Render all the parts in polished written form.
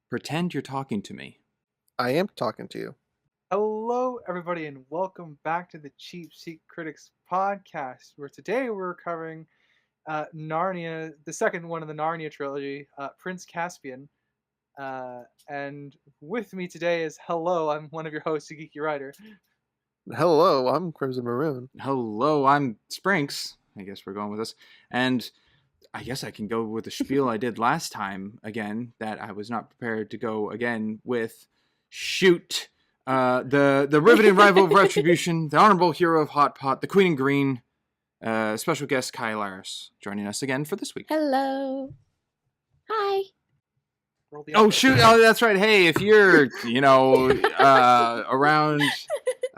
Pretend you're talking to me. I am talking to you. Hello, everybody, and welcome back to the Cheap Seat Critics podcast, where today we're covering Narnia, the second one of the Narnia trilogy, Prince Caspian. And with me today is I'm one of your hosts, a geeky writer. Hello, I'm Crimson Maroon. Hello, I'm Sprinks. I guess we're going with this. And I guess I can go with the spiel I did last time again, that I was not prepared to go again with. Shoot. The riveting rival of Retribution, the honorable hero of Hot Pot, the Queen in Green, special guest Kye Laris, joining us again for this week. Hello. Hi. Oh, shoot. Oh, that's right. Hey, if you're, around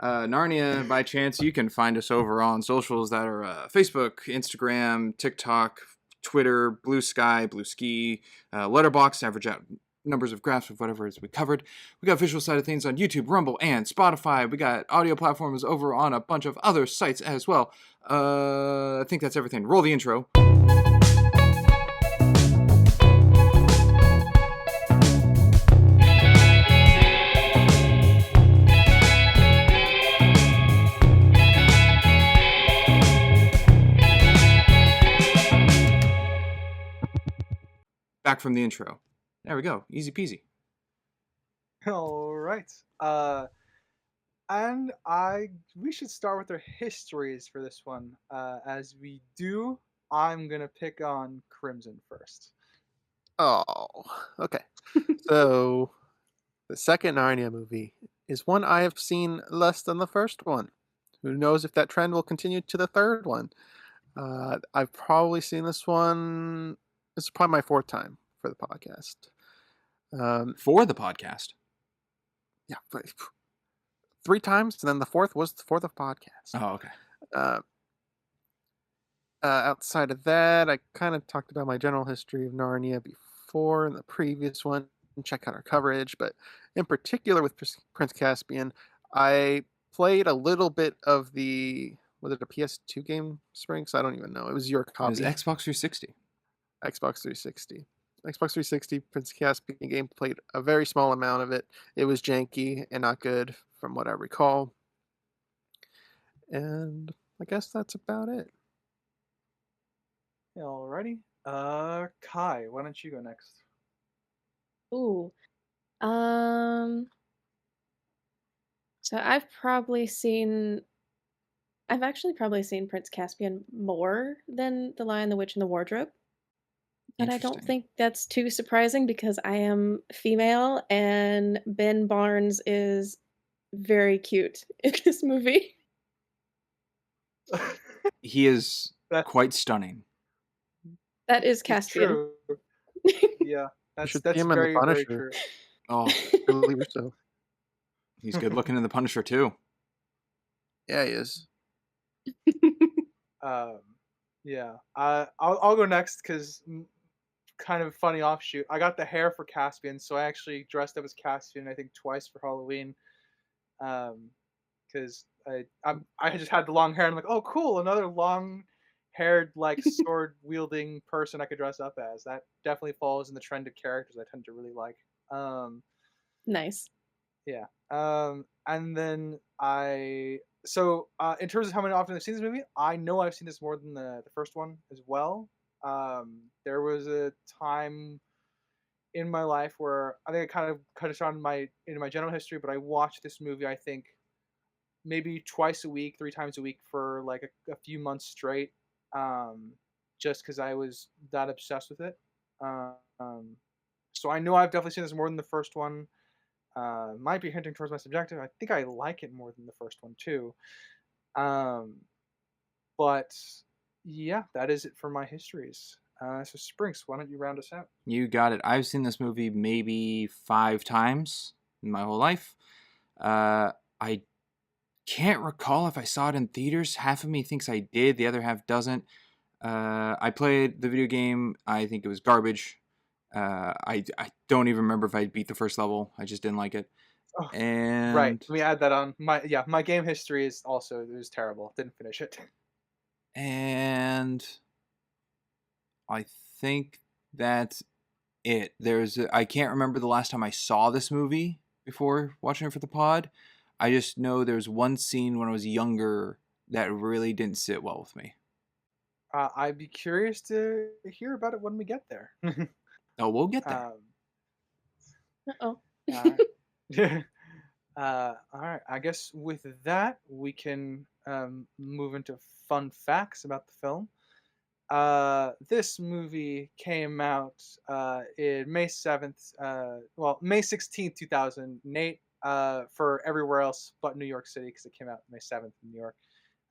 Narnia by chance, you can find us over on socials that are Facebook, Instagram, TikTok, Twitter, Blue Sky, Blue Ski, LetterBoxd, average out numbers of graphs of whatever it is we covered. We got visual side of things on YouTube, Rumble, and Spotify. We got audio platforms over on a bunch of other sites as well. I think that's everything. Roll the intro. Back from the intro. There we go. Easy peasy. All right. We should start with our histories for this one. As we do, I'm gonna pick on Crimson first. Oh, okay. So, the second Narnia movie is one I have seen less than the first one. Who knows if that trend will continue to the third one? I've probably seen this one. This is probably my fourth time for the podcast. For the podcast? Yeah, 3 times, and then the fourth was for the podcast. Oh, okay. Outside of that, I kind of talked about my general history of Narnia before in the previous one. Check out our coverage, but in particular with Prince Caspian, I played a little bit of was it a PS2 game, Sprinks? I don't even know. It was your copy. It was Xbox 360. Xbox 360. Xbox 360 Prince Caspian game, played a very small amount of it. It was janky and not good from what I recall. And I guess that's about it. Alrighty. Kye, why don't you go next? Ooh. So I've actually probably seen Prince Caspian more than The Lion, the Witch, and the Wardrobe. But I don't think that's too surprising because I am female and Ben Barnes is very cute in this movie. He is quite stunning. That is Caspian. True. Yeah, that's him very, in the very Punisher. true. Oh, I believe so. He's good looking in The Punisher too. Yeah, he is. Yeah. I'll go next because kind of funny offshoot. I got the hair for Caspian, so I actually dressed up as Caspian I think twice for Halloween. Because I just had the long hair and I'm like, oh cool, another long-haired like sword-wielding person I could dress up as. That definitely falls in the trend of characters I tend to really like. Nice. Yeah. And then in terms of how many often I've seen this movie, I know I've seen this more than the first one as well. There was a time in my life where I think I kind of cut it on in my general history, but I watched this movie I think maybe twice a week, 3 times a week for like a few months straight, just because I was that obsessed with it. So I know I've definitely seen this more than the first one. Might be hinting towards my subjective. I think I like it more than the first one too. But yeah, that is it for my histories. So Sprinks, why don't you round us out? You got it. I've seen this movie maybe 5 times in my whole life. I can't recall if I saw it in theaters. Half of me thinks I did, the other half doesn't. I played the video game. I think it was garbage. I don't even remember if I beat the first level. I just didn't like it. Oh, and right, let me add that on. My game history is also, it was terrible. Didn't finish it. And I think that it. I can't remember the last time I saw this movie before watching it for the pod. I just know there's one scene when I was younger that really didn't sit well with me. I'd be curious to hear about it when we get there. Oh, we'll get there. Uh-oh. All right. I guess with that, we can move into fun facts about the film. This movie came out in May 7th, May 16th, 2008, for everywhere else but New York City, because it came out May 7th in New York.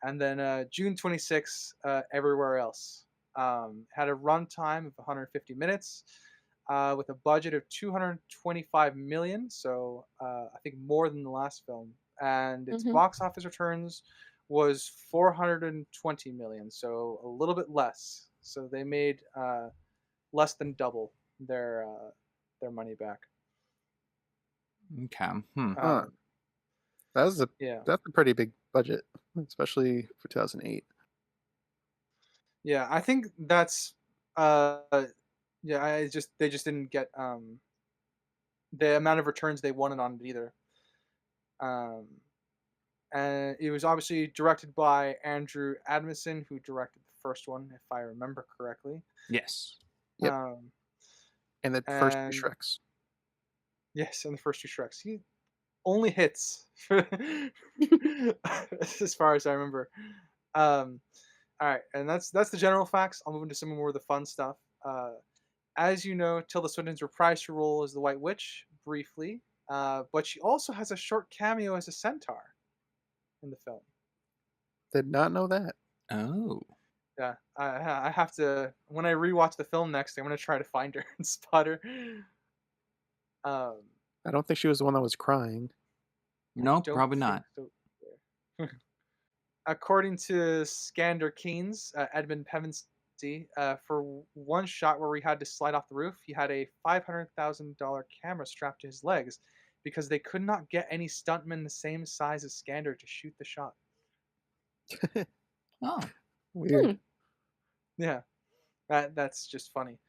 And then June 26th, everywhere else. Had a runtime of 150 minutes. With a budget of 225 million, so I think more than the last film, and its box office returns was 420 million, so a little bit less. So they made less than double their money back. Okay. That's a Yeah. pretty big budget, especially for 2008. Yeah, I think that's they just didn't get the amount of returns they wanted on it either. And it was obviously directed by Andrew Adamson, who directed the first one, if I remember correctly. Yes. Yep. And the first two Shreks. Yes, and the first two Shreks. He only hits, as far as I remember. All right, and that's the general facts. I'll move into some more of the fun stuff. As you know, Tilda Swinton's reprised her role as the White Witch briefly, but she also has a short cameo as a centaur in the film. Did not know that. Oh. Yeah, I have to, when I rewatch the film next, I'm going to try to find her and spot her. I don't think she was the one that was crying. No, probably not. So. According to Skander Keynes, Edmond Pevensies, for one shot where we had to slide off the roof, he had a $500,000 camera strapped to his legs because they could not get any stuntmen the same size as Skander to shoot the shot. Oh, weird. Yeah, that's just funny.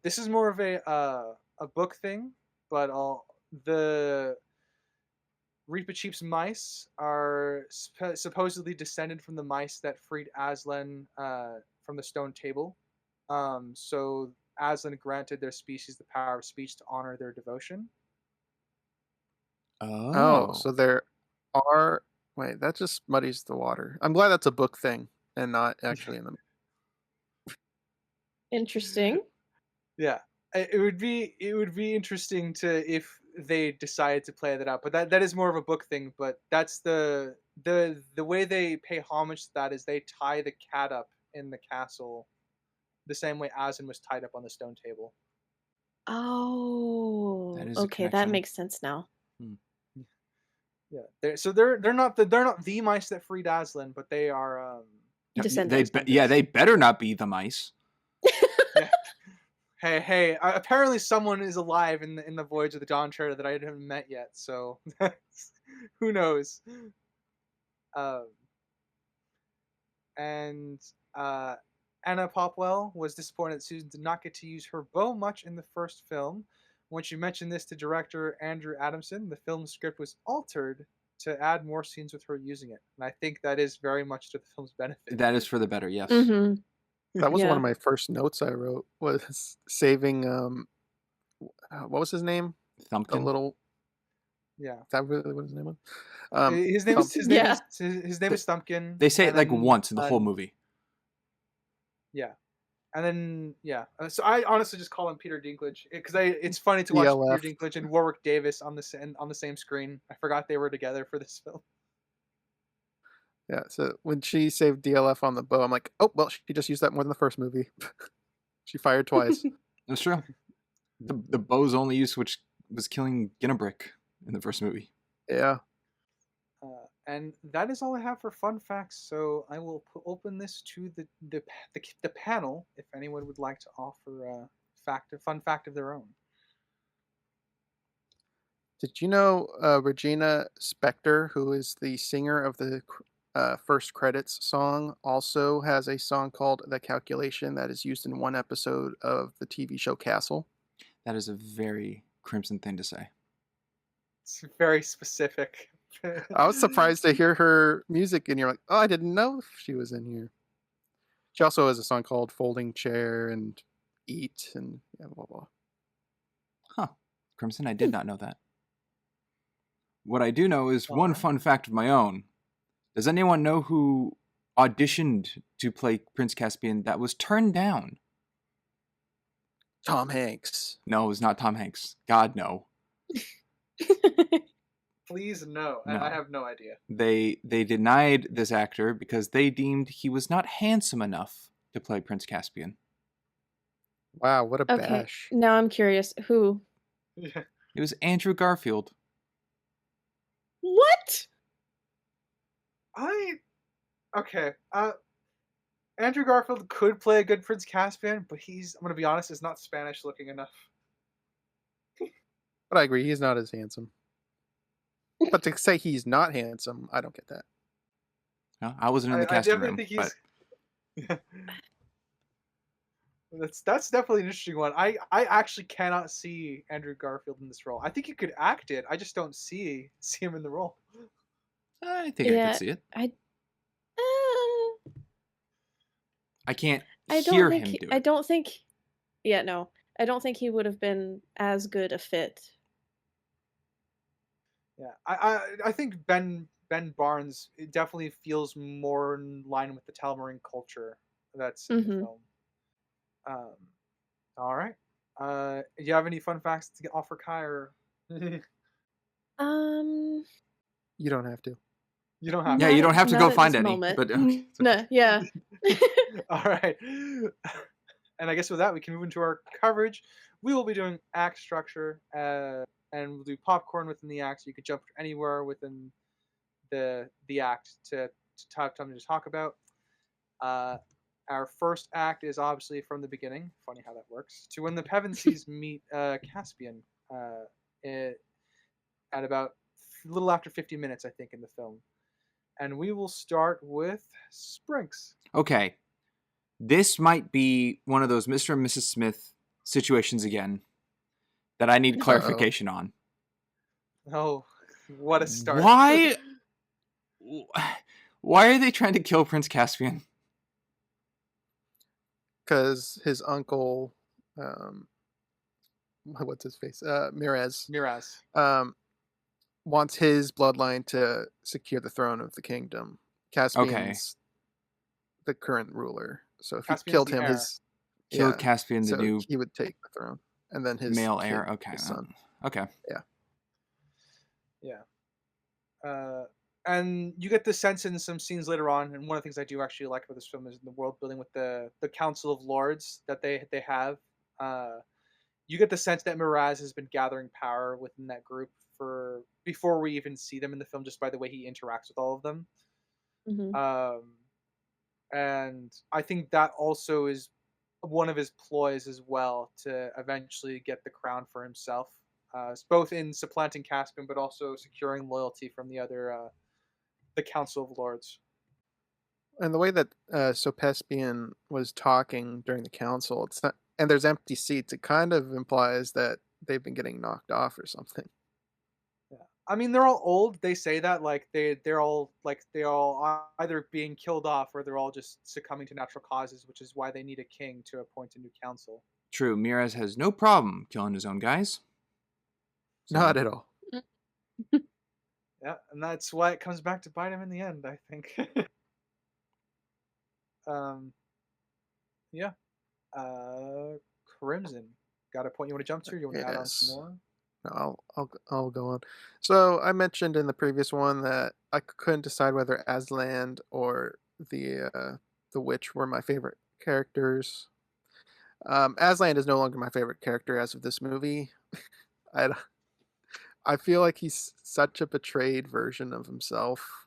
This is more of a book thing, but the Reepicheep's mice are supposedly descended from the mice that freed Aslan from the stone table. So Aslan granted their species the power of speech to honor their devotion. Oh, so there are... Wait, that just muddies the water. I'm glad that's a book thing and not actually in the... Interesting. Yeah. It would be interesting to if they decided to play that out, but that is more of a book thing. But that's the way they pay homage to that is they tie the cat up in the castle, the same way Aslan was tied up on the stone table. Oh, okay, that makes sense now. Yeah, they're not the mice that freed Aslan, but they are descendants. They better not be the mice. Yeah. Hey! Apparently, someone is alive in the Voyage of the Dawn Treader that I haven't met yet. So, who knows? And Anna Popwell was disappointed that Susan did not get to use her bow much in the first film. When she mentioned this to director Andrew Adamson, the film script was altered to add more scenes with her using it, and I think that is very much to the film's benefit. That is for the better, yes. Mm-hmm. That was one of my first notes I wrote, was saving what was his name? Thumpkin. The little... Yeah. Is that really what his name was? His name is Thumpkin. They say it like once in the whole movie. Yeah. And then so I honestly just call him Peter Dinklage because it's funny to watch DLF. Peter Dinklage and Warwick Davis on the same screen. I forgot they were together for this film. Yeah, so when she saved DLF on the bow, I'm like, oh, well, she just used that more than the first movie. She fired twice. That's true. The bow's only use which was killing Ginnabrick in the first movie. Yeah. And that is all I have for fun facts. So I will open this to the panel if anyone would like to offer a fun fact of their own. Did you know Regina Spektor, who is the singer of the first credits song also has a song called The Calculation that is used in one episode of the TV show Castle. That is a very Crimson thing to say. It's very specific. I was surprised to hear her music, and you're like, oh, I didn't know she was in here. She also has a song called Folding Chair and Eat and blah, blah. Huh. Crimson, I did not know that. What I do know is one fun fact of my own. Does anyone know who auditioned to play Prince Caspian that was turned down? Tom Hanks. No, it was not Tom Hanks. God, no. Please, no. No. I have no idea. They denied this actor because they deemed he was not handsome enough to play Prince Caspian. Wow, what a Okay, bash. now I'm curious. Who? Yeah. It was Andrew Garfield. What? Okay. Andrew Garfield could play a good Prince Caspian, but I'm gonna be honest, is not Spanish looking enough. But I agree, he's not as handsome. But to say he's not handsome, I don't get that. No, I wasn't in the casting room. Think But that's definitely an interesting one. I actually cannot see Andrew Garfield in this role. I think he could act it. I just don't see him in the role. I think I Yeah, could see it. I I can't I don't hear think him do I it. don't think. Yeah, no, I don't think he would have been as good a fit. Yeah, I think Ben Barnes, it definitely feels more in line with the Telmarine culture that's in the Mhm. film. All right. Do you have any fun facts to offer Kye, or Um, You don't have to. you don't have Yeah, to? you don't have to not go at find this any. moment. But okay. No, yeah. All right. And I guess with that, we can move into our coverage. We will be doing act structure, and we'll do popcorn within the act, so you can jump anywhere within the act to have time to talk about. Our first act is obviously from the beginning. Funny how that works. To when the Pevensies meet Caspian at about a little after 50 minutes, I think, in the film. And we will start with Sprinks. Okay. This might be one of those Mr. and Mrs. Smith situations again that I need clarification on. Oh, what a start. Why are they trying to kill Prince Caspian? Because his uncle, what's his face? Miraz, wants his bloodline to secure the throne of the kingdom. Caspian's the current ruler. So if Caspian's he killed the him, heir. Killed Caspian, the so new he would take the throne, and then his male kid, heir. Okay. his son. Okay. Yeah. And you get the sense in some scenes later on, and one of the things I do actually like about this film is the world building with the Council of Lords that they have. You get the sense that Miraz has been gathering power within that group before we even see them in the film, just by the way he interacts with all of them. Mhm. And I think that also is one of his ploys as well, to eventually get the crown for himself, both in supplanting Caspian, but also securing loyalty from the Council of Lords. And the way that Caspian was talking during the council, it's not, and there's empty seats. It kind of implies that they've been getting knocked off or something. Yeah, I mean, they're all old. They say that they're all either being killed off, or they're all just succumbing to natural causes, which is why they need a king to appoint a new council. True. Miraz has no problem killing his own guys. So, Not at all. Yeah, and that's why it comes back to bite him in the end, I think. Yeah. Crimson. Got a point you want to jump to? You want to add on some more? No, I'll go on. So I mentioned in the previous one that I couldn't decide whether Aslan or the witch were my favorite characters. Aslan is no longer my favorite character as of this movie. I feel like he's such a betrayed version of himself.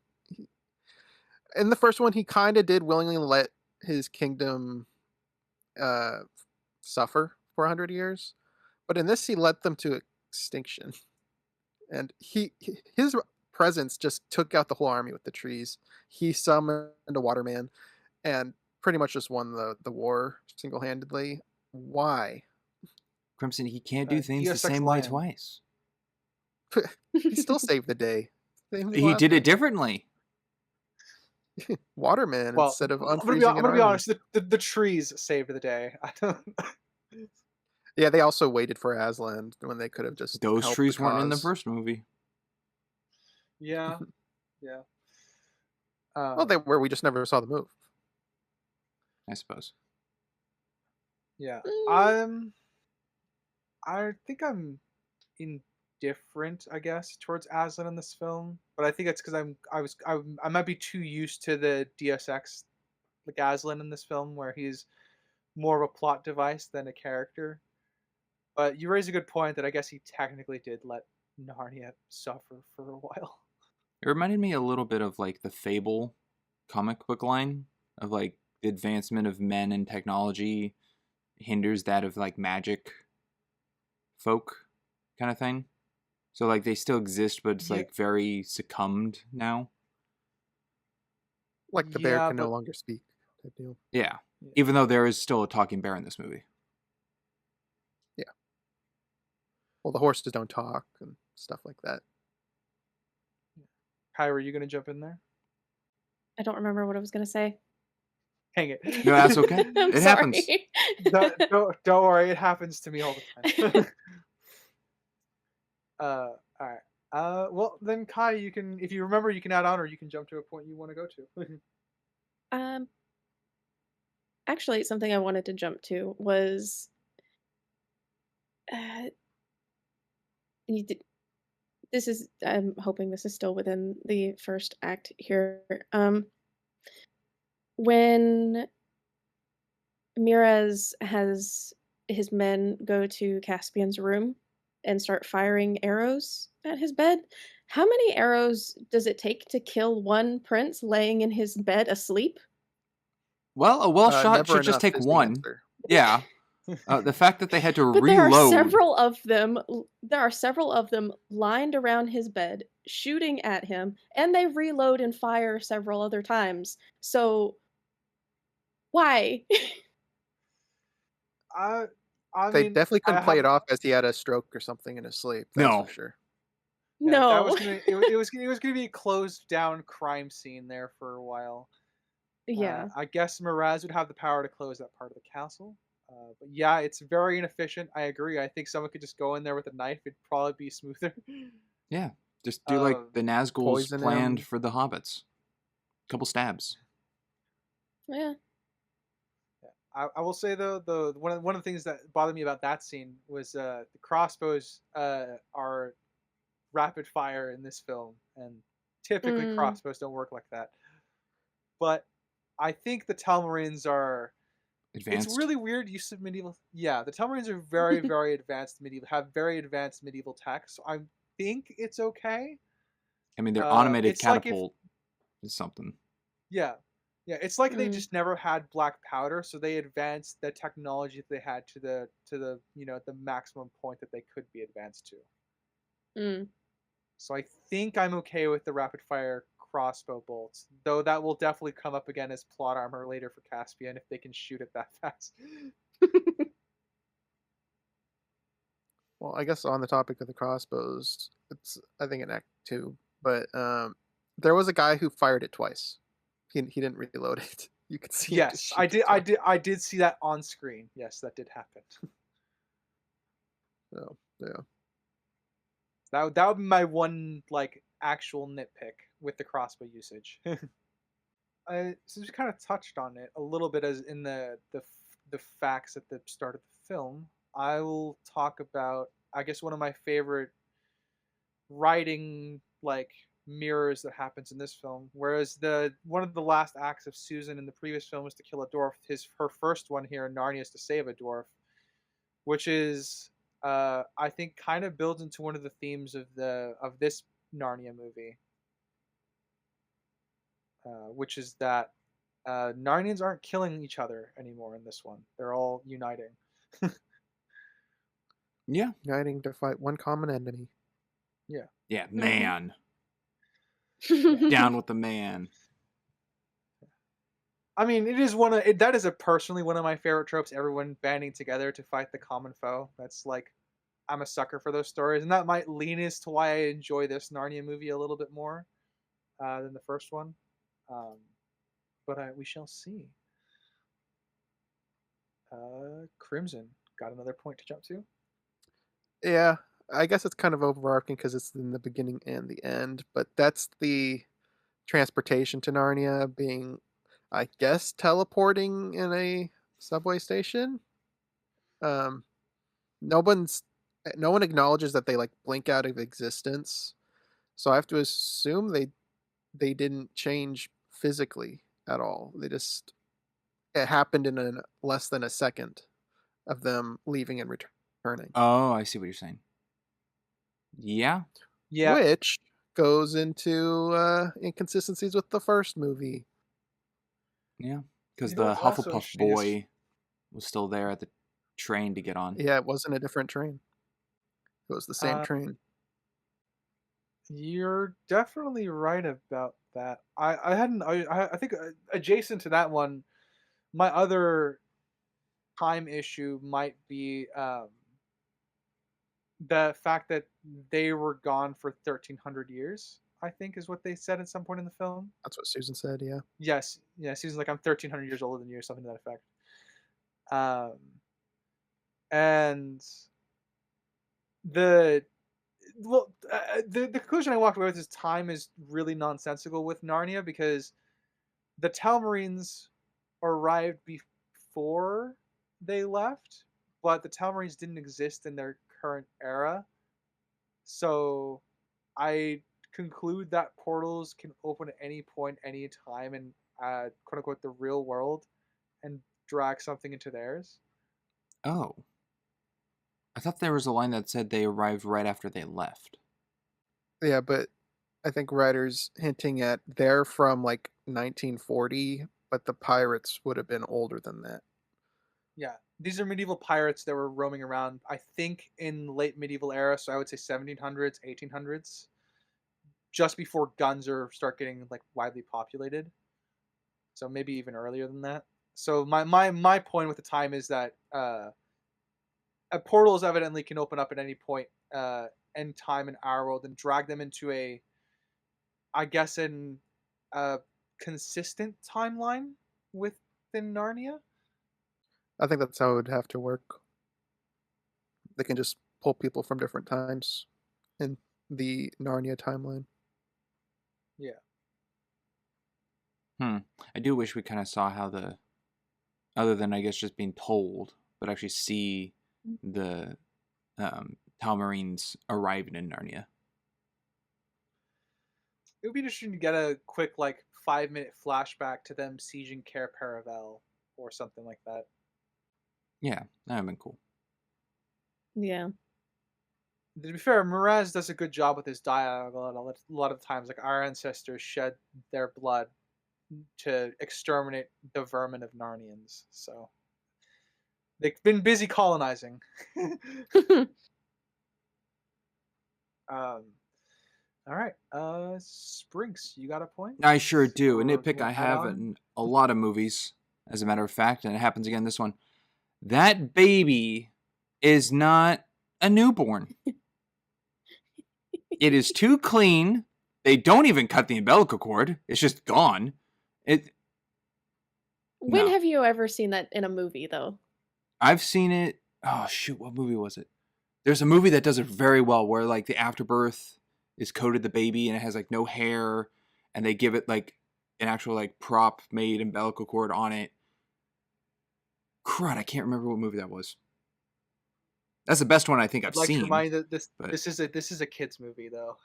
In the first one, he kind of did willingly let his kingdom suffer for 100 years, but in this, he led them to extinction. And his presence just took out the whole army with the trees. He summoned a waterman and pretty much just won the war single-handedly. Why? Crimson, he can't do things Deus the Ex same way Lion. twice. He still saved the day. Same as He last did it time. differently. Waterman Well, instead of I'm unfreezing gonna an be army. honest. The trees saved the day. I don't. Yeah, they also waited for Aslan when they could have just Those helped trees the weren't in the cause. first movie. Yeah, yeah. Well, they were. We just never saw the move. I suppose. Yeah. Mm. I think I'm indifferent, I guess, towards Aslan in this film, but I think it's because I might be too used to the DSX like Aslan in this film, where he's more of a plot device than a character. But you raise a good point that I guess he technically did let Narnia suffer for a while. It reminded me a little bit of like the Fable comic book line of like the advancement of men and technology hinders that of like magic folk kind of thing. So like they still exist, but it's Yeah. like very succumbed now. Like the bear Yeah, can no but longer speak type deal. Yeah. Even though there is still a talking bear in this movie. Yeah. Well, the horses don't talk and stuff like that. Kye, were you gonna jump in there? I don't remember what I was gonna say. Hang it. No, that's okay. I'm It happens. sorry. Don't worry, it happens to me all the time. All right. Well then, Kye, you can, if you remember, you can add on, or you can jump to a point you want to go to. Um, actually, something I wanted to jump to was uh, you did, this is. I'm hoping this is still within the first act here. When Mirez has his men go to Caspian's room and start firing arrows at his bed, how many arrows does it take to kill one prince laying in his bed asleep? Well, a well shot Never should just enough take is the one. answer. Yeah. The fact that they had to But there are reload. several of them. There are several of them lined around his bed, shooting at him, and they reload and fire several other times. So, why? I They mean, definitely I couldn't play have it off as he had a stroke or something in his sleep. That's No. for sure. yeah, that was No. gonna it was gonna be a closed down crime scene there for a while. Yeah. I guess Miraz would have the power to close that part of the castle. But yeah, it's very inefficient. I agree. I think someone could just go in there with a knife. It'd probably be smoother. Yeah. Just do like the Nazguls Poison planned him. for the hobbits. Couple stabs. Yeah. I will say though, one of the things that bothered me about that scene was the crossbows are rapid fire in this film, and typically Mm. crossbows don't work like that. But I think the Telmarines are. Advanced. It's really weird use of medieval. Yeah, the Telmarines are very, very advanced medieval. Have very advanced medieval tech, so I think it's okay. I mean, their automated it's like if- catapult is something. Yeah, it's like they Mm. just never had black powder, so they advanced the technology that they had to the the maximum point that they could be advanced to. Mm. So I think I'm okay with the rapid fire crossbow bolts, though that will definitely come up again as plot armor later for Caspian if they can shoot it that fast. Well, I guess on the topic of the crossbows, it's I think in Act 2, but there was a guy who fired it twice. He didn't reload it. You could see. him just Yes, shoot I it did. twice. I did see that on screen. Yes, that did happen. So yeah. That would be my one like actual nitpick with the crossbow usage. Since we kind of touched on it a little bit as in the facts at the start of the film, I will talk about I guess one of my favorite writing like mirrors that happens in this film. Whereas the one of the last acts of Susan in the previous film was to kill a dwarf. Her first one here in Narnia is to save a dwarf, which is I think kind of builds into one of the themes of this Narnia movie, which is that Narnians aren't killing each other anymore in this one. They're all uniting. Yeah. Uniting to fight one common enemy. Yeah. Yeah, man. Down with the man. I mean, it is that is personally one of my favorite tropes. Everyone banding together to fight the common foe. That's like, I'm a sucker for those stories, and that might lean as to why I enjoy this Narnia movie a little bit more than the first one. But we shall see. Crimson got another point to jump to. Yeah, I guess it's kind of overarching because it's in the beginning and the end, but that's the transportation to Narnia being, I guess, teleporting in a subway station. Um, no one's no one acknowledges that they like blink out of existence, so I have to assume they didn't change physically at all. It happened in less than a second of them leaving and returning. Oh, I see what you're saying. Yeah. Yeah, Which goes into inconsistencies with the first movie. Yeah. Because You know the what's also Hufflepuff interesting is- boy was still there at the train to get on. Yeah, it wasn't a different train. It was the same train. You're definitely right about that. I think adjacent to that one, my other time issue might be the fact that they were gone for 1,300 years. I think is what they said at some point in the film. That's what Susan said, yeah. Yes, yeah. Susan's like, I'm 1,300 years older than you, or something to that effect. And the the conclusion I walked away with is time is really nonsensical with Narnia, because the Telmarines arrived before they left, but the Telmarines didn't exist in their current era. So I conclude that portals can open at any point, any time, in quote unquote the real world, and drag something into theirs. Oh. I thought there was a line that said they arrived right after they left. Yeah, but I think writers hinting at they're from like 1940, but the pirates would have been older than that. Yeah, these are medieval pirates that were roaming around, I think, in late medieval era, so I would say 1700s, 1800s, just before guns start getting like widely populated. So maybe even earlier than that. So my point with the time is that portals evidently can open up at any point in time in our world and drag them into I guess, a consistent timeline within Narnia. I think that's how it would have to work. They can just pull people from different times in the Narnia timeline. Yeah. I do wish we kind of saw how other than I guess just being told, but actually see the Telmarines arriving in Narnia. It would be interesting to get a quick, like, 5-minute flashback to them sieging Cair Paravel or something like that. Yeah, that would have been cool. Yeah. To be fair, Mraz does a good job with his dialogue a lot of times. Like, our ancestors shed their blood to exterminate the vermin of Narnians. So they've been busy colonizing. All right, Spriggs, you got a point? I sure do. A Or nitpick we'll I add have on? in a lot of movies, as a matter of fact, and it happens again in this one. That baby is not a newborn. It is too clean. They don't even cut the umbilical cord. It's just gone. When No. have you ever seen that in a movie, though? I've seen it. Oh, shoot. What movie was it? There's a movie that does it very well where, like, the afterbirth is coated the baby and it has, like, no hair. And they give it, like, an actual, like, prop-made umbilical cord on it. Crud, I can't remember what movie that was. That's the best one I think I've I'd like seen. to remind you that but- this is a kids movie, though.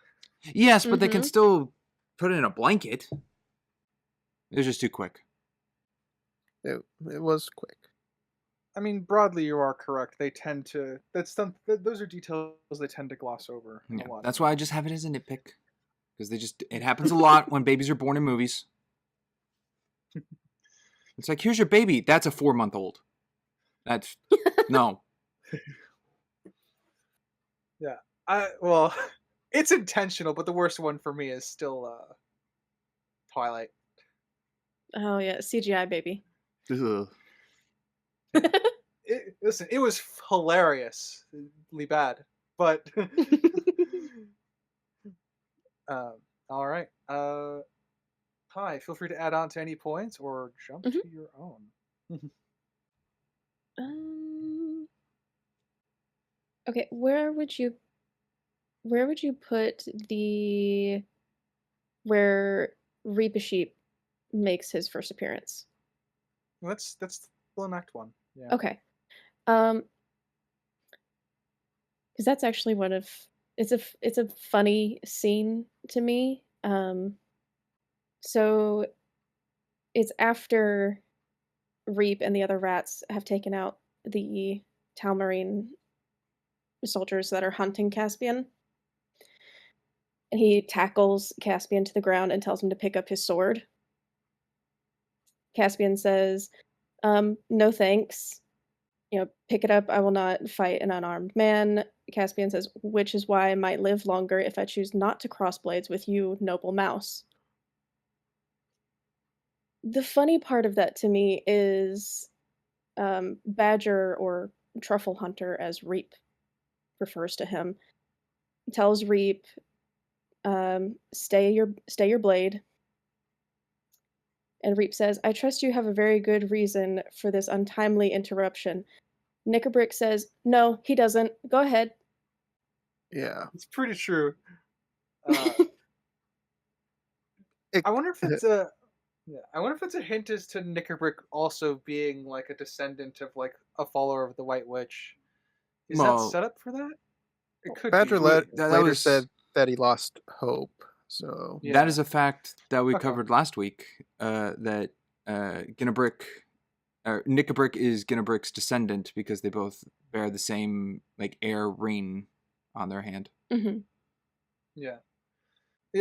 Yes, but they can Mhm. still put it in a blanket. It was just too quick. It was quick. I mean, broadly, you are correct. They tend to. Those are details they tend to gloss over. Yeah, A lot. that's why I just have it as a nitpick. Because it happens a lot when babies are born in movies. It's like, here's your baby. That's a 4-month-old. That's, no. Well, it's intentional, but the worst one for me is still Twilight. Oh yeah, CGI baby. Ugh. Listen, it was hilariously bad, but all right. Hi, feel free to add on to any points or jump Mhm. to your own. Um, okay, where would you put the where Reaper Sheep makes his first appearance? That's still in Act 1. Yeah. Okay. Because that's actually one of it's a funny scene to me. So it's after Reap and the other rats have taken out the Telmarine soldiers that are hunting Caspian. And he tackles Caspian to the ground and tells him to pick up his sword. Caspian says, no thanks. Pick it up. I will not fight an unarmed man. Caspian says, which is why I might live longer if I choose not to cross blades with you, noble mouse. The funny part of that to me is Badger, or Truffle Hunter as Reap refers to him, tells Reap, stay your blade. And Reap says, I trust you have a very good reason for this untimely interruption. Knickerbrick says, no, he doesn't. Go ahead. Yeah. It's pretty true. I wonder if it's a hint as to Knickerbrick also being like a descendant of like a follower of the White Witch. Is that set up for that? It could Badger be. later said that he lost hope. So Yeah. That is a fact that we Okay. covered last week. That Ginnabrick, or Knickerbrick is Ginnabrick's descendant because they both bear the same like heir ring on their hand. Mm-hmm. Yeah.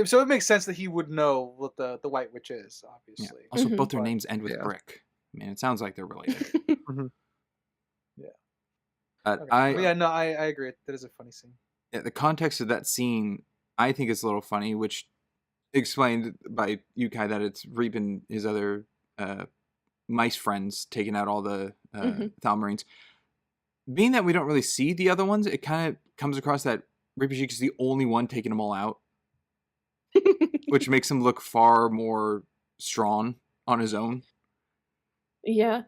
So it makes sense that he would know what the White Witch is, obviously. Yeah. Also, Mhm. both their But- names end with Yeah. brick. I mean, it sounds like they're related. Mhm. Yeah. But Okay. But yeah, no, I agree. That is a funny scene. Yeah, the context of that scene, I think, is a little funny, which explained by you, Kye, that it's Reap and his other mice friends taking out all the Telmarines. Being that we don't really see the other ones, it kind of comes across that Reapajik is the only one taking them all out, which makes him look far more strong on his own. Yeah.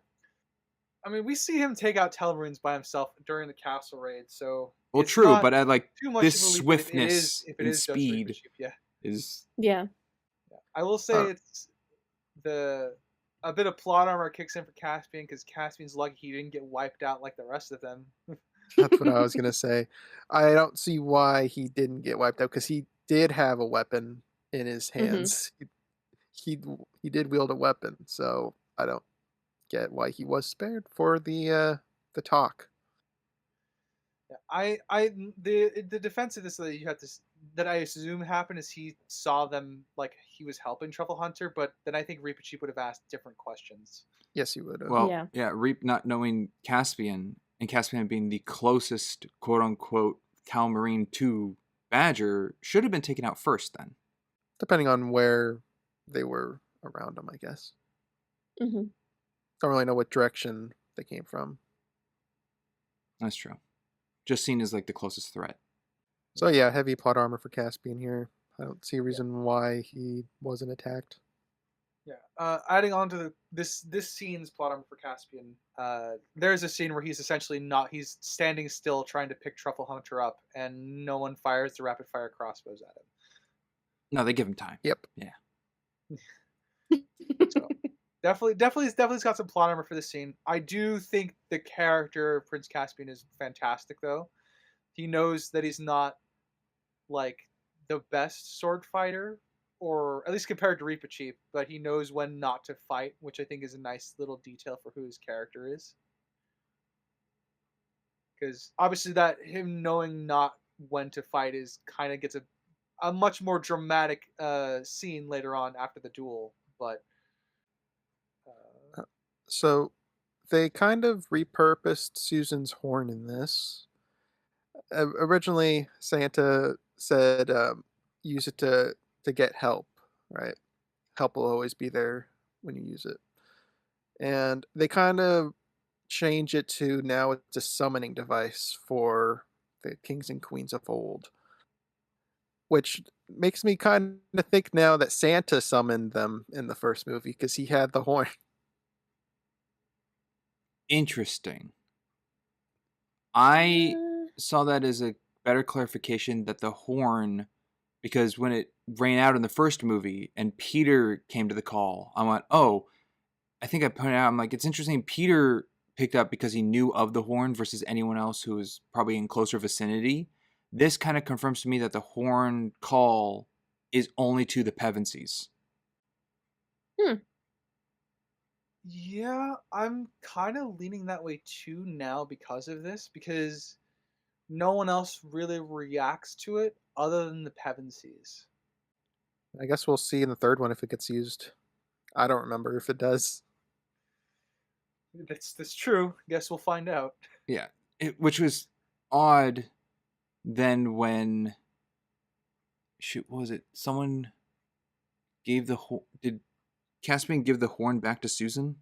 I mean, we see him take out Telmarines by himself during the castle raid, so Well, it's true, not but I like too much this of a leap swiftness if it and is just speed Reaper Sheep, yeah. is Yeah. I will say it's a bit of plot armor kicks in for Caspian because Caspian's lucky he didn't get wiped out like the rest of them. that's what I was gonna say. I don't see why he didn't get wiped out because he did have a weapon in his hands. He did wield a weapon, so I don't get why he was spared for the talk. Yeah, the defense of this that you have to that I assume happened is he saw them like he was helping Truffle Hunter, but then I think Reaper Chief would have asked different questions. Yes, he would have. well, yeah. Reap not knowing Caspian and Caspian being the closest quote unquote Telmarine to Badger should have been taken out first. Then Depending on where they were around him, I guess. Mm-hmm. Don't really know what direction they came from. that's true. Just seen as like the closest threat. So yeah, heavy plot armor for Caspian here. I don't see a reason why he wasn't attacked. Yeah. Adding on to this scene's plot armor for Caspian, there's a scene where he's essentially he's standing still trying to pick Truffle Hunter up, and no one fires the rapid fire crossbows at him. No, they give him time. Yep. Yeah. So definitely got some plot armor for this scene. I do think the character of Prince Caspian is fantastic, though. He knows that he's not like the best sword fighter, or at least compared to Reaper Chief, but he knows when not to fight, which I think is a nice little detail for who his character is. Because obviously that him knowing not when to fight is kind of gets a much more dramatic scene later on after the duel, but So they kind of repurposed Susan's horn in this. Originally, Santa said use it to get help, right? help will always be there when you use it. And they kind of change it to now it's a summoning device for the kings and queens of old, which makes me kind of think now that Santa summoned them in the first movie because he had the horn. Interesting. I saw that as a better clarification that the horn, because when it ran out in the first movie and Peter came to the call, I went, oh, I think I pointed out, I'm like, it's interesting. Peter picked up because he knew of the horn versus anyone else who was probably in closer vicinity. This kind of confirms to me that the horn call is only to the Pevensies. Yeah, I'm kind of leaning that way too now because of this, because no one else really reacts to it other than the Pevensies. I guess we'll see in the third one if it gets used. I don't remember if it does. That's true. Guess we'll find out. Yeah, which was odd. Then when, shoot, what was it? Someone gave the horn. Did Caspian give the horn back to Susan?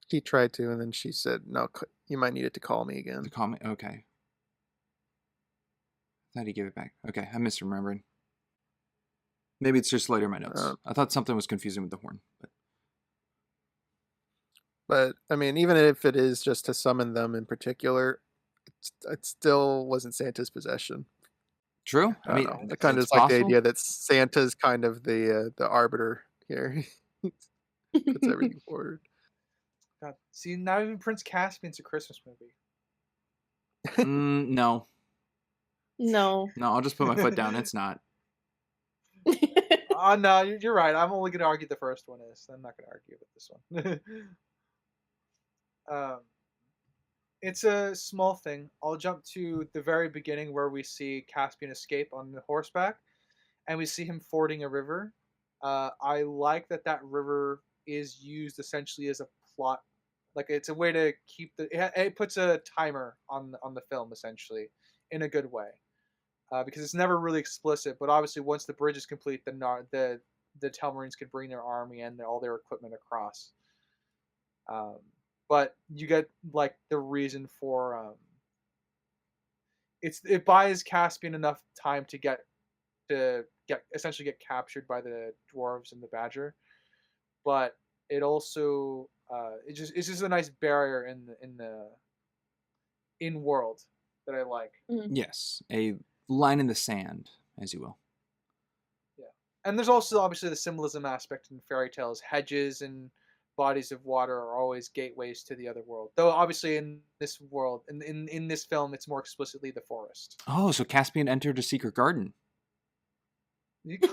He tried to, and then she said, "No, you might need it to call me again." To call me? Okay. I thought he gave it back. Okay, I'm misremembering. Maybe it's just later in my notes. I thought something was confusing with the horn. But I mean, even if it is just to summon them in particular, it still wasn't Santa's possession. True. I mean, I kind of just like the idea that Santa's kind of the arbiter here. Puts everything forward. God, see, not even Prince Caspian's a Christmas movie. No. No. No, I'll just put my foot down. It's not. No, you're right. I'm only going to argue the first one is. I'm not going to argue with this one. It's a small thing. I'll jump to the very beginning where we see Caspian escape on the horseback, and we see him fording a river. I like that river is used essentially as a plot, like it's a way to keep it puts a timer on the film essentially, in a good way, because it's never really explicit. But obviously, once the bridge is complete, the Telmarines can bring their army and all their equipment across. But you get like the reason for it buys Caspian enough time to get essentially get captured by the dwarves and the badger, but it also it's just a nice barrier in world that I like. Yes, a line in the sand, as you will. Yeah, and there's also obviously the symbolism aspect in fairy tales. Hedges and bodies of water are always gateways to the other world. Though obviously in this world, in this film, it's more explicitly the forest. Oh, so Caspian entered a secret garden.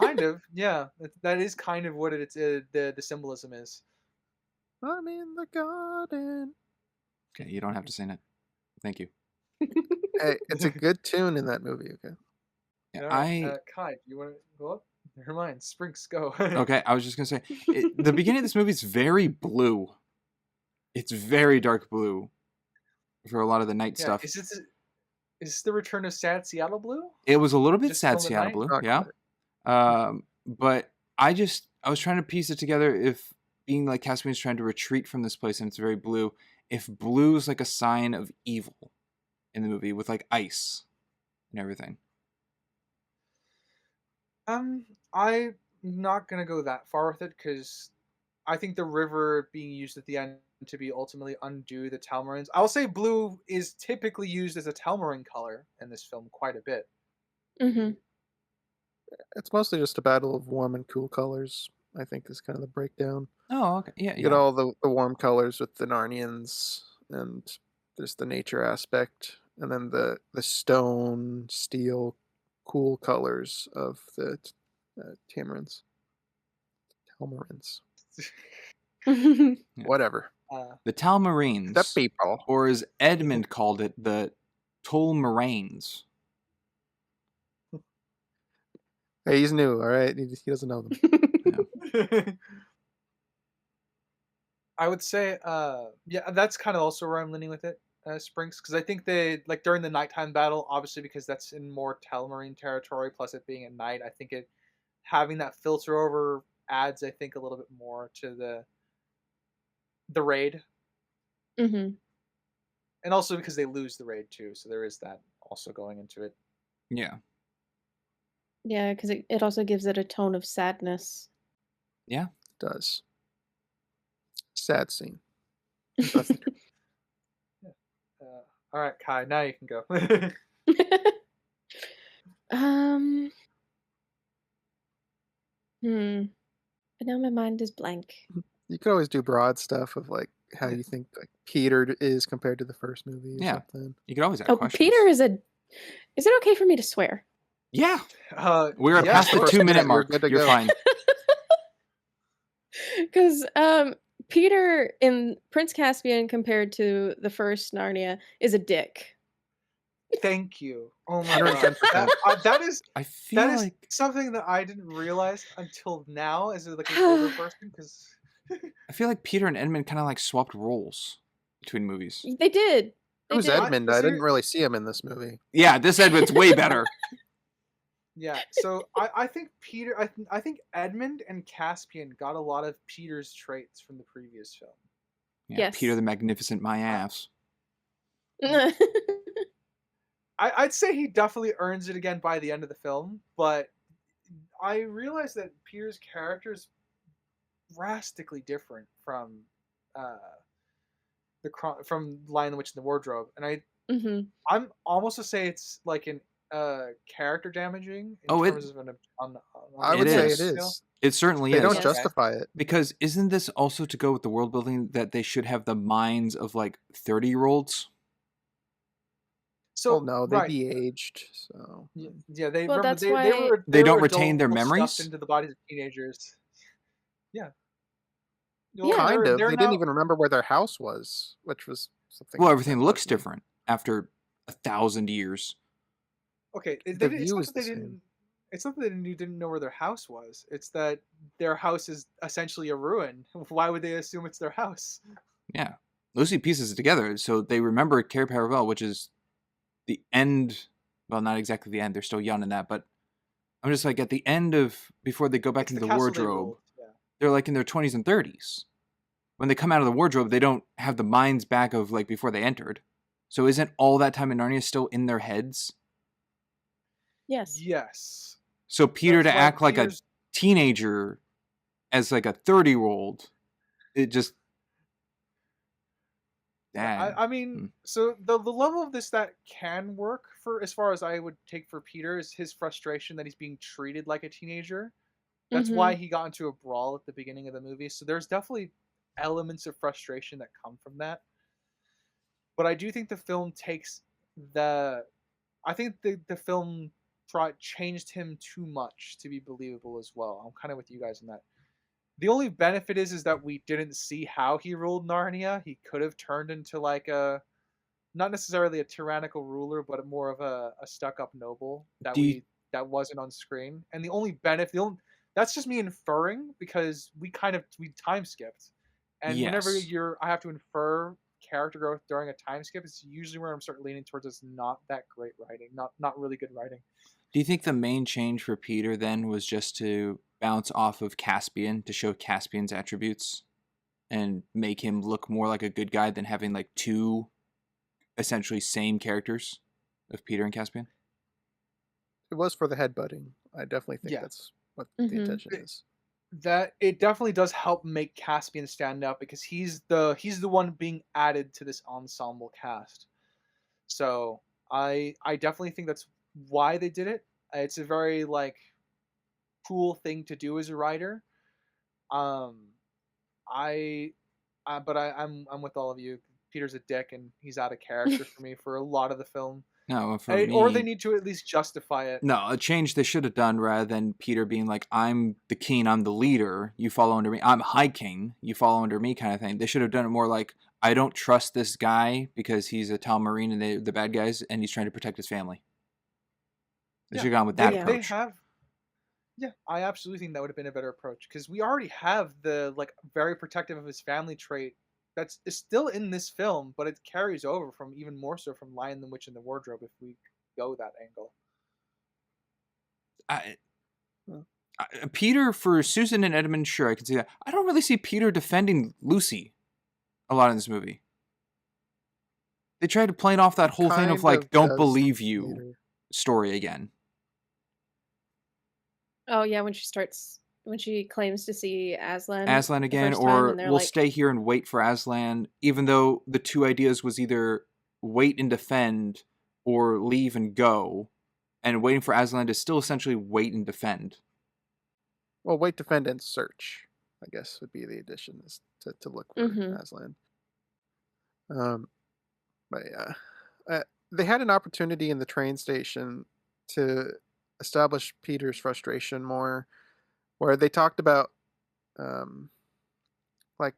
Kind of, yeah. That is kind of what the symbolism is. I'm in the garden. Okay, you don't have to sing it. Thank you. Hey, it's a good tune in that movie. Okay. Yeah, Kye, do you want to go up? Never mind. Sprinks, go. Okay, I was just gonna say the beginning of this movie is very blue. It's very dark blue for a lot of the night stuff. Is this the return of Sad Seattle Blue? It was a little bit Just sad on the Seattle night? blue, Not yeah. But I was trying to piece it together. If being like Caspian's trying to retreat from this place and it's very blue, if blue is like a sign of evil in the movie with like ice and everything. I'm not gonna go that far with it because I think the river being used at the end to be ultimately undo the Telmarines. I'll say blue is typically used as a Telmarine color in this film quite a bit. Mm-hmm. It's mostly just a battle of warm and cool colors, I think, is kind of the breakdown. Oh, okay. Yeah, You get all the warm colors with the Narnians, and there's the nature aspect, and then the stone, steel, cool colors of the Telmarines. Yeah. Whatever. The Telmarines. The people. Or as Edmond called it, the Telmarines. Hey, he's new, all right? He doesn't know them. I would say, yeah, that's kind of also where I'm leaning with it, Sprinks, because I think they, like, during the nighttime battle, obviously because that's in more Telmarine territory, plus it being at night, I think it having that filter over adds, I think, a little bit more to the raid, Mm-hmm. and also because they lose the raid too, so there is that also going into it. Yeah. Yeah, because it also gives it a tone of sadness. Yeah. It does. Sad scene. That's the truth. All right, Kai, now you can go. um. But now my mind is blank. You could always do broad stuff of like how you think like Peter is compared to the first movie or Yeah. something. You could always ask Oh, questions. Peter is a. Is it okay for me to swear? Yeah. We're yeah, past the sure. 2-minute You're mark. good to You're go. fine. Because Peter in Prince Caspian compared to the first Narnia is a dick. Thank you. Oh my god, 110%. that is I feel like something that I didn't realize until now as like an older person, because Peter and Edmond kind of like swapped roles between movies. They did. They Who's did. Edmond? I didn't really see him in this movie. Yeah, this Edmond's way better. yeah. So I think I think Edmond and Caspian got a lot of Peter's traits from the previous film. Yeah, Yes. Peter the Magnificent, my ass. I'd say he definitely earns it again by the end of the film, but I realized that Peter's character is drastically different from from Lion, the Witch, and the Wardrobe, and I'm almost to say it's like an character damaging in terms of I would say it scale. is. It certainly They is. don't Yes. justify it. Because isn't this also to go with the world building that they should have the minds of like 30-year-olds? So Well, no, they right. de-aged. So Yeah, they Well, remember that's they why- were They don't were retain their adults memories? stuffed into the bodies of teenagers. Yeah. Yeah. kind of. They're They now- didn't even remember where their house was, which was something. Well, everything looks unfortunate. different after 1,000 years. Okay, The view is the they same. didn't. It's not that they didn't know where their house was. It's that their house is essentially a ruin. Why would they assume it's their house? Yeah. Lucy pieces it together. So they remember Care Paravel, which is the end. Well, not exactly the end. They're still young in that. But I'm just like at the end of, before they go back It's into the castle they wardrobe, ruled, yeah. they're like in their 20s and 30s. When they come out of the wardrobe, they don't have the minds back of like before they entered. So isn't all that time in Narnia still in their heads? Yes. Yes. So Peter That's to why act like a Peter's- teenager as like a 30-year-old, it just... Dang. I mean, so the level of this that can work for, as far as I would take for Peter, is his frustration that he's being treated like a teenager. That's why he got into a brawl at the beginning of the movie. So there's definitely elements of frustration that come from that. But I do think the film takes I think the film changed him too much to be believable as well. I'm kind of with you guys on that. The only benefit is that we didn't see how he ruled Narnia. He could have turned into like not necessarily a tyrannical ruler, but more of a stuck-up noble that that wasn't on screen. And the only benefit, that's just me inferring, because we time skipped. And whenever I have to infer character growth during a time skip, it's usually where I'm starting leaning towards it's not that great writing, not really good writing. Do you think the main change for Peter then was just to bounce off of Caspian to show Caspian's attributes and make him look more like a good guy than having like two essentially same characters of Peter and Caspian? It was for the headbutting. I definitely think that's what the intention is. That it definitely does help make Caspian stand out, because he's the one being added to this ensemble cast. So I definitely think that's why they did it. It's a very like cool thing to do as a writer. But I'm with all of you. Peter's a dick, and he's out of character for me for a lot of the film. No, for me, or they need to at least justify it. No, a change they should have done, rather than Peter being like, I'm the king, I'm the leader, you follow under me. I'm High King, you follow under me kind of thing. They should have done it more like, I don't trust this guy because he's a Telmarine and the bad guys, and he's trying to protect his family. They should have gone with that approach. Yeah, I absolutely think that would have been a better approach, because we already have the like very protective of his family trait that's still in this film, but it carries over from even more so from Lion, the Witch, and the Wardrobe if we go that angle. Peter, for Susan and Edmund, sure, I can see that. I don't really see Peter defending Lucy a lot in this movie. They tried to play off that whole thing of Kind of don't does believe you later. story again. Oh yeah, when she claims to see Aslan the again, first time, or and they're we'll like, stay here and wait for Aslan, even though the two ideas was either wait and defend or leave and go, and waiting for Aslan to still essentially wait and defend. Well, wait, defend, and search, I guess, would be the addition, is to look for Mhm. Aslan. But yeah, they had an opportunity in the train station to establish Peter's frustration more, where they talked about um, like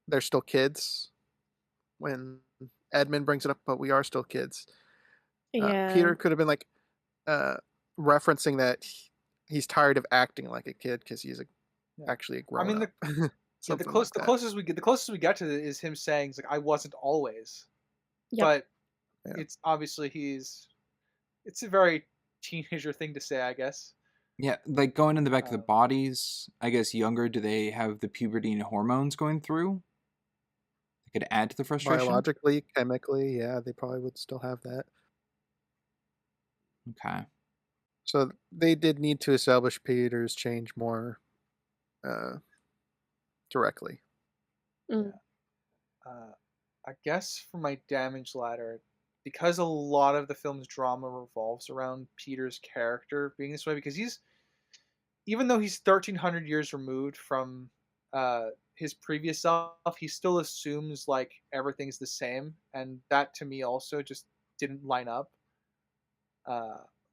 they're still kids when Edmund brings it up, but we are still kids. yeah, Peter could have been like uh, referencing that he's tired of acting like a kid because he's Yeah. actually a I grown mean, up. the Something like that. the closest we get to it is him saying, it's like, I wasn't always. Yep. But Yeah. it's obviously it's a very teenager thing to say, I guess. Yeah, like going in the back of the bodies, I guess younger, do they have the puberty and hormones going through? They could add to the frustration? Biologically, chemically, yeah, they probably would still have that. Okay. So they did need to establish Peter's change more directly. Mm. I guess for my damage ladder, because a lot of the film's drama revolves around Peter's character being this way, because even though he's 1,300 years removed from his previous self, he still assumes like everything's the same, and that to me also just didn't line up.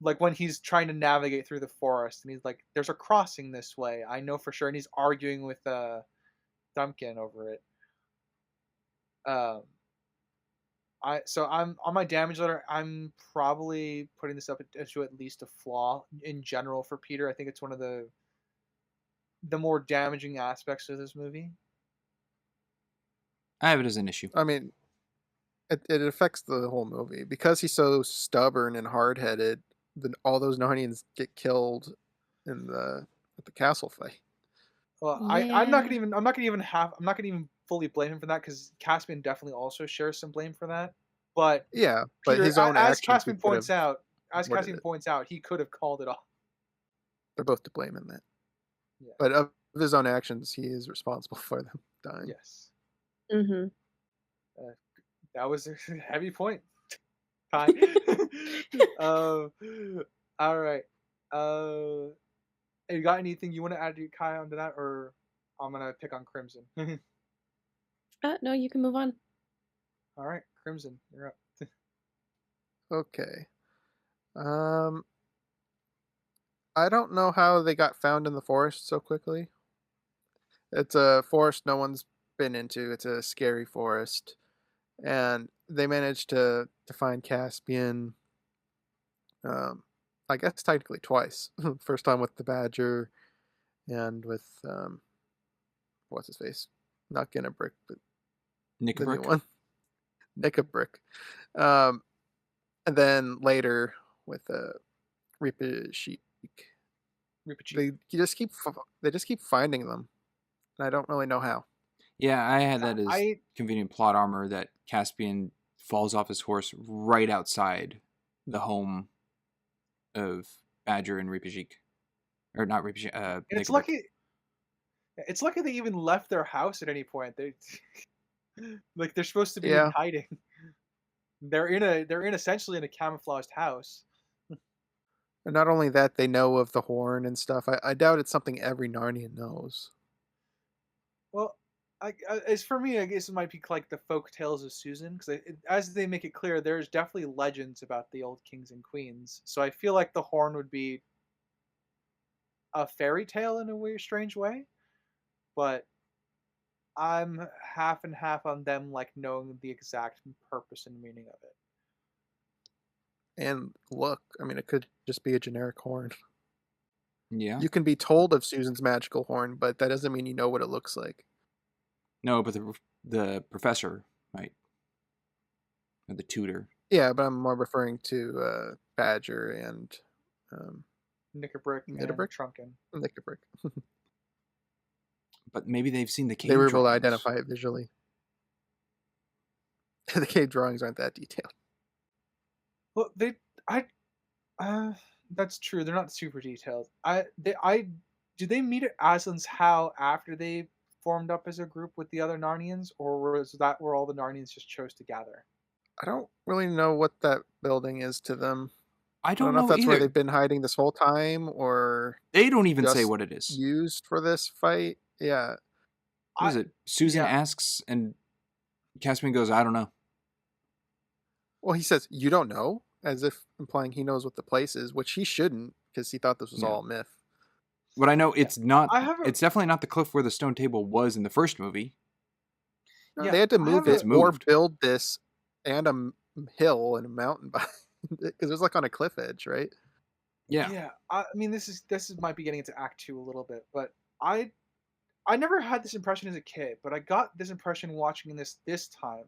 Like when he's trying to navigate through the forest, and he's like, "There's a crossing this way, I know for sure," and he's arguing with Duncan over it. I'm on my damage letter. I'm probably putting this up to at least a flaw in general for Peter. I think it's one of the more damaging aspects of this movie. I have it as an issue. I mean, it affects the whole movie because he's so stubborn and hard headed. Then all those Narnians get killed in at the castle fight. Well, Yeah. I'm not gonna even fully blame him for that, because Caspian definitely also shares some blame for that. But Yeah, but Peter, his own as actions, Caspian points out, he could have called it off. they're both to blame in that. Yeah. But of his own actions, he is responsible for them dying. Yes. Mhm. That was a heavy point. Kye. All right. You got anything you want to add, Kye, onto that, or I'm gonna pick on Crimson? No, you can move on. All right, Crimson, you're up. Okay. I don't know how they got found in the forest so quickly. It's a forest no one's been into. It's a scary forest, and they managed to find Caspian. I guess technically twice. First time with the badger, and with what's his face? Not Ginnabrick, but the new Nickabrick? one, Nickabrick. And then later with Reepicheek. Reepicheek. They just keep finding them, and I don't really know how. Yeah, I had that as I convenient plot armor that Caspian falls off his horse right outside the home of Badger and Reepicheek. Or not Reepicheek, and it's Nickabrick. lucky. It's lucky they even left their house at any point. They like they're supposed to be in hiding. They're essentially in a camouflaged house. And not only that, they know of the horn and stuff. I doubt it's something every Narnian knows. Well, as for me, I guess it might be like the folk tales of Susan, because as they make it clear, there's definitely legends about the old kings and queens. So I feel like the horn would be a fairy tale in a weird, strange way. But I'm half and half on them, like knowing the exact purpose and meaning of it. And look, I mean, it could just be a generic horn. Yeah. You can be told of Susan's magical horn, but that doesn't mean you know what it looks like. No, but the professor might. the tutor. Yeah, but I'm more referring to Badger and Knickerbrick and Knickerbrick? Trunken. Knickerbrick. But maybe they've seen the cave They were able to drawings. identify it visually. The cave drawings aren't that detailed. Well, that's true. They're not super detailed. Did they meet at Aslan's How after they formed up as a group with the other Narnians, or was that where all the Narnians just chose to gather? I don't really know what that building is to them. I I don't don't know if know that's where either. they've been hiding this whole time or They don't even say just what it is. used for this fight. Yeah. What is it? Susan yeah. asks, and Caspian goes, "I don't know." Well, he says, "You don't know?" As if implying he knows what the place is, which he shouldn't, because he thought this was Yeah. all myth. But I know it's not. I have a- It's definitely not the cliff where the stone table was in the first movie. No, Yeah, they had to I move have it a- or moved. build this and a hill and a mountain behind it, because it was like on a cliff edge, right? Yeah. I mean, this might be getting into Act 2 a little bit, but I never had this impression as a kid, but I got this impression watching this time.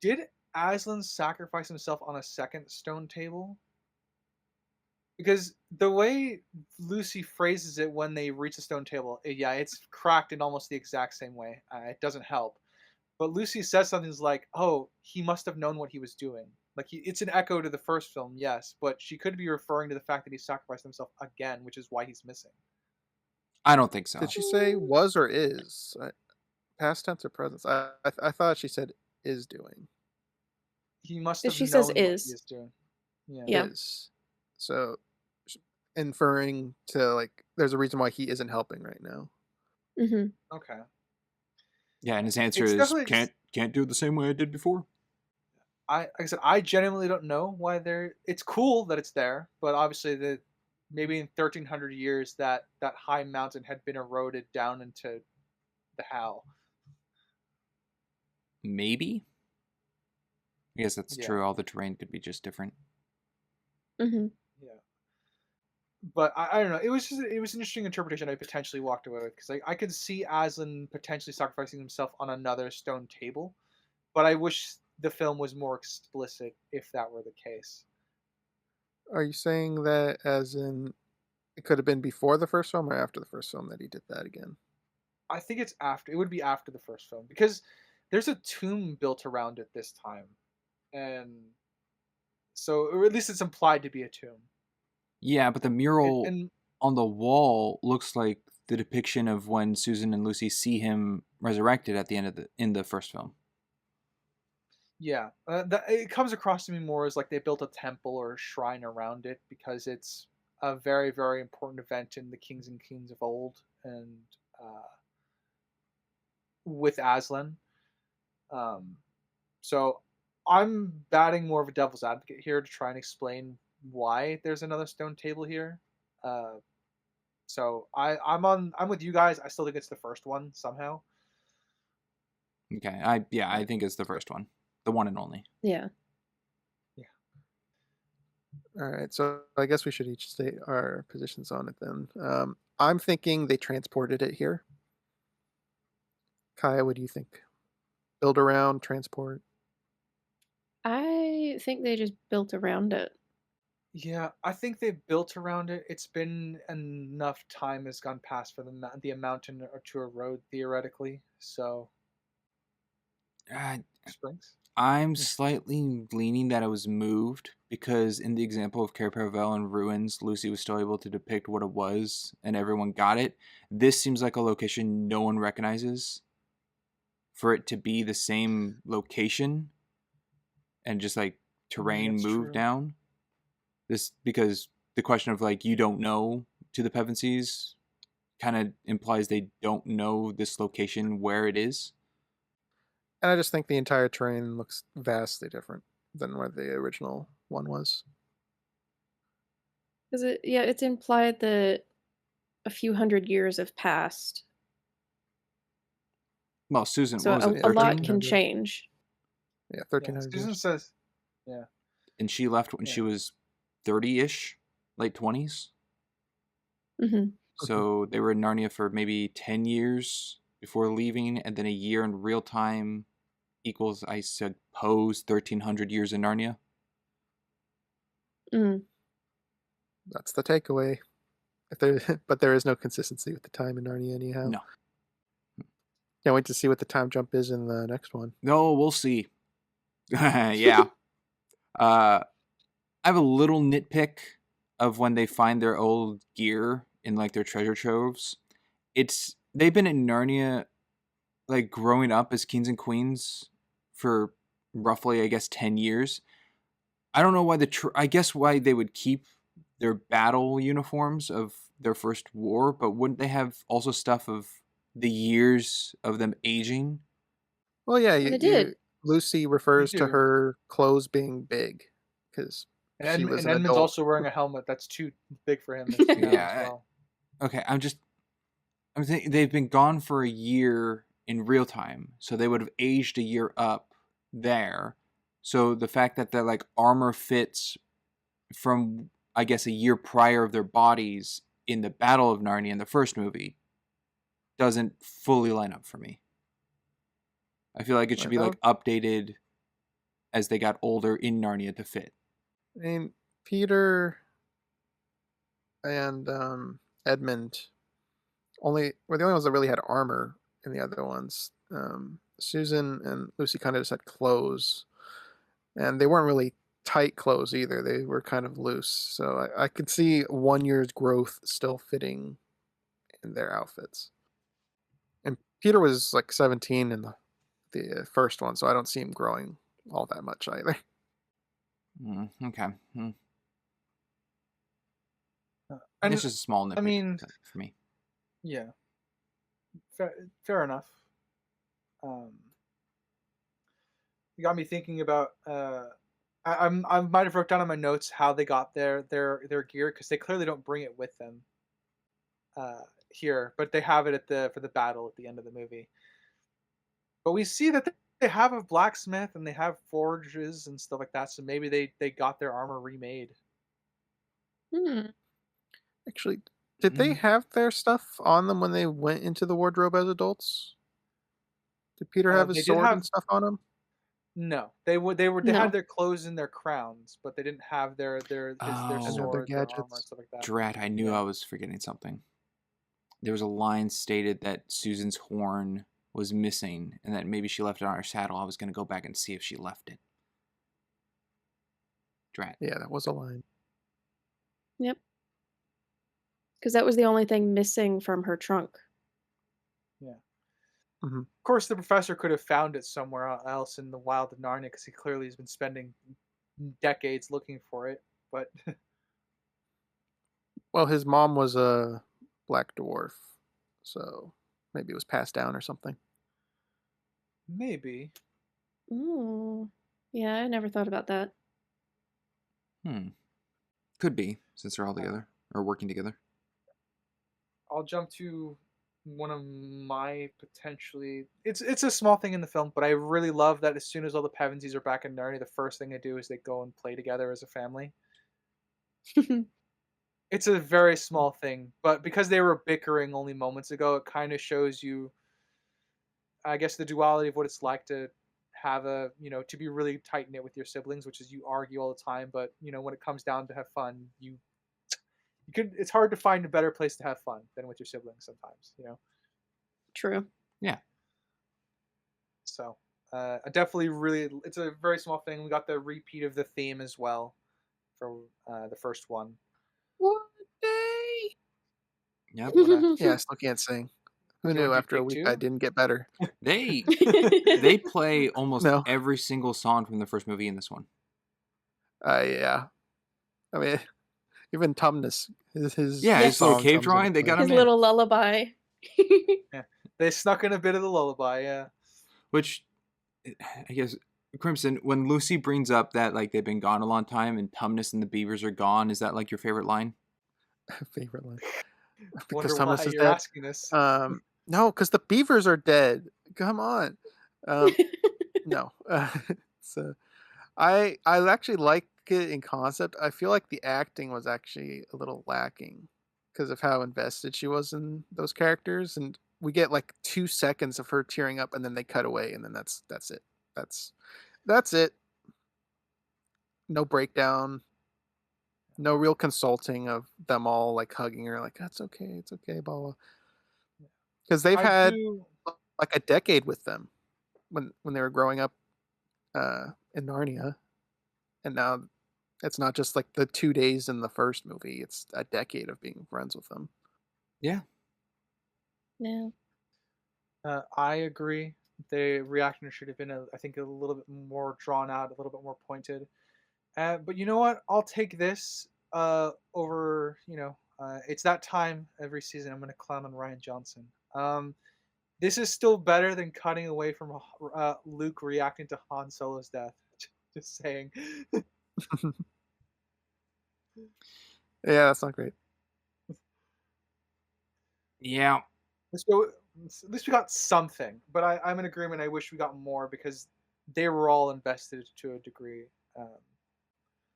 Did Aslan sacrifice himself on a second stone table? Because the way Lucy phrases it when they reach the stone table, yeah, it's cracked in almost the exact same way. It doesn't help. But Lucy says something like, "Oh, he must have known what he was doing." Like it's an echo to the first film, yes, but she could be referring to the fact that he sacrificed himself again, which is why he's missing. I don't think so. Did she say was or is? Past tense or present? I thought she said is doing. He must have She known says what he is. is doing. Yeah. Is. So inferring to like there's a reason why he isn't helping right now. Mm-hmm. Okay. Yeah, and his answer It's is definitely- can't do it the same way I did before. Like I said, I genuinely don't know why they're. It's cool that it's there, but obviously maybe in 1300 years that high mountain had been eroded down into the How. Maybe. I guess that's Yeah. true. All the terrain could be just different. Mm-hmm. Yeah. But I don't know. It was an interesting interpretation I potentially walked away with because I could see Aslan potentially sacrificing himself on another stone table, but I wish the film was more explicit if that were the case. Are you saying that as in it could have been before the first film or after the first film that he did that again? I think it's after. It would be after the first film because there's a tomb built around it this time, and so or at least it's implied to be a tomb. Yeah, but the mural And on the wall looks like the depiction of when Susan and Lucy see him resurrected at the end of in the first film. yeah, it comes across to me more as like they built a temple or a shrine around it because it's a very, very important event in the kings and queens of old, and with Aslan. So I'm batting more of a devil's advocate here to try and explain why there's another stone table here. So I'm with you guys. I still think it's the first one somehow. Okay, I think it's the first one, the one and only. Yeah. All right, so I guess we should each state our positions on it then. I'm thinking they transported it here. Kye, what do you think? Build around, transport? I think they just built around it. Yeah, I think they built around it. It's been enough time has gone past for the mountain to erode theoretically. So springs. I'm slightly leaning that it was moved because in the example of Cair Paravel and Ruins, Lucy was still able to depict what it was and everyone got it. This seems like a location no one recognizes. For it to be the same location and just like terrain that's moved true. down. This because the question of like you don't know to the Pevensies kind of implies they don't know this location where it is. And I just think the entire terrain looks vastly different than where the original one was. Because it's implied that a few hundred years have passed. Well, Susan, So what was it? a lot 13? can change. Yeah, Yeah, 1300 Susan years. says, yeah. And she left when she was 30-ish, late 20s. Mm-hmm. So they were in Narnia for maybe 10 years before leaving, and then a year in real time equals, I suppose, 1,300 years in Narnia. Mm. That's the takeaway. But there is no consistency with the time in Narnia anyhow. No. Can't wait to see what the time jump is in the next one. No, we'll see. Yeah. I have a little nitpick of when they find their old gear in like their treasure troves. They've been in Narnia like growing up as kings and queens for roughly, I guess, 10 years. I don't know why I guess why they would keep their battle uniforms of their first war, but wouldn't they have also stuff of the years of them aging? Well, yeah, They did. Lucy refers to do. her clothes being big because she was an Edmund's adult. also wearing a helmet that's too big for him. As Yeah. well. Okay, I'm thinking they've been gone for a year in real time, so they would have aged a year up there. So the fact that their like armor fits from, I guess, a year prior of their bodies in the Battle of Narnia in the first movie doesn't fully line up for me. I feel like it should be like updated as they got older in Narnia to fit. I mean, Peter and Edmond were the only ones that really had armor in the other ones. Susan and Lucy kind of just had clothes, and they weren't really tight clothes either. They were kind of loose. So I could see 1 year's growth still fitting in their outfits. And Peter was like 17 in the first one, so I don't see him growing all that much either. Okay. And It's just a small nitpick for me. Yeah, fair enough. You got me thinking about. I might have wrote down on my notes how they got their gear, because they clearly don't bring it with them here, but they have it for the battle at the end of the movie. But we see that they have a blacksmith and they have forges and stuff like that, so maybe they got their armor remade. Actually, did they have their stuff on them when they went into the wardrobe as adults? Did Peter have his sword and stuff on him? No, they had their clothes and their crowns, but they didn't have their swords, their armor, and stuff like that. Drat, I knew I was forgetting something. There was a line stated that Susan's horn was missing and that maybe she left it on her saddle. I was going to go back and see if she left it. Drat. Yeah, that was a line. Yep. Because that was the only thing missing from her trunk. Yeah. Mm-hmm. Of course, the professor could have found it somewhere else in the wild of Narnia, because he clearly has been spending decades looking for it. But well, his mom was a black dwarf, so maybe it was passed down or something. Maybe. Ooh. Yeah, I never thought about that. Could be, since they're all together or working together. I'll jump to one of my potentially... It's a small thing in the film, but I really love that as soon as all the Pevensies are back in Narnia, the first thing they do is they go and play together as a family. It's a very small thing, but because they were bickering only moments ago, it kind of shows you, I guess, the duality of what it's like to have to be really tight-knit with your siblings, which is you argue all the time, but, when it comes down to have fun, it's hard to find a better place to have fun than with your siblings sometimes, True. Yeah. So, I definitely it's a very small thing. We got the repeat of the theme as well for the first one. One day. Yep. Yeah, I still can't sing. Who knew after a week I didn't get better? They play almost every single song from the first movie in this one. Yeah. I mean, even Tumnus, his little cave drawing, they got him his little lullaby. Yeah, they snuck in a bit of the lullaby, yeah. Which, I guess, Crimson, when Lucy brings up that like they've been gone a long time and Tumnus and the beavers are gone, is that like your favorite line? Favorite line? Because Tumnus is dead. Asking this. No, because the beavers are dead. Come on. No. So, I actually like it in concept. I feel like the acting was actually a little lacking because of how invested she was in those characters, and we get like 2 seconds of her tearing up, and then they cut away, and then that's it. That's it. No breakdown. no real consulting of them all like hugging her, like it's okay, blah blah. Because they've I had do. like a decade with them when they were growing up in Narnia, and now it's not just like the 2 days in the first movie; it's a decade of being friends with them. Yeah. Yeah. I agree. The reaction should have been, I think, a little bit more drawn out, a little bit more pointed. But you know what? I'll take this over. It's that time every season. I'm going to clown on Ryan Johnson. This is still better than cutting away from Luke reacting to Han Solo's death. Just saying. Yeah, that's not great. Yeah. At least we got something, but I'm in agreement. I wish we got more because they were all invested to a degree.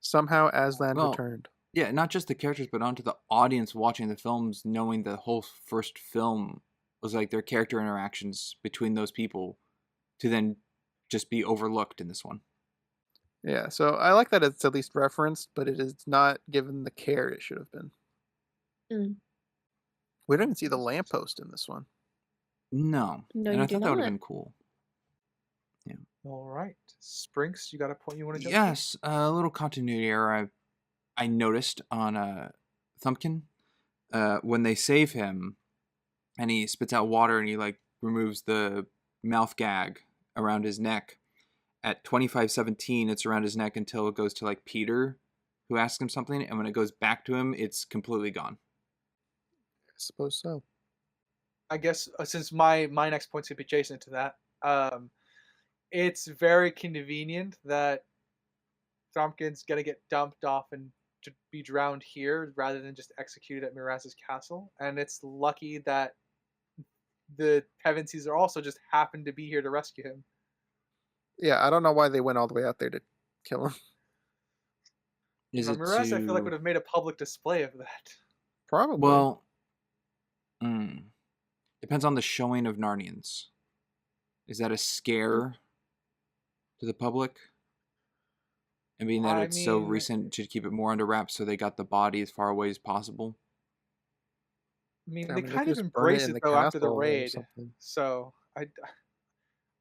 Somehow Aslan Well, returned. Yeah, not just the characters, but onto the audience watching the films, knowing the whole first film was like their character interactions between those people to then just be overlooked in this one. Yeah, so I like that it's at least referenced, but it is not given the care it should have been. Mm. We don't even see the lamppost in this one. No. No, And you I do thought that would have not. been cool. All right, Sprinks, you got a point you want to jump Yes, a little continuity error I noticed on Thumbkin. When they save him and he spits out water and he like removes the mouth gag around his neck. At 25:17, it's around his neck until it goes to like Peter, who asks him something, and when it goes back to him, it's completely gone. I suppose so. I guess since my next point's gonna be adjacent to that, it's very convenient that Thrompkin's gonna get dumped off and to be drowned here rather than just executed at Miraz's castle, and it's lucky that the Pevensies are also just happened to be here to rescue him. Yeah, I don't know why they went all the way out there to kill him. Is it Miraz, I feel like to... would have made a public display of that. Probably. Well, depends on the showing of Narnians. Is that a scare to the public? And being that it's so recent, to keep it more under wraps, so they got the body as far away as possible. I mean, I they mean, kind of could just burn embrace in it the though after the castle or raid, something. so I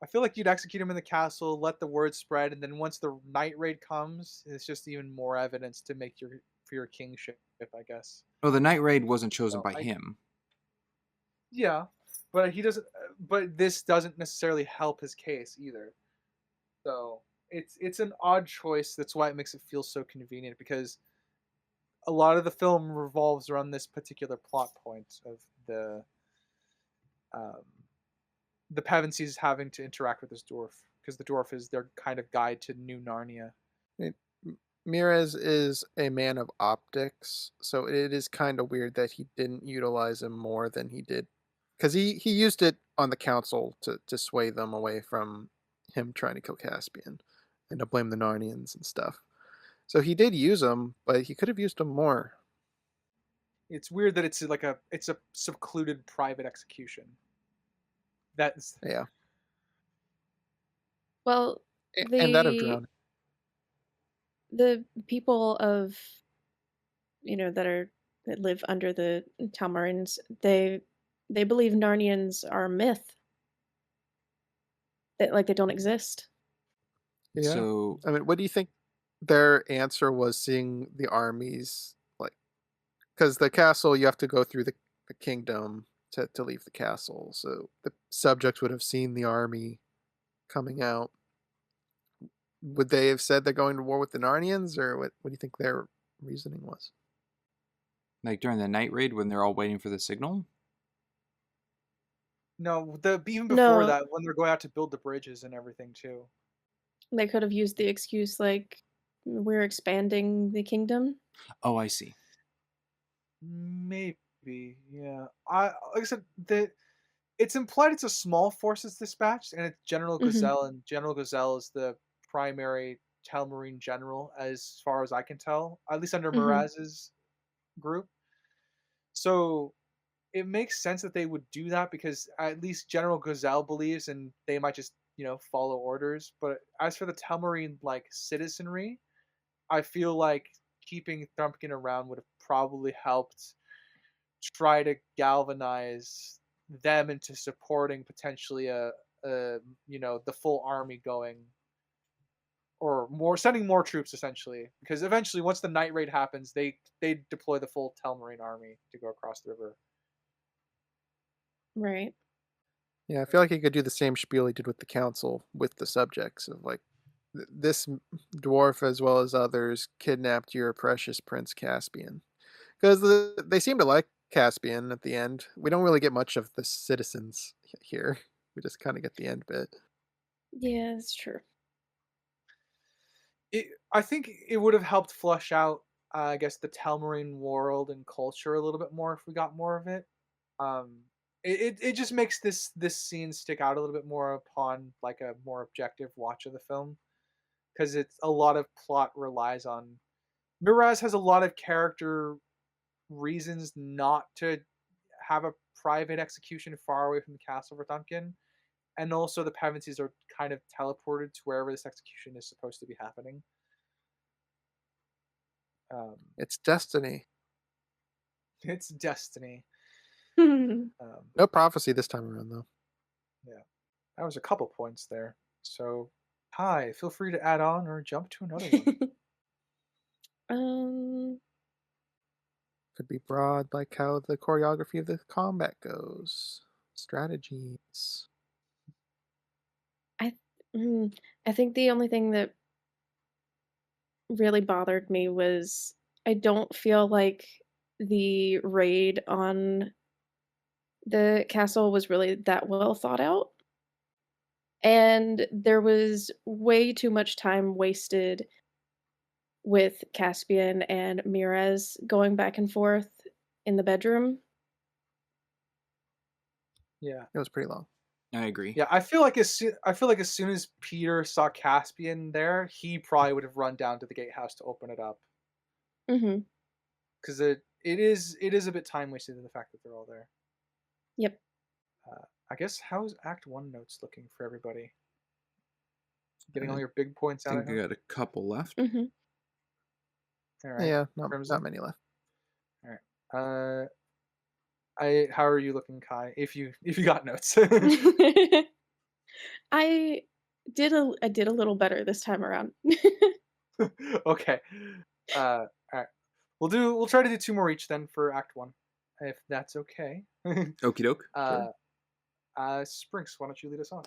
feel like you'd execute him in the castle, let the word spread, and then once the night raid comes, it's just even more evidence to make for your kingship, I guess. Oh, the night raid wasn't chosen So by him. Yeah, but he doesn't. But this doesn't necessarily help his case either. So it's an odd choice. That's why it makes it feel so convenient, because a lot of the film revolves around this particular plot point of the Pevensies having to interact with this dwarf, because the dwarf is their kind of guide to New Narnia. Miraz is a man of optics, so it is kind of weird that he didn't utilize him more than he did. Because he used it on the council to sway them away from him trying to kill Caspian and to blame the Narnians and stuff. So he did use him, but he could have used him more. It's weird that it's a secluded private execution. That's Yeah. Well, And that of drowning. the people of that live under the Telmarines, they believe Narnians are a myth. That they don't exist. Yeah. So I mean, what do you think their answer was, seeing the armies, like, because the castle, you have to go through the kingdom to leave the castle, so the subjects would have seen the army coming out. Would they have said they're going to war with the Narnians, or what do you think their reasoning was? like during the night raid when they're all waiting for the signal? no, even before No. that, when they're going out to build the bridges and everything too. They could have used the excuse we're expanding the kingdom. Oh, I see. Maybe, yeah. Like I said, it's implied it's a small force that's dispatched, and it's General Mhm. Gazelle, and General Gazelle is the primary Telmarine general, as far as I can tell, at least under Mhm. Miraz's group. So it makes sense that they would do that, because at least General Gazelle believes, and they might just follow orders. But as for the Telmarine citizenry, I feel like keeping Thrumpkin around would have probably helped try to galvanize them into supporting potentially a the full army going, or more sending more troops essentially, because eventually once the night raid happens, they deploy the full Telmarine army to go across the river. Right. Yeah, I feel like he could do the same spiel he did with the council with the subjects of like this dwarf as well as others kidnapped your precious Prince Caspian, because they seem to like Caspian at the end. We don't really get much of the citizens here. We just kind of get the end bit. Yeah, that's true. I think it would have helped flush out, I guess, the Telmarine world and culture a little bit more if we got more of it. Um, it just makes this scene stick out a little bit more upon like a more objective watch of the film, because it's a lot of plot relies on. Miraz has a lot of character reasons not to have a private execution far away from the castle for Duncan, and also the Pevensies are kind of teleported to wherever this execution is supposed to be happening. It's destiny. It's destiny. No prophecy this time around, though. Yeah, that was a couple points there. So, Kye, feel free to add on or jump to another one. Could be broad, like how the choreography of the combat goes, strategies. I think the only thing that really bothered me was I don't feel like the raid on the castle was really that well thought out. And there was way too much time wasted with Caspian and Miraz going back and forth in the bedroom. Yeah, It was pretty long. I agree. yeah. I feel like as soon as Peter saw Caspian there, he probably would have run down to the gatehouse to open it up. Mm-hmm. Because it is a bit time wasted in the fact that they're all there. Yep. I guess, how's Act 1 notes looking for everybody? Getting all I your big points out. I think I got a couple left. Mm-hmm. All right. Yeah, not many left. All right. How are you looking, Kye? If you got notes. I did a little better this time around. Okay. All right. We'll try to do 2 more each then for Act 1, if that's okay. Okie doke. Sprinks, why don't you lead us on?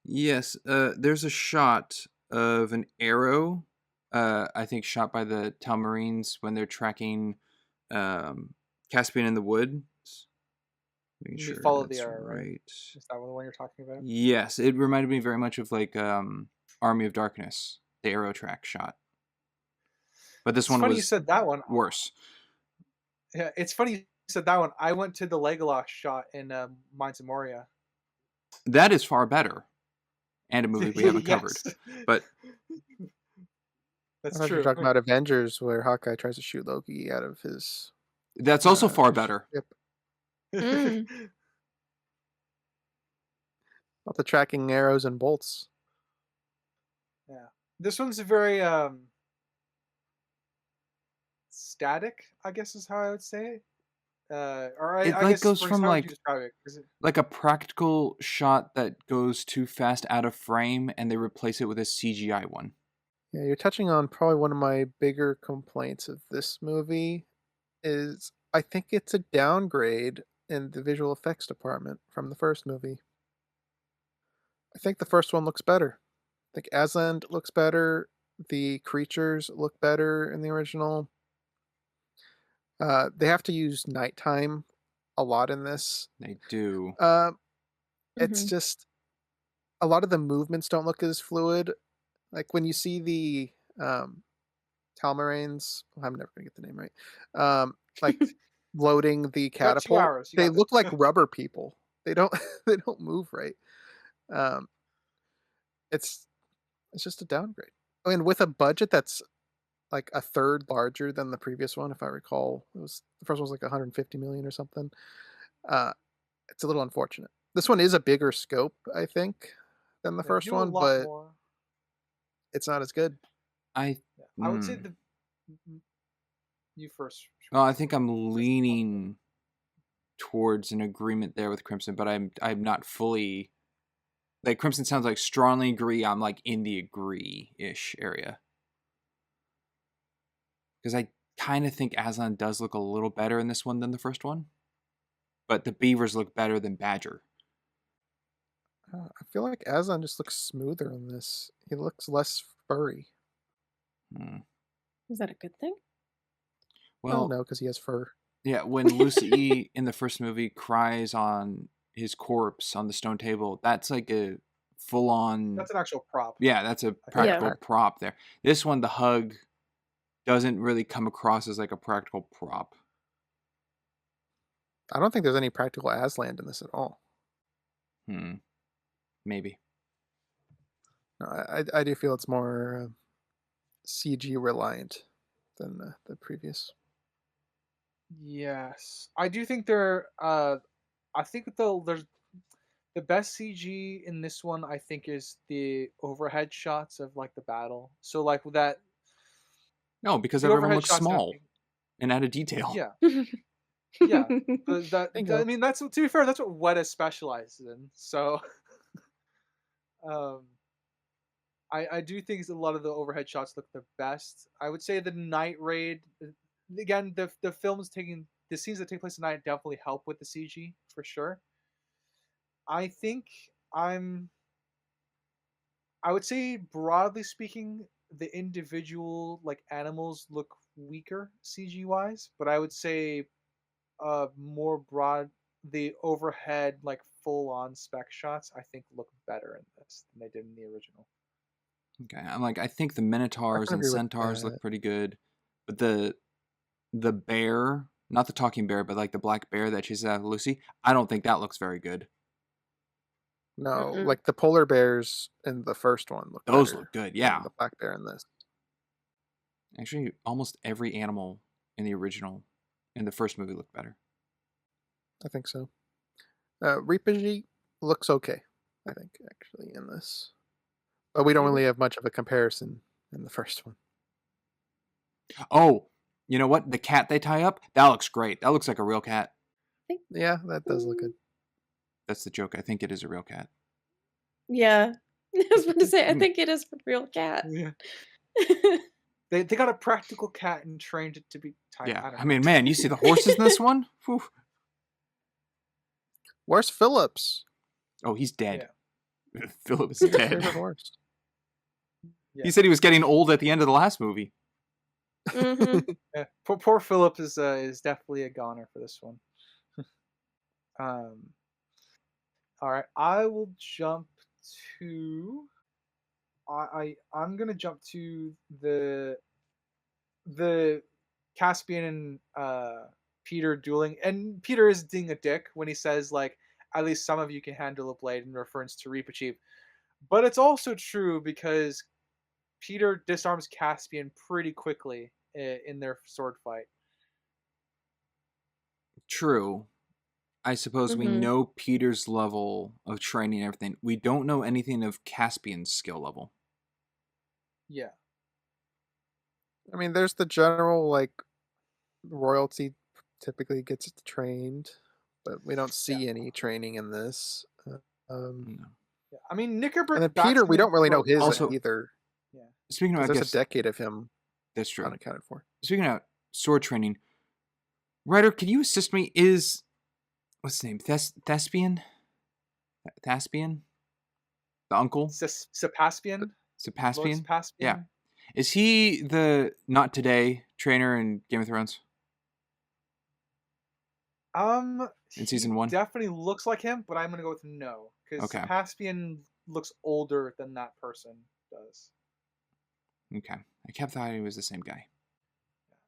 Yes, there's a shot of an arrow, I think shot by the Telmarines when they're tracking Caspian in the woods. Making We sure follow the that's arrow, right? right. Is that the one you're talking about? Yes, it reminded me very much of like Army of Darkness, the arrow track shot. But this It's one funny was you said that one. worse. Yeah, it's funny you said that one. I went to the Legolas shot in Mines of Moria. That is far better. And a movie we haven't covered. But that's I thought you true. were talking about Avengers, where Hawkeye tries to shoot Loki out of his. that's also far better. Ship. Mm. About the tracking arrows and bolts. Yeah, this one's very static, I guess is how I would say it. It I like guess goes Springs, from how would like you describe it? Is it like a practical shot that goes too fast out of frame and they replace it with a CGI one. Yeah, you're touching on probably one of my bigger complaints of this movie is I think it's a downgrade in the visual effects department from the first movie. I think the first one looks better. I think Aslan looks better. The creatures look better in the original. They have to use nighttime a lot in this. They do. It's Mhm. just a lot of the movements don't look as fluid. Like when you see the Telmarines, well, I'm never gonna get the name right. Like loading the you got 2 catapult, hours? You they got look this. like rubber people. They don't they don't move right. Um, it's just a downgrade. And with a budget that's like a third larger than the previous one, if I recall, it was the first one was like 150 million or something. It's a little unfortunate. This one is a bigger scope, I think, than the They first do a one, lot but more. it's not as good. I I would say the You first. Well, I think I'm leaning towards an agreement there with Crimson, but I'm not fully. Like, Crimson sounds like strongly agree. I'm like in the agree-ish area. Because I kind of think Aslan does look a little better in this one than the first one. But the beavers look better than Badger. I feel like Aslan just looks smoother in this. He looks less furry. Is that a good thing? Well, Well, no, because he has fur. yeah, when Lucy in the first movie cries on his corpse on the stone table, that's like a full-on... That's an actual prop. Yeah, that's a practical prop there. This one, the hug, doesn't really come across as like a practical prop. I don't think there's any practical Aslan in this at all. Maybe. No, I do feel it's more CG reliant than the previous. Yes, I do think there. I think there's the best CG in this one. I think is the overhead shots of like the battle. So like with that. No, because The everyone overhead looks shots and small everything. and out of detail. Yeah, yeah. But that Bingo. I mean, that's to be fair, that's what Weta specializes in. So, I do think a lot of the overhead shots look the best. I would say the night raid. Again, the films taking the scenes that take place at night definitely help with the CG for sure. I think I would say broadly speaking, the individual like animals look weaker CG wise, but I would say more broad the overhead like full on spec shots I think look better in this than they did in the original. Okay, I think the Minotaurs and agree with Centaurs that. look pretty good, but the bear, not the talking bear, but like the black bear that she's Lucy, I don't think that looks very good. No, Mm-mm. like the polar bears in the first one look Those better look good, than yeah. the black bear in this. Actually, almost every animal in the original, in the first movie, looked better. I think so. Reepigy looks okay, I think, actually, in this. But we don't really have much of a comparison in the first one. Oh, you know what? The cat they tie up, that looks great. That looks like a real cat. Yeah, that does look good. That's the joke. I think it is a real cat. Yeah. I was about to say, I think it is a real cat. Yeah. They got a practical cat and trained it to be tied. Yeah, I mean, man, you see the horses in this one? Whew. Where's Phillips? Oh, he's dead. Yeah. Philip's Who's your dead. favorite horse? Yeah. He said he was getting old at the end of the last movie. Mm-hmm. Yeah. Poor Philip is definitely a goner for this one. All right, I will jump to. I'm gonna jump to the Caspian and Peter dueling, and Peter is being a dick when he says like, at least some of you can handle a blade in reference to Reepicheep. But it's also true because Peter disarms Caspian pretty quickly in their sword fight. True. I suppose we Mhm. know Peter's level of training and everything. We don't know anything of Caspian's skill level. Yeah. I mean, there's the general, like, royalty typically gets trained, but we don't see any training in this. No. Yeah. I mean, Knickerbocker. And then Peter, we don't really know his Also- either. Yeah. Speaking of, I There's guess a decade of him that's true. unaccounted for. Speaking of sword training, Ryder, could you assist me? Is what's his name? Thespian? Thespian? The uncle? Sepaspian. Sepaspian? Sepaspian. Yeah. Is he the not today trainer in Game of Thrones? In season 1? Definitely looks like him, but I'm gonna go with no because Okay. Sepaspian looks older than that person does. Okay. I kept thought he was the same guy.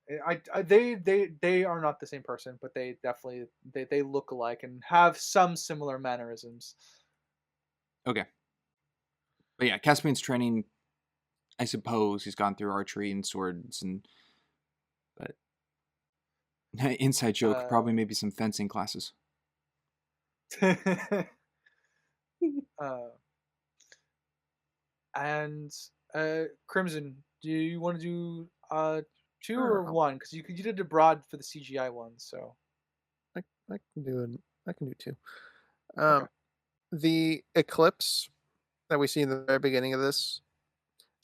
They are not the same person, but they definitely they look alike and have some similar mannerisms. Okay. But yeah, Caspian's training, I suppose he's gone through archery and swords but inside joke, probably maybe some fencing classes. And Crimson, do you want to do 2 I don't or know. 1? Because you did abroad for the CGI one, so I can do it. I can do 2. okay. The eclipse that we see in the very beginning of this,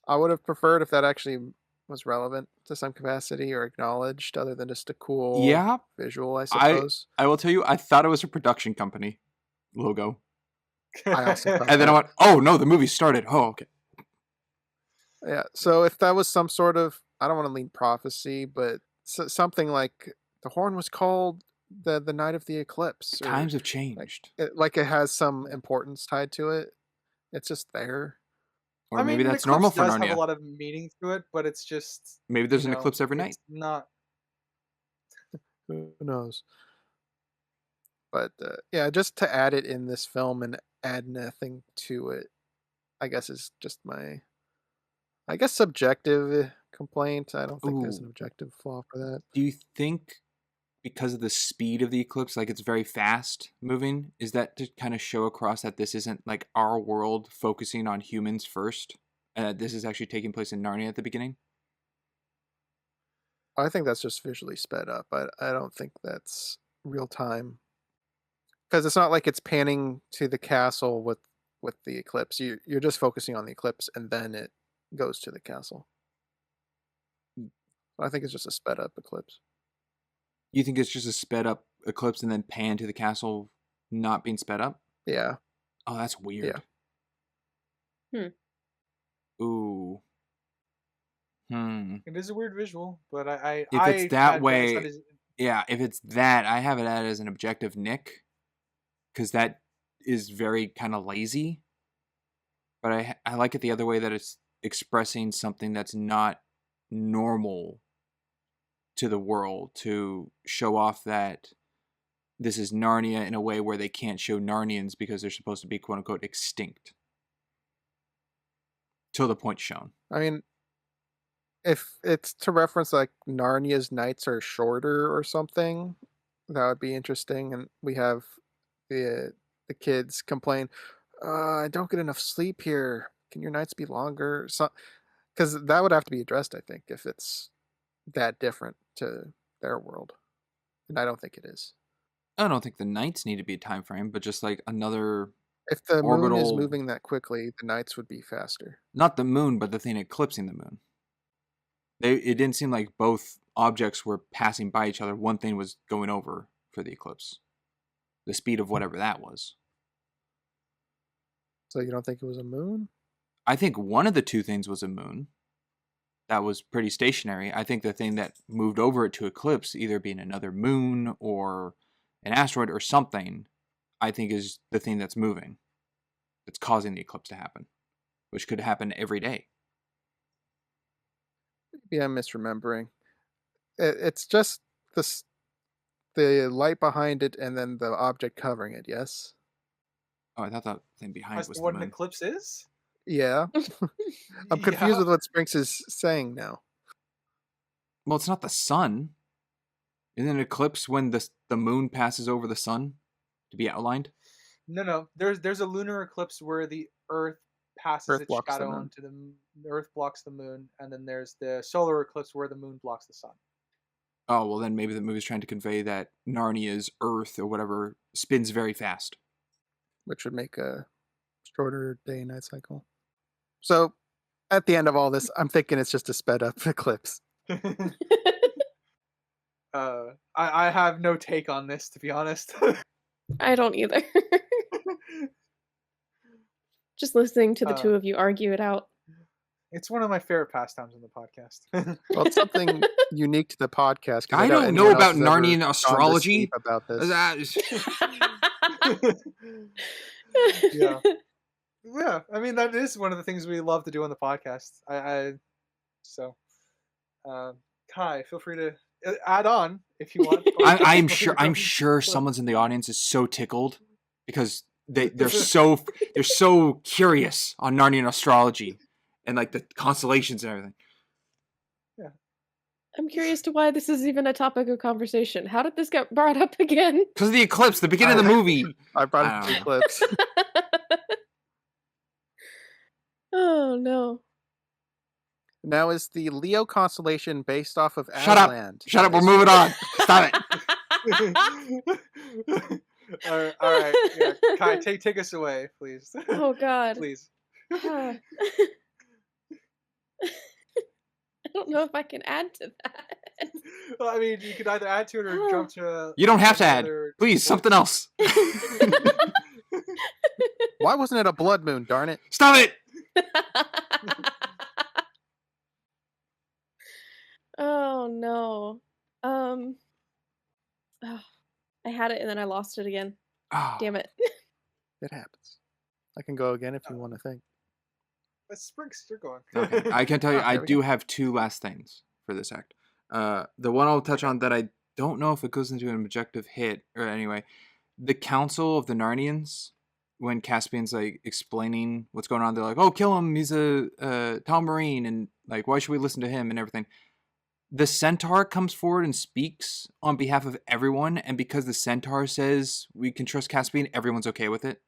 I would have preferred if that actually was relevant to some capacity or acknowledged, other than just a cool Yeah, visual, I I suppose. I will tell you, I thought it was a production company logo, I also thought and then I that. went, "Oh no, the movie started." Oh, okay. Yeah. So if that was some sort of, I don't want to lean prophecy, but something like the horn was called the night of the eclipse, or Times have like changed, like it has some Yeah. importance tied to it. It's just there. or I maybe mean, an that's normal eclipse for does have a Narnia. lot of meaning to it, but it's just, Maybe there's an eclipse every night. it's not. Who knows? But yeah, just to add it in this film and add nothing to it, I guess is just my, I guess, subjective complaint. I don't think there's an Ooh, objective flaw for that. do you think because of the speed of the eclipse, like it's very fast moving, is that to kind of show across that this isn't like our world focusing on humans first, and that this is actually taking place in Narnia at the beginning? I think that's just visually sped up. I don't think that's real time, because it's not like it's panning to the castle with the eclipse. You're just focusing on the eclipse and then it goes to the castle. I think it's just a sped up eclipse. You think it's just a sped up eclipse and then pan to the castle not being sped up? Yeah. Oh, that's weird. Ooh. It is a weird visual, but I If it's that had way, that is, yeah, if it's that, I have it as an objective Nick, because that is very kind of lazy. But I like it the other way, that it's expressing something that's not normal to the world, to show off that this is Narnia in a way where they can't show Narnians because they're supposed to be quote unquote extinct till the point shown. I mean, if it's to reference like Narnia's nights are shorter or something, that would be interesting. And we have the kids complain, "I don't get enough sleep here. Can your nights be longer?" So, because that would have to be addressed, I think, if it's that different to their world, and I don't think it is. I don't think the nights need to be a time frame, but just like another If the moon is orbital, moving that quickly, the nights would be faster. not the moon, but the thing eclipsing the moon. It didn't seem like both objects were passing by each other. One thing was going over for the eclipse. The speed of whatever that was. So you don't think it was a moon? I think one of the two things was a moon. That was pretty stationary. I think the thing that moved over it to eclipse, either being another moon or an asteroid or something, I think is the thing that's moving. That's causing the eclipse to happen. Which could happen every day. Maybe I'm misremembering. It's just the light behind it and then the object covering it, yes? Oh, I thought that thing behind as was to the what an moon. eclipse is. Yeah. I'm confused Yeah. with what Sprinks is saying now. Well, it's not the sun. Isn't an eclipse when the moon passes over the sun to be outlined? No. There's a lunar eclipse where the Earth passes Earth its blocks the shadow moon. onto the Earth blocks the moon, and then there's the solar eclipse where the moon blocks the sun. Oh, well then maybe the movie's trying to convey that Narnia's Earth or whatever spins very fast. Which would make a shorter day and night cycle. So, at the end of all this, I'm thinking it's just a sped up eclipse. I have no take on this, to be honest. I don't either. Just listening to the two of you argue it out. It's one of my favorite pastimes on the podcast. Well, it's something unique to the podcast. 'Cause I don't anyone know else about has ever Narnian gone to astrology. sleep about this. Yeah. Yeah, I mean that is one of the things we love to do on the podcast. Kye, feel free to add on if you want. I'm sure someone's in the audience is so tickled because they're so curious on Narnian astrology and like the constellations and everything. Yeah. I'm curious to why this is even a topic of conversation. How did this get brought up again? Because of the eclipse, the beginning of the movie. I brought up the eclipse. Oh no. Now, is the Leo constellation based off of Shut up! Aslan? Shut up! We're moving on. Stop it. All right. Yeah, Kai, take us away, please. Oh God. Please. I don't know if I can add to that. Well, I mean, you could either add to it or jump to. You don't have to add. another Please, point. something else. Why wasn't it a blood moon? Darn it! Stop it. Oh no. Oh, I had it and then I lost it again. Oh, Damn it. It happens. I can go again if you want to think. Let's Sprinks, you're going. okay. I can tell you, Oh, I there we do go. have two last things for this act. The one I'll touch on that I don't know if it goes into an objective hit, or anyway, the Council of the Narnians, when Caspian's like explaining what's going on, they're like, "Oh, kill him! He's a Telmarine, and like, why should we listen to him and everything?" The Centaur comes forward and speaks on behalf of everyone, and because the Centaur says we can trust Caspian, everyone's okay with it.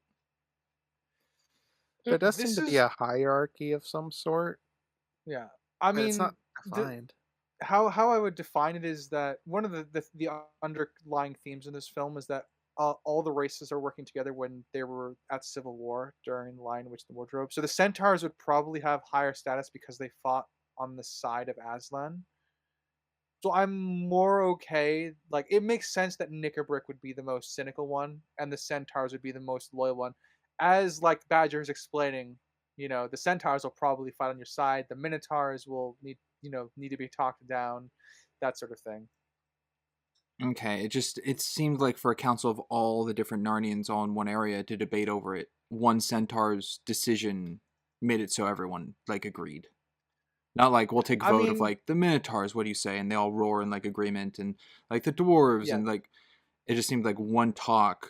There does This seem to be is- a hierarchy of some sort, Yeah, I but mean, it's not defined. how I would define it is that one of the underlying themes in this film is that all the races are working together when they were at civil war during the Lion, Witch, and the Wardrobe. So the Centaurs would probably have higher status because they fought on the side of Aslan. So I'm more okay. Like, it makes sense that Knickerbrick would be the most cynical one, and the Centaurs would be the most loyal one. As like Badger is explaining, the Centaurs will probably fight on your side. The Minotaurs will need to be talked down, that sort of thing. Okay, it seemed like for a council of all the different Narnians all in one area to debate over it, one Centaur's decision made it so everyone like agreed. Not like we'll take a I vote of mean- like the Minotaurs, what do you say? And they all roar in like agreement, and like the dwarves, Yeah. and like it just seemed like one talk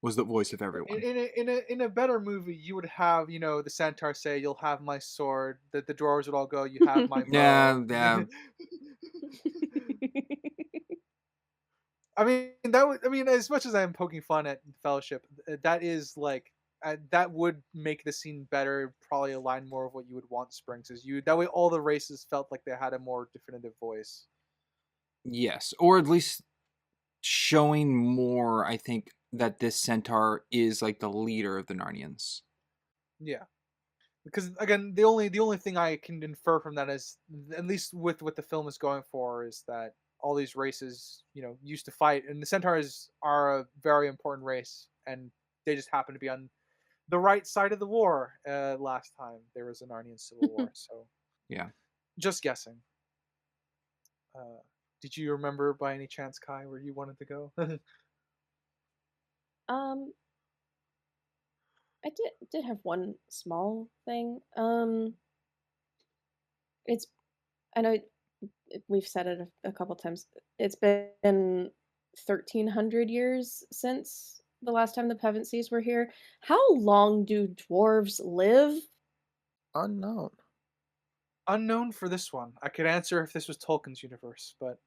was the voice of everyone. In a better movie, you would have the Centaur say, "You'll have my sword." The dwarves would all go, "You have my bow." Yeah. I mean, as much as I'm poking fun at Fellowship, that is like that would make the scene better. Probably align more of what you would want Springs is you. That way, all the races felt like they had a more definitive voice. Yes, or at least showing more, I think, that this Centaur is like the leader of the Narnians. Yeah, because again, the only thing I can infer from that is, at least with what the film is going for, is that all these races, used to fight, and the Centaurs are a very important race, and they just happen to be on the right side of the war last time there was a Narnian civil war. So Yeah. just guessing. Did you remember by any chance, Kai, where you wanted to go? I did have one small thing. It's I know we've said it a couple times. It's been 1,300 years since the last time the Pevensies were here. How long do dwarves live? Unknown. Unknown for this one. I could answer if this was Tolkien's universe, but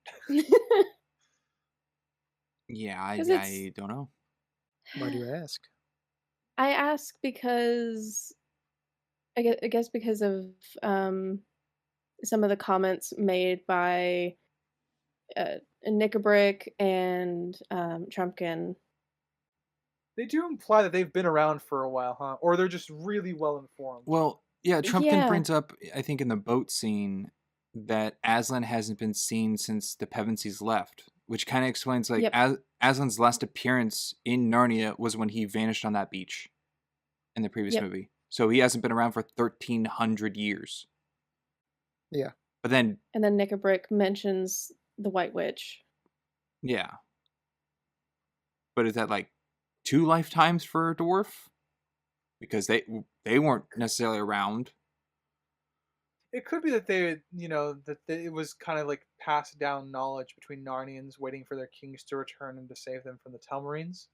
Yeah, 'Cause I don't know. Why do you ask? I ask because I guess because of some of the comments made by Knickerbrick and Trumpkin. they do imply that they've been around for a while, huh? Or they're just really well informed. Well, yeah, Trumpkin Yeah. brings up, I think, in the boat scene that Aslan hasn't been seen since the Pevensies left, which kind of explains like Yep. Aslan's last appearance in Narnia was when he vanished on that beach in the previous Yep. movie. So he hasn't been around for 1,300 years. Yeah. But then, And then Knickerbrick mentions the White Witch. yeah. But is that like 2 lifetimes for a dwarf? Because they weren't necessarily around. It could be that it was kind of like passed down knowledge between Narnians waiting for their kings to return and to save them from the Telmarines.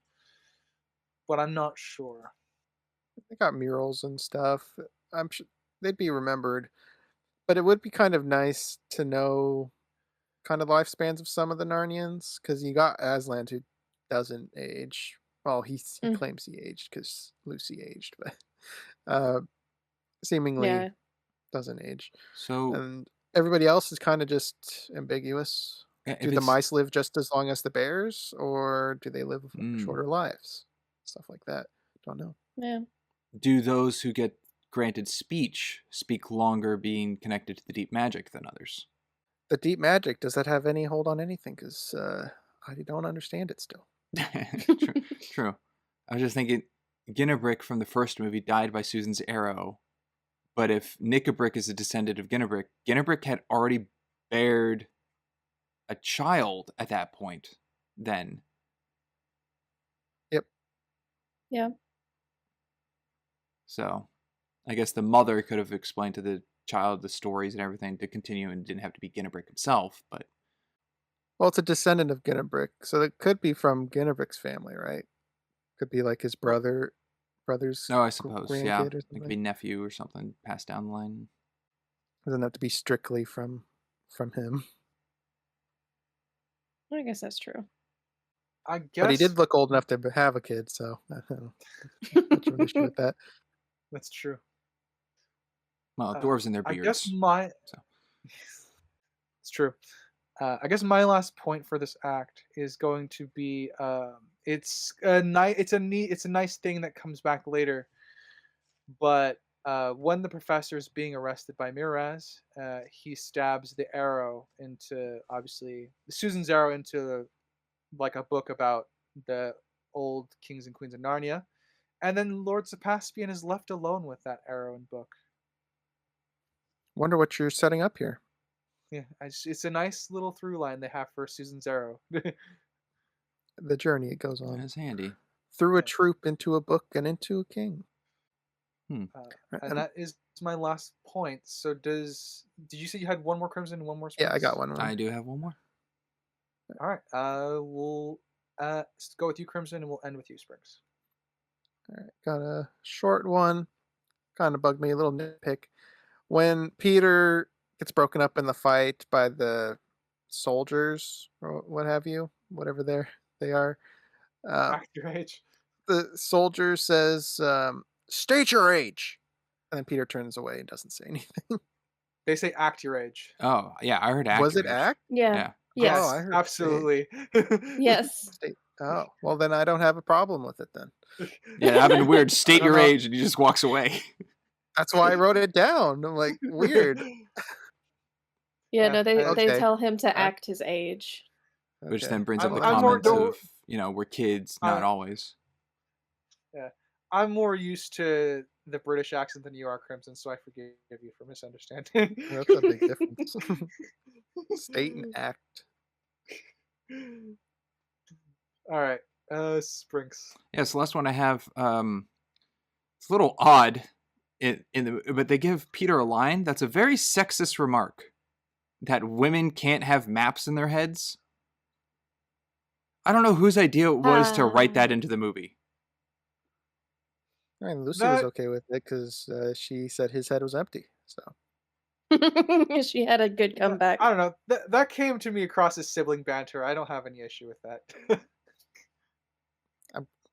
But I'm not sure. They got murals and stuff. I'm sure they'd be remembered. But it would be kind of nice to know kind of lifespans of some of the Narnians, because you got Aslan who doesn't age. Well, he claims he aged because Lucy aged, but seemingly Yeah. doesn't age. So And everybody else is kind of just ambiguous. if Do the it's mice live just as long as the bears, or do they live mm, shorter lives? Stuff like that. Don't know. Yeah. do those who get granted speech speak longer being connected to the deep magic than others? The deep magic, does that have any hold on anything? Because I don't understand it still. True. True. I was just thinking, Ginnebrick from the first movie died by Susan's arrow, but if Nickabrick is a descendant of Ginnebrick, Ginnebrick had already bared a child at that point. Then, Yep. Yeah. so I guess the mother could have explained to the child the stories and everything to continue, and didn't have to be Ginnebrick himself. But Well, it's a descendant of Ginnebrick, so it could be from Ginnebrick's family, right? Could be like his brother's no, I suppose, yeah, grandkid or it could be something. nephew or something passed down the line. Doesn't have to be strictly from him. I guess that's true. I But he guess did look old enough to have a kid, so I don't know much of an issue with that. that's true. Well, dwarves in their I guess beards. my So. it's true. I guess my last point for this act is going to be it's a nice thing that comes back later, but when the professor is being arrested by Miraz, he stabs the arrow into obviously Susan's arrow into like a book about the old kings and queens of Narnia, and then Lord Caspian is left alone with that arrow and book. Wonder what you're setting up here. Yeah, it's a nice little through line they have for Susan's arrow. The journey it goes on. That's handy. Through a Yeah. troop, into a book, and into a king. And that is my last point. So did you say you had one more crimson and one more Yeah, I got Springs? one. I do have one more. All right. We'll go with you, Crimson, and we'll end with you, Springs. All right, got a short one. Kind of bugged me, a little nitpick. When Peter gets broken up in the fight by the soldiers or what have you, whatever they are, Act your age. the soldier says, "State your age," and then Peter turns away and doesn't say anything. They say act your age. Oh, yeah, I heard Was it accurate. act? Yeah. Yeah. Yes. Oh, I heard absolutely. Yes. state. Oh, well then I don't have a problem with it then. Yeah, having weird state don't your know. age and he just walks away. That's why I wrote it down. I'm like, weird. Yeah, no, they Okay. tell him to act his age. Which Okay. then brings up I'm- the I'm more- comments don't- of, we're kids, not I'm- always. Yeah, I'm more used to the British accent than you are, Crimson, so I forgive you for misunderstanding. That's a big difference. State and act. All right, Springs. Yeah, so last one I have, it's a little odd, but they give Peter a line that's a very sexist remark, that women can't have maps in their heads. I don't know whose idea it was to write that into the movie. I mean, Lucy That- was okay with it because she said his head was empty. So She had a good comeback. I don't know. That came to me across as sibling banter. I don't have any issue with that.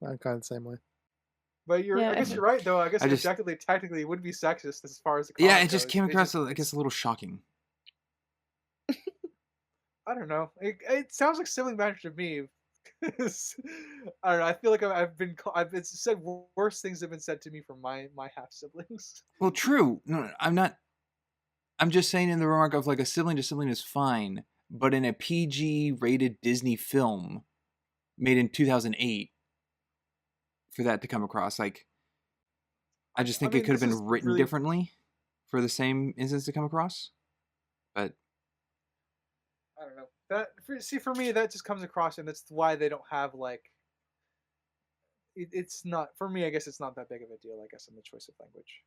I'm kind of the same way. But Yeah, I guess you're right, though. I guess I just- objectively, technically, it would be sexist as far as the Yeah, comment it just goes. came It across, just- I guess, a little shocking. I don't know. It sounds like sibling banter to me. I don't know. I feel like I've been said worse things have been said to me from my half siblings. Well, true. No, I'm not. I'm just saying in the remark of like a sibling to sibling is fine, but in a PG rated Disney film made in 2008, for that to come across, like, I just think mean, it could have this been is written really- differently for the same instance to come across. But I don't know. For me, that just comes across, and that's why they don't have like. It's not for me. I guess it's not that big of a deal. I guess in the choice of language.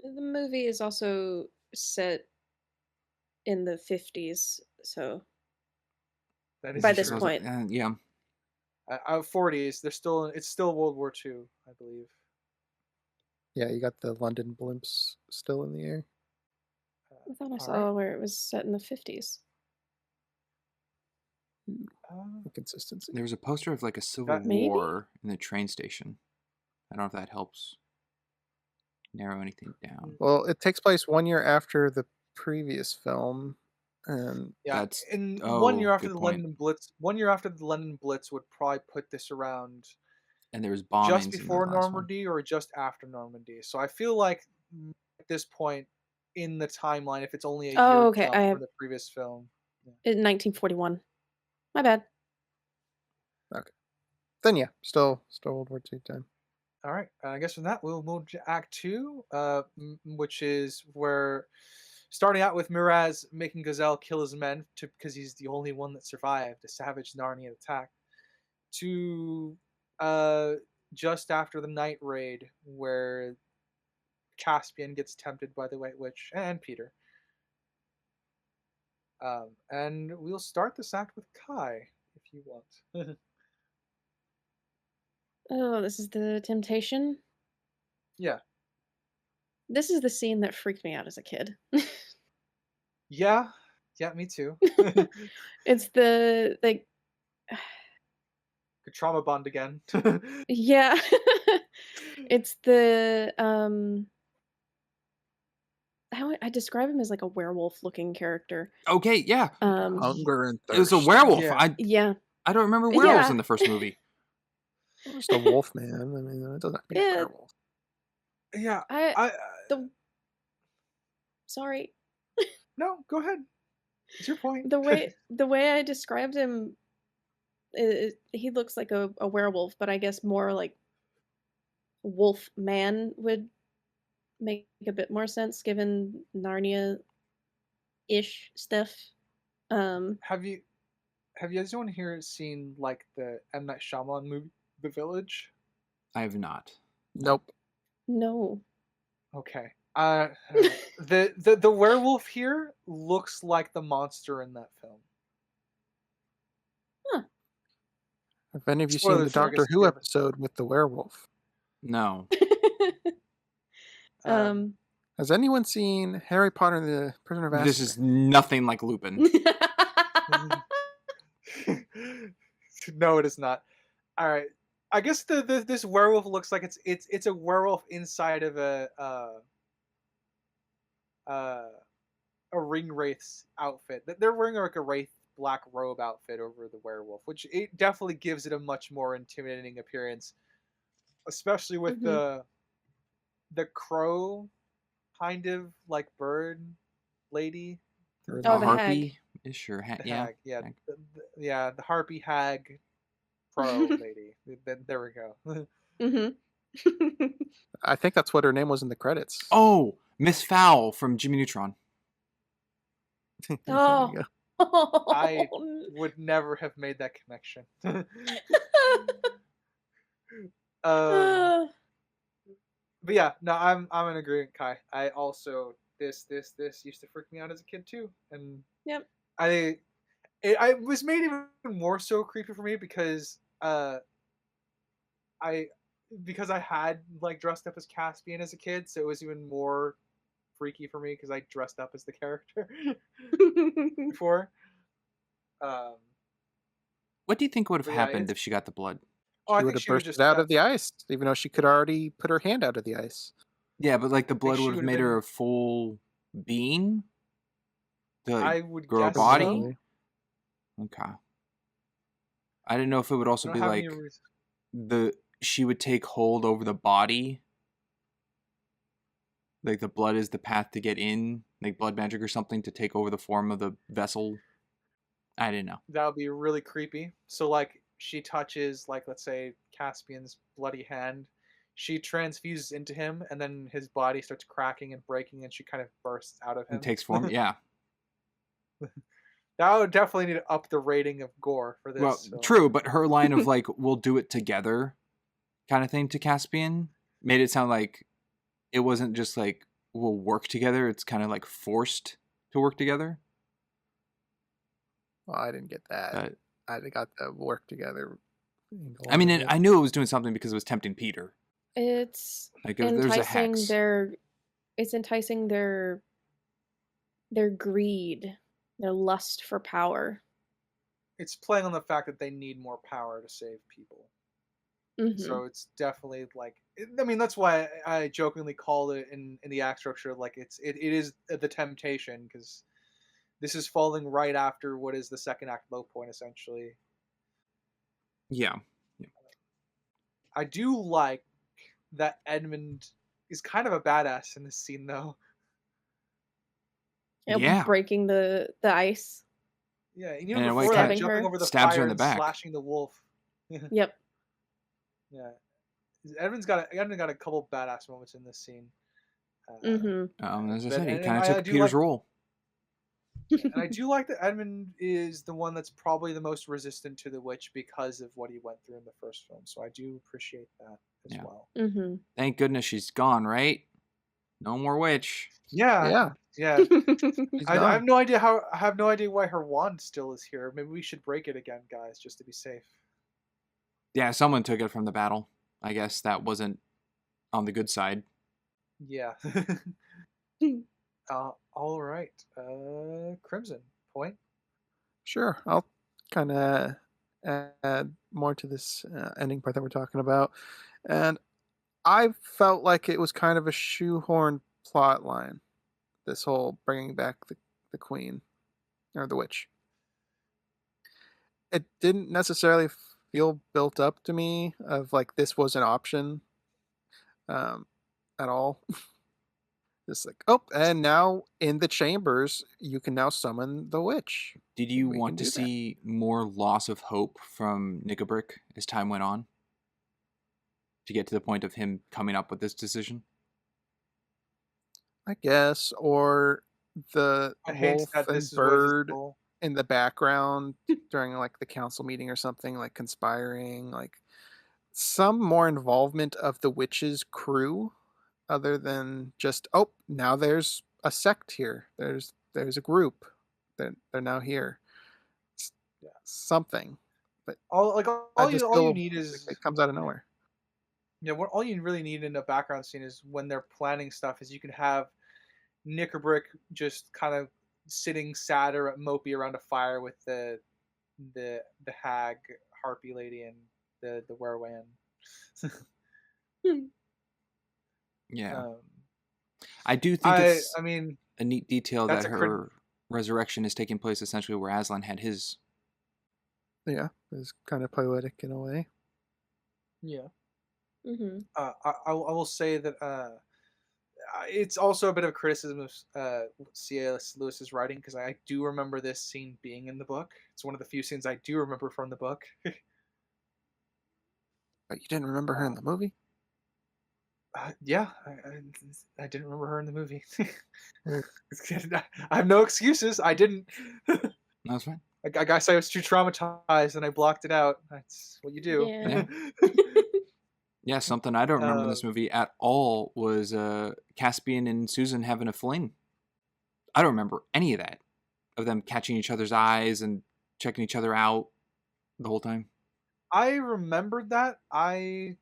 The movie is also set in the 50s, so That is By true. this point. Yeah. 40s. It's still World War II, I believe. Yeah, you got the London blimps still in the air. I thought I All saw right. where it was set in the 50s. Inconsistency. There was a poster of like a Civil That- Maybe? War in the train station. I don't know if that helps. narrow anything down. Well, it takes place 1 year after the previous film, and Yeah, That's and 1 year after good the point. London Blitz, 1 year after the London Blitz would probably put this around And there was just bombings in the before last one. Normandy or just after Normandy. So I feel like at this point in the timeline, if it's only a year Oh, okay. jump I from have the previous film. in 1941. My bad. then yeah, still World War II time. All right, and I guess from that we'll move to Act 2, which is where starting out with Miraz making Gazelle kill his men because he's the only one that survived a savage Narnian attack, to just after the night raid where Caspian gets tempted by the White Witch and Peter. And we'll start this act with Kye, if you want. Oh, this is the temptation. Yeah. This is the scene that freaked me out as a kid. Yeah, me too. It's the like Could trauma bond again. yeah. It's the how I describe him as like a werewolf looking character. Okay, yeah. Hunger and thirst. It was a werewolf. Yeah. Yeah. I don't remember werewolves Yeah. in the first movie. Just a wolf man. I mean, it doesn't have to be a Yeah. werewolf. Yeah, I the sorry. no, go ahead. It's your point. The way I described him, he looks like a werewolf, but I guess more like wolf man would make a bit more sense given Narnia-ish stuff. Have you guys anyone here seen like the M. Night Shyamalan movie, The Village? I have not. Nope. No. Okay. The werewolf here looks like the monster in that film. Have any of you seen Spoilers the for, I Doctor guess, Who yeah. episode with the werewolf? No. Has anyone seen Harry Potter and the Prisoner of Azkaban? This is nothing like Lupin. No, it is not. All right. I guess this werewolf looks like it's a werewolf inside of a ring wraith's outfit. They're wearing like a wraith black robe outfit over the werewolf, which it definitely gives it a much more intimidating appearance, especially with the crow kind of like bird lady. Or Oh, the hag. harpy-ish or The yeah. hag, yeah, hag. the harpy hag pro lady. There we go. Mm-hmm. I think that's what her name was in the credits. Oh, Miss Fowl from Jimmy Neutron. There you Oh. go. I would never have made that connection. But yeah, no, I'm in agreement, Kye. I also this used to freak me out as a kid too, and Yep. I was made even more so creepy for me because I had like dressed up as Caspian as a kid, so it was even more freaky for me because I dressed up as the character before. What do you think would have Yeah, happened it's- if she got the blood? Oh, I She would think have she was bursted just out of the ice, even though she could already put her hand out of the ice. Yeah, but like the think blood she would have would've made her been- a full being? To I would grow a guess body? so. Probably. Okay. I didn't know if it would I also don't be have like any reason. she would take hold over the body. Like the blood is the path to get in, like blood magic or something to take over the form of the vessel. I didn't know. That would be really creepy. So like she touches like let's say Caspian's bloody hand, she transfuses into him, and then his body starts cracking and breaking, and she kind of bursts out of him. It takes form. Yeah. That would definitely need to up the rating of gore for this. Well, so. true, but her line of like "we'll do it together" kind of thing to Caspian made it sound like it wasn't just like we'll work together. It's kind of like forced to work together. Well, I didn't get that. But, I got the work together. I mean, I knew it was doing something because it was tempting Peter. It's Like there's a enticing hex. their greed, their lust for power. It's playing on the fact that they need more power to save people. Mhm. So it's definitely like, I mean, that's why I jokingly called it in the act structure, like it is the temptation, because this is falling right after what is the second act low point, essentially. Yeah. I do like that Edmond is kind of a badass in this scene, though. Yeah. Breaking the ice, Yeah, and And even in a way, before that, kind stabbing of jumping her. over the stabs her fire in the and back. slashing the wolf. Yep. Yeah, Edmund got a couple badass moments in this scene. Mhm. As I But said, he and kind of I took do Peter's like role. and I do like that Edmund is the one that's probably the most resistant to the witch because of what he went through in the first film. So I do appreciate that as Yeah. well. Mhm. Thank goodness she's gone, right? No more witch. Yeah, Yeah, yeah. he's I gone. have no idea how. I have no idea why her wand still is here. Maybe we should break it again, guys, just to be safe. Yeah, someone took it from the battle. I guess that wasn't on the good side. Yeah. All right. Crimson point. Sure, I'll kind of add more to this ending part that we're talking about, and I felt like it was kind of a shoehorned plot line. This whole bringing back the queen or the witch. It didn't necessarily feel built up to me of like this was an option um, at all. Just like, oh, and now in the chambers, you can now summon the witch. Did you We can want to do that. see more loss of hope from Nickabrick as time went on? To get to the point of him coming up with this decision? I guess, or the A hint wolf that and this is what his bird goal. in the background during like the council meeting or something, like conspiring, like some more involvement of the witch's crew other than just, oh, now there's a sect here. There's a group. They're now here. Yeah. Something. But All like I all just you feel need like is it comes out of nowhere. yeah. What all you really need in a background scene is when they're planning stuff. Is you can have Nickerbrick just kind of sitting sad or mopey around a fire with the hag harpy lady and the werewolf. Yeah. um, I do think it's I mean a neat detail that's that a crit. her resurrection is taking place essentially where Aslan had his. Yeah, it's kind of poetic in a way. Yeah. Mhm. I will say that it's also a bit of a criticism of C.S. Lewis's writing, because I do remember this scene being in the book. It's one of the few scenes I do remember from the book. But you didn't remember her in the movie? Yeah, I didn't remember her in the movie. Mm. I have no excuses. I didn't. That's fine. I guess I was too traumatized and I blocked it out. That's what you do. Yeah. Yeah, something I don't remember in this Um, movie at all was Caspian and Susan having a fling. I don't remember any of that. Of them catching each other's eyes and checking each other out the whole time. I remembered that. Mhm. I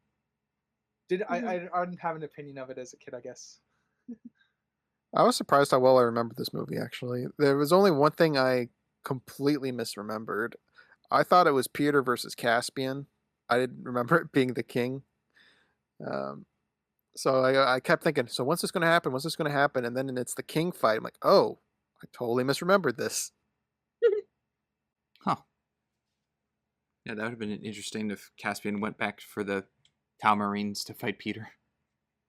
didn't have an opinion of it as a kid, I guess. I was surprised how well I remembered this movie, actually. There was only one thing I completely misremembered. I thought it was Peter versus Caspian. I didn't remember it being the king. Um, so I kept thinking, so when's this going to happen? When's this going to happen? And then it's the king fight. I'm like, oh, I totally misremembered this. Huh. Yeah, that would have been interesting if Caspian went back for the Telmarines to fight Peter.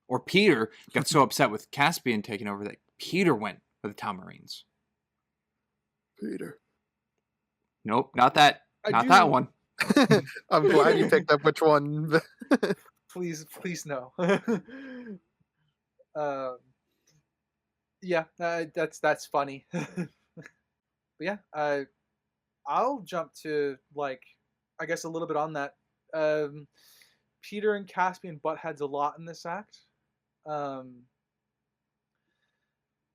Or Peter got so upset with Caspian taking over that Peter went for the Telmarines. Peter. Nope, not that. I Not do. that one. I'm glad you picked up which one. Please no. um, yeah, that's funny. But yeah, I'll jump to like I guess a little bit on that. Peter and Caspian butt heads a lot in this act. Um,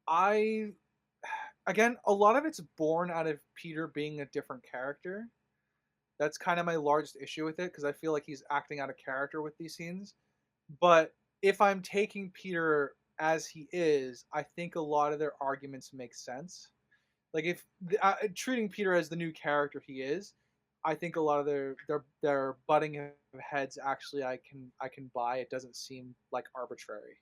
I again a lot of it's born out of Peter being a different character. That's kind of my largest issue with it, because I feel like he's acting out of character with these scenes. But if I'm taking Peter as he is, I think a lot of their arguments make sense. Like if treating Peter as the new character he is, I think a lot of their butting of heads actually I can buy. It doesn't seem like arbitrary.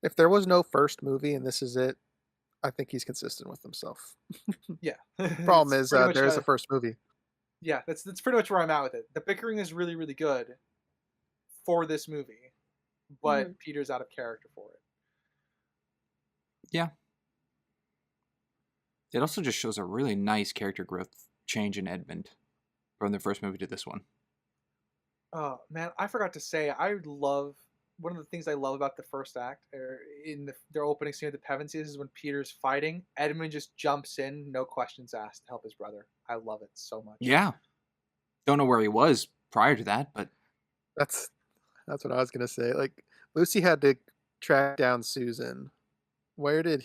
If there was no first movie and this is it, I think he's consistent with himself. Yeah, Problem it's is, pretty much there is a first movie. yeah. That's pretty much where I'm at with it. The bickering is really really good for this movie, but Mhm. Peter's out of character for it. Yeah. It also just shows a really nice character growth change in Edmond from the first movie to this one. Oh man, I forgot to say I love one of the things I love about the first act, or in their opening scene with the Pevensies, is when Peter's fighting. Edmund just jumps in, no questions asked, to help his brother. I love it so much. Yeah. Don't know where he was prior to that, but That's what I was gonna say. Like Lucy had to track down Susan. Where did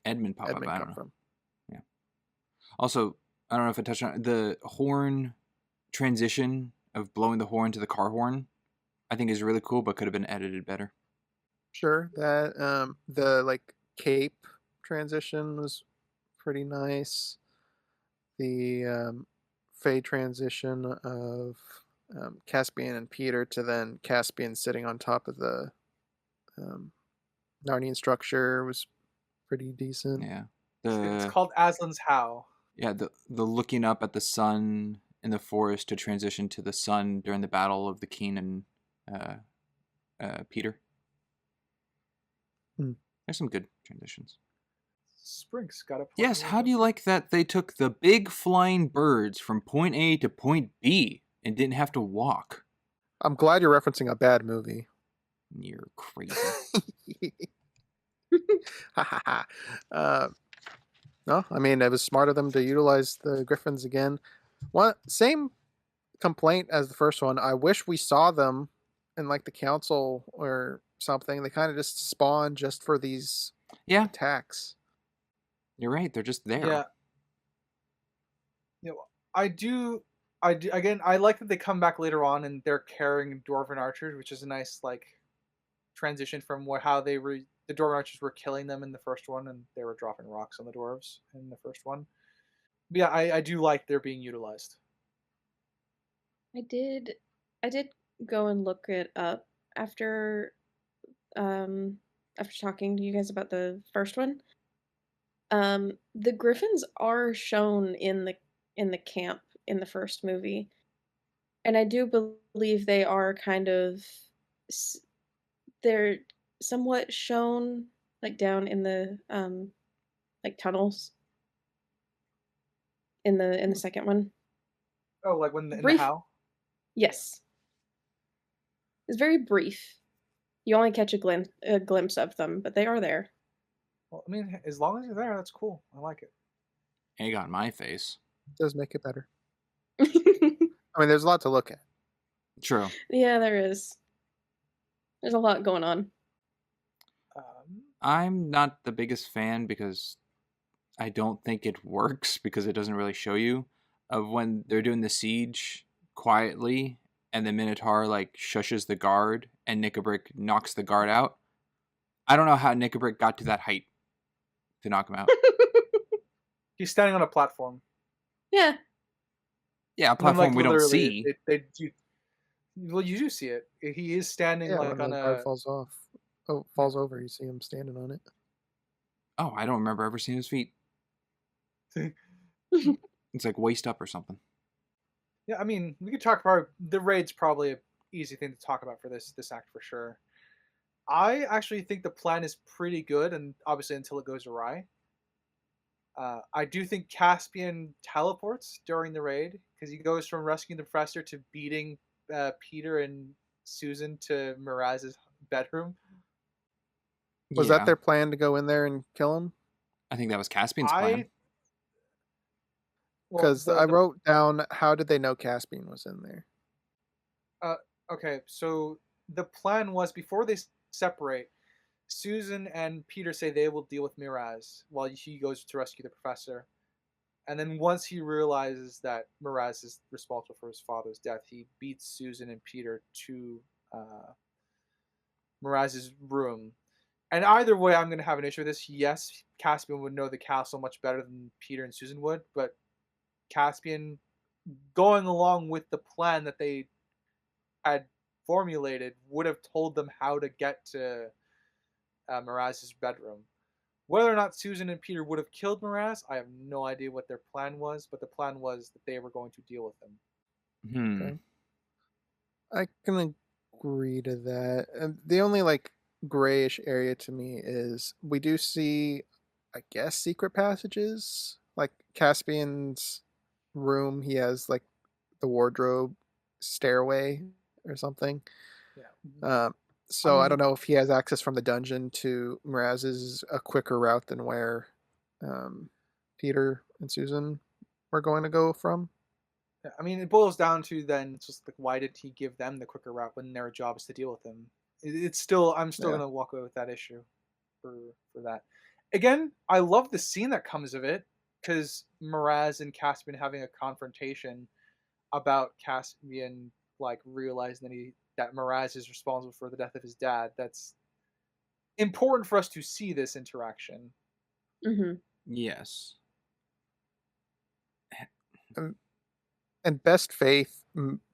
Edmund pop up. Edmund I don't come know. from? Yeah. Also, I don't know if I touched on the horn transition of blowing the horn to the car horn. I think is really cool, but could have been edited better. Sure, that the like cape transition was pretty nice. The fade transition of Caspian and Peter to then Caspian sitting on top of the um, Narnian structure was pretty decent. Yeah. It's The called Aslan's How. the looking up at the sun in the forest to transition to the sun during the battle of the Keen and Peter. Hmm. There's some good transitions. Sprinks got a point. Yes, there, how though. do you like that they took the big flying birds from point A to point B and didn't have to walk? I'm glad you're referencing a bad movie. You're crazy. uh, no, I mean it was smart of them to utilize the Griffins again. Same complaint as the first one. I wish we saw them in like the council or something. They kind of just spawn just for these Yeah, attacks. you're right. They're just there. Yeah. You know, I do. Again. I like that they come back later on and they're carrying dwarven archers, which is a nice like transition from how they were. The dwarven archers were killing them in the first one, and they were dropping rocks on the dwarves in the first one. But yeah, I do like they're being utilized. I did go and look it up after after talking to you guys about the first one. The griffins are shown in the camp in the first movie. And I do believe they are kind of they're somewhat shown like down in the like tunnels in the second one. Oh, like when in the Brief. how? Yes. It's very brief. You only catch a glimpse of them, but they are there. Well, I mean, as long as you're there, that's cool. I like it. Egg on my face. It does make it better. I mean, there's a lot to look at. True. Yeah, there is. There's a lot going on. I'm not the biggest fan because I don't think it works because it doesn't really show you of when they're doing the siege quietly and the Minotaur like shushes the guard and Nickabrick knocks the guard out. I don't know how Nickabrick got to that height to knock him out. He's standing on a platform. Yeah. Yeah, a And then, platform we don't literally, see. well, you do see it. He is standing Yeah, like when on the a. guard falls off. Oh, falls over. You see him standing on it. Oh, I don't remember ever seeing his feet. It's like waist up or something. Yeah, I mean, we could talk about the raid's probably an easy thing to talk about for this act for sure. I actually think the plan is pretty good, and obviously until it goes awry. I do think Caspian teleports during the raid because he goes from rescuing the professor to beating Peter and Susan to Miraz's bedroom. Was that their plan to go in there and kill him? I think that was Caspian's plan. Because I wrote down, how did they know Caspian was in there? Okay, so the plan was before they separate, Susan and Peter say they will deal with Miraz while he goes to rescue the professor. And then once he realizes that Miraz is responsible for his father's death, he beats Susan and Peter to Miraz's room. And either way, I'm going to have an issue with this. Yes, Caspian would know the castle much better than Peter and Susan would, but Caspian, going along with the plan that they had formulated, would have told them how to get to Miraz's bedroom. Whether or not Susan and Peter would have killed Miraz, I have no idea what their plan was, but the plan was that they were going to deal with him. Okay. I can agree to that. And the only like grayish area to me is we do see, I guess, secret passages. Like Caspian's room, he has like the wardrobe stairway or something. Yeah. So I don't mean, know if he has access from the dungeon to Miraz's a quicker route than where Peter and Susan were going to go from. Yeah, I mean, it boils down to then it's just like, why did he give them the quicker route when their job is to deal with him? It's still, I'm still Yeah. gonna walk away with that issue for that. Again, I love the scene that comes of it because Miraz and Caspian having a confrontation about Caspian like realizing that Miraz is responsible for the death of his dad. That's important for us to see this interaction. Mm-hmm. Yes. And best faith,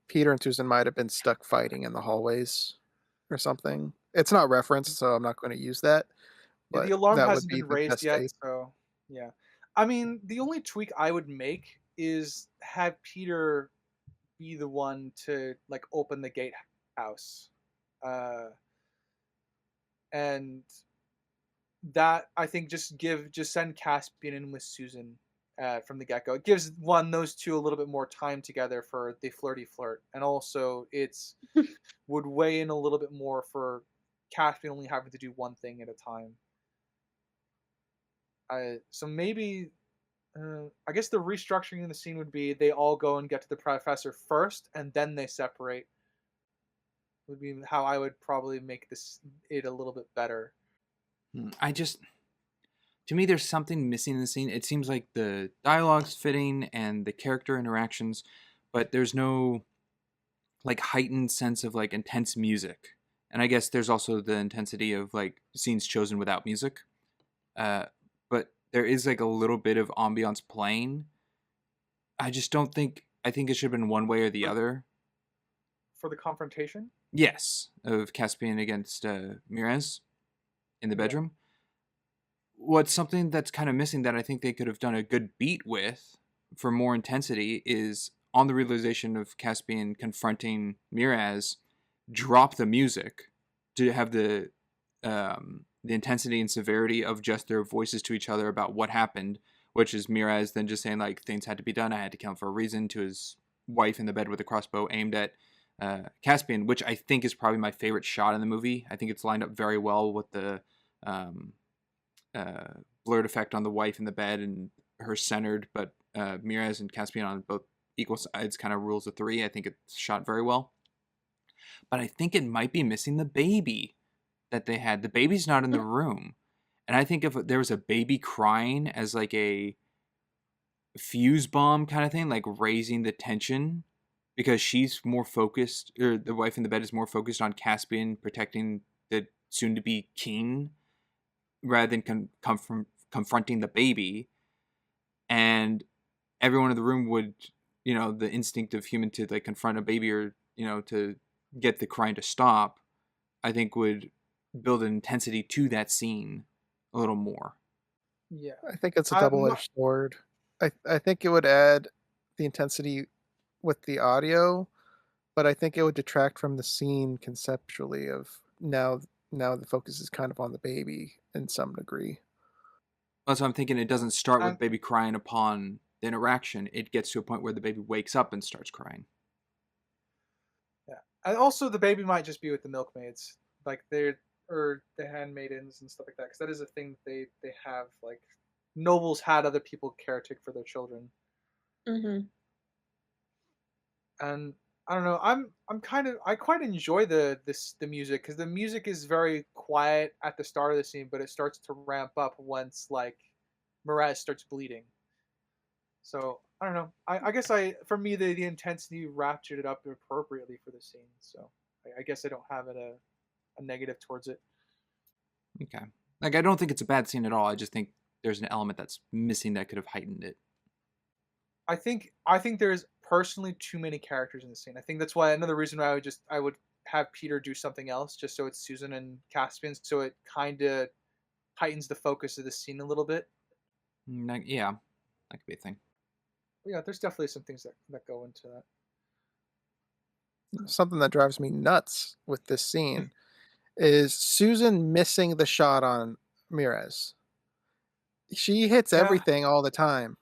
Peter and Susan might have been stuck fighting in the hallways or something. It's not referenced, so I'm not going to use that. Yeah, But the alarm that would hasn't be been the raised best yet, faith. so yeah. I mean, the only tweak I would make is have Peter be the one to like open the gatehouse, and that I think just send Caspian in with Susan from the get go. It gives those two a little bit more time together for the flirty flirt, and also it's would weigh in a little bit more for Caspian only having to do one thing at a time. So maybe I guess the restructuring in the scene would be they all go and get to the professor first, and then they separate. Would be how I would probably make it a little bit better. To me, there's something missing in the scene. It seems like the dialogue's fitting and the character interactions, but there's no like heightened sense of like intense music. And I guess there's also the intensity of like scenes chosen without music. But there is like a little bit of ambiance playing. I just don't think. I think it should have been one way or the other. For the confrontation? Yes, of Caspian against Miraz in the bedroom. What's something that's kind of missing that I think they could have done a good beat with for more intensity is on the realization of Caspian confronting Miraz, drop the music to have the intensity and severity of just their voices to each other about what happened, which is Miraz then just saying like things had to be done. I had to count for a reason to his wife in the bed with a crossbow aimed at Caspian, which I think is probably my favorite shot in the movie. I think it's lined up very well with the blurred effect on the wife in the bed and her centered, but Miraz and Caspian on both equal sides kind of rules of three. I think it's shot very well. But I think it might be missing the baby that they had. The baby's not in the room. And I think if there was a baby crying as like a fuse bomb kind of thing, like raising the tension, because she's more focused, or the wife in the bed is more focused on Caspian protecting the soon-to-be king rather than confronting the baby. And everyone in the room would, the instinct of human to like confront a baby or, to get the crying to stop, I think would build an intensity to that scene a little more. Yeah. I think it's a double-edged sword. I think it would add the intensity with the audio, but I think it would detract from the scene conceptually of now the focus is kind of on the baby in some degree. So I'm thinking it doesn't start with baby crying upon the interaction. It gets to a point where the baby wakes up and starts crying. Yeah. And also the baby might just be with the milkmaids. Like the handmaidens and stuff like that. Because that is a thing they have. Like nobles had other people caretake for their children. Mm-hmm. And I don't know. I quite enjoy the music because the music is very quiet at the start of the scene, but it starts to ramp up once like Miraz starts bleeding. So I don't know. I guess for me the intensity ratcheted up appropriately for the scene. So I guess I don't have a negative towards it. Okay. Like I don't think it's a bad scene at all. I just think there's an element that's missing that could have heightened it. I think there's personally too many characters in the scene. I think that's why another reason why I would have Peter do something else, just so it's Susan and Caspian, so it kind of heightens the focus of the scene a little bit. Yeah, that could be a thing. But yeah, there's definitely some things that go into that. Something that drives me nuts with this scene is Susan missing the shot on Mirez. She hits Yeah, everything all the time.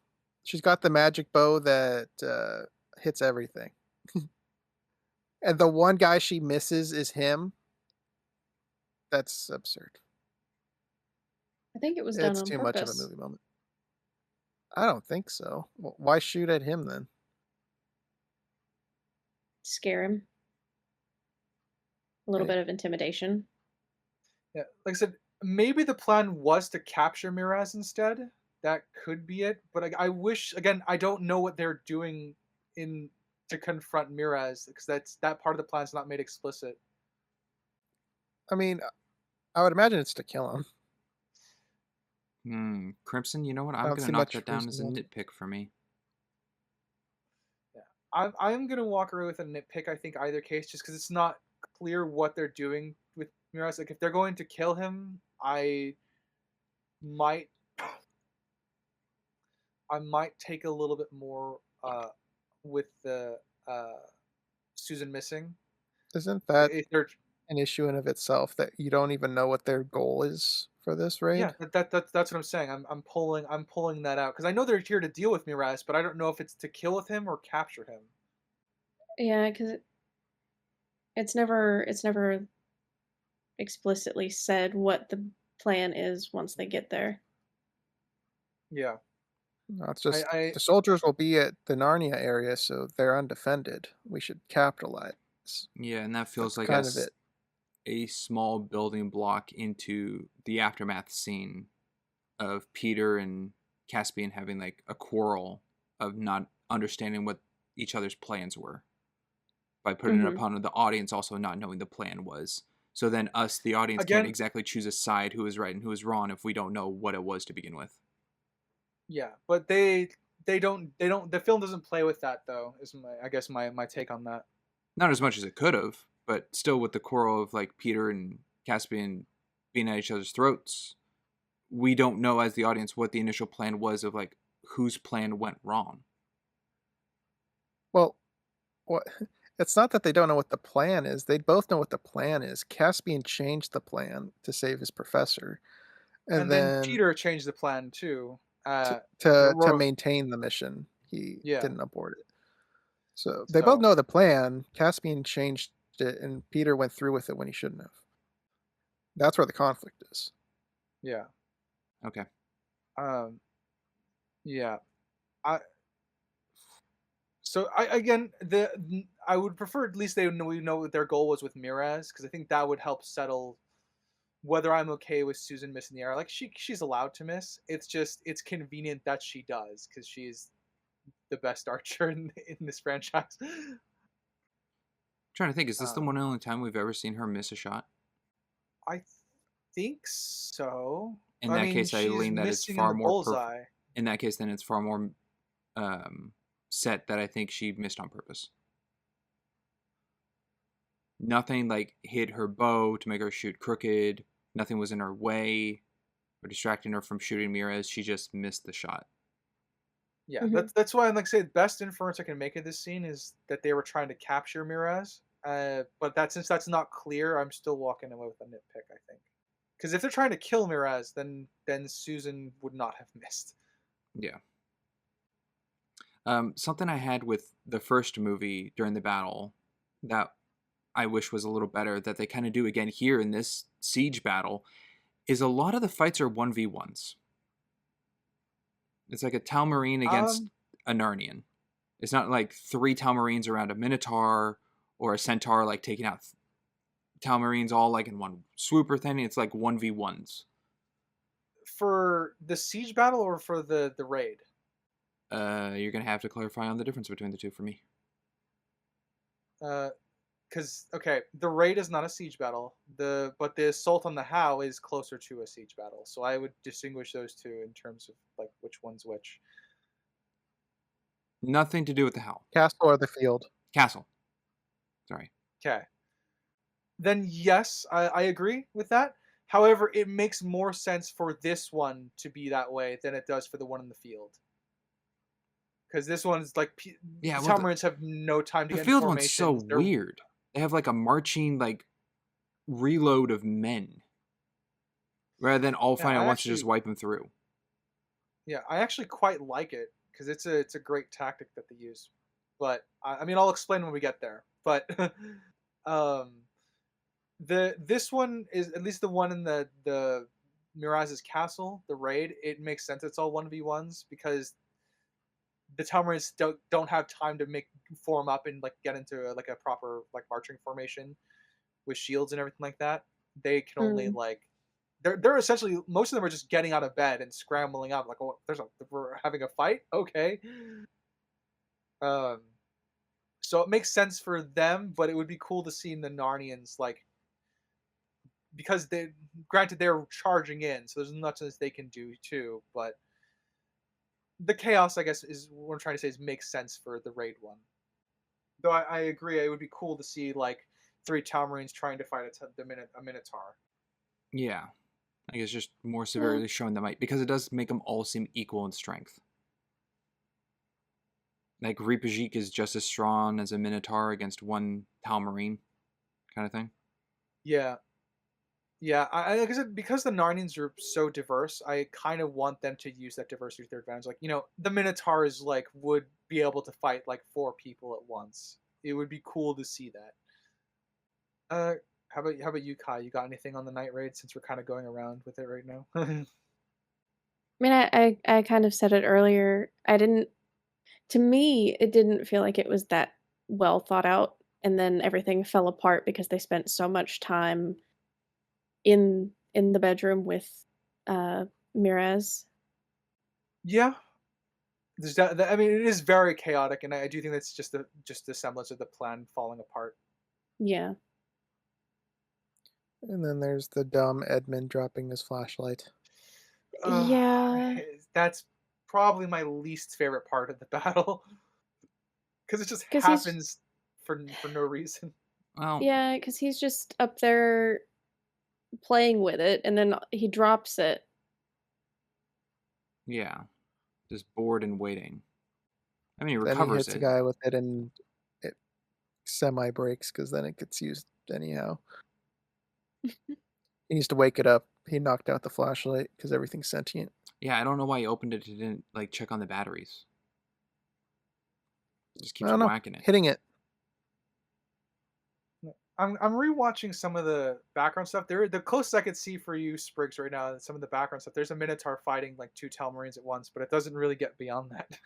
She's got the magic bow that hits everything. And the one guy she misses is him. That's absurd. I think it was done It's on too much of a purpose. movie moment. I don't think so. Why shoot at him then? Scare him. A little Right. bit of intimidation. yeah. Like I said, maybe the plan was to capture Miraz instead. That could be it. But I wish again. I don't know what they're doing in to confront Miraz because that part of the plan is not made explicit. I mean, I would imagine it's to kill him. Crimson, you know what? I I'm don't gonna see knock much that down reason as a not to. nitpick for me. Yeah, I'm gonna walk away with a nitpick. I think either case, just because it's not clear what they're doing with Miraz. Like if they're going to kill him, might I might take a little bit more with the Susan missing. Isn't that If they're an issue in of itself that you don't even know what their goal is for this yeah, raid? that's what I'm saying. I'm pulling that out because I know they're here to deal with Miraz, but I don't know if it's to kill with him or capture him. Yeah, because it's never explicitly said what the plan is once they get there. Yeah, No, it's just I the soldiers will be at the Narnia area, so they're undefended. We should capitalize. Yeah, and that feels That's like kind of it. a small building block into the aftermath scene of Peter and Caspian having like a quarrel of not understanding what each other's plans were by putting it Mm-hmm. upon the audience also not knowing the plan was. So then us, the audience, can't again, exactly choose a side who is right and who is wrong if we don't know what it was to begin with. yeah, but they don't the film doesn't play with that though. Is I guess my take on that. Not as much as it could have, but still with the quarrel of like Peter and Caspian being at each other's throats, we don't know as the audience what the initial plan was of like whose plan went wrong. Well, what? It's not that they don't know what the plan is. They both know what the plan is. Caspian changed the plan to save his professor, and And then then Peter changed the plan too. to The to Royal, maintain the mission, he yeah. didn't abort it. So they both So know the plan. Caspian changed it, and Peter went through with it when he shouldn't have. That's where the conflict is. yeah, Okay. yeah. I So I again I would prefer at least we know what their goal was with Miraz because I think that would help settle whether I'm okay with Susan missing the arrow. Like she's allowed to miss. It's just it's convenient that she does because she's the best archer in this franchise. Trying to think, is this the Um, one and only time we've ever seen her miss a shot? I think so. In I that mean, case, I she's lean that it's missing in far the more bullseye. in that case, then it's far more set that I think she missed on purpose. Nothing like hit her bow to make her shoot crooked. Nothing was in her way or distracting her from shooting Mirez. She just missed the shot. Yeah, Mm-hmm. that's why I'm like say the best inference I can make of this scene is that they were trying to capture Miraz. But since that's not clear, I'm still walking away with a nitpick. I think because if they're trying to kill Miraz, then Susan would not have missed. Yeah. Something I had with the first movie during the battle that I wish was a little better that they kind of do again here in this siege battle is a lot of the fights are 1v1s. It's like a Telmarine against a Narnian. It's not like 3 Telmarines around a Minotaur or a Centaur like taking out Telmarines all like in one swoop or thing. It's like 1v1s. For the siege battle or for the raid? You're going to have to clarify on the difference between the two for me. Because okay, the raid is not a siege battle. But the assault on the How is closer to a siege battle. So I would distinguish those two in terms of like which one's which. Nothing to do with the hell. Castle or the field? Castle. Sorry. Okay. Then yes, I agree with that. However, it makes more sense for this one to be that way than it does for the one in the field. Because this one's like Yeah, the well, Telmarines have no time to the get field one's so information. They're weird. They have like a marching like reload of men, rather than all Yeah, fighting I at once to actually just wipe them through. yeah, I actually quite like it because it's a great tactic that they use. But I mean, I'll explain when we get there. But um, this one is at least the one in the Miraz's castle, the raid. It makes sense. It's all 1v1s because the Telmarines don't have time to form up and like get into like a proper like marching formation with shields and everything like that. They can only Mm. like they're essentially most of them are just getting out of bed and scrambling up like, oh, we're having a fight, okay. Um, so it makes sense for them, but it would be cool to see the Narnians like because they granted they're charging in, so there's nothing as they can do too, but the chaos, I guess, is what I'm trying to say is makes sense for the raid one. Though I agree, it would be cool to see like 3 Telmarines trying to fight a Minotaur. Yeah, I guess just more Yeah. severely showing the might because it does make them all seem equal in strength. Like Reepajik is just as strong as a Minotaur against one Telmarine, kind of thing. Yeah, yeah. Like I said, because the Narnians are so diverse, I kind of want them to use that diversity to their advantage. Like, you know, the Minotaur is like would be able to fight like 4 people at once. It would be cool to see that. How about you, Kai? You got anything on the night raid since we're kind of going around with it right now? I mean, I kind of said it earlier. To me, it didn't feel like it was that well thought out, and then everything fell apart because they spent so much time in the bedroom with Miraz. Yeah, there's I mean, it is very chaotic, and I do think that's just a semblance of the plan falling apart. Yeah. And then there's the dumb Edmond dropping his flashlight. Yeah. That's probably my least favorite part of the battle because it just 'Cause happens for no reason. Well, yeah, 'cause he's just up there playing with it, and then he drops it. yeah, just bored and waiting. I mean, he Then he recovers hits a it. guy with it and it semi breaks because then it gets used anyhow. He needs to wake it up. He knocked out the flashlight because everything's sentient. Yeah, I don't know why he opened it. He didn't like check on the batteries. Just I keeps don't know. whacking it. Hitting it. I'm rewatching some of the background stuff. The closest I could see for you, Spriggs, right now, some of the background stuff. There's a Minotaur fighting like 2 Telmarines at once, but it doesn't really get beyond that.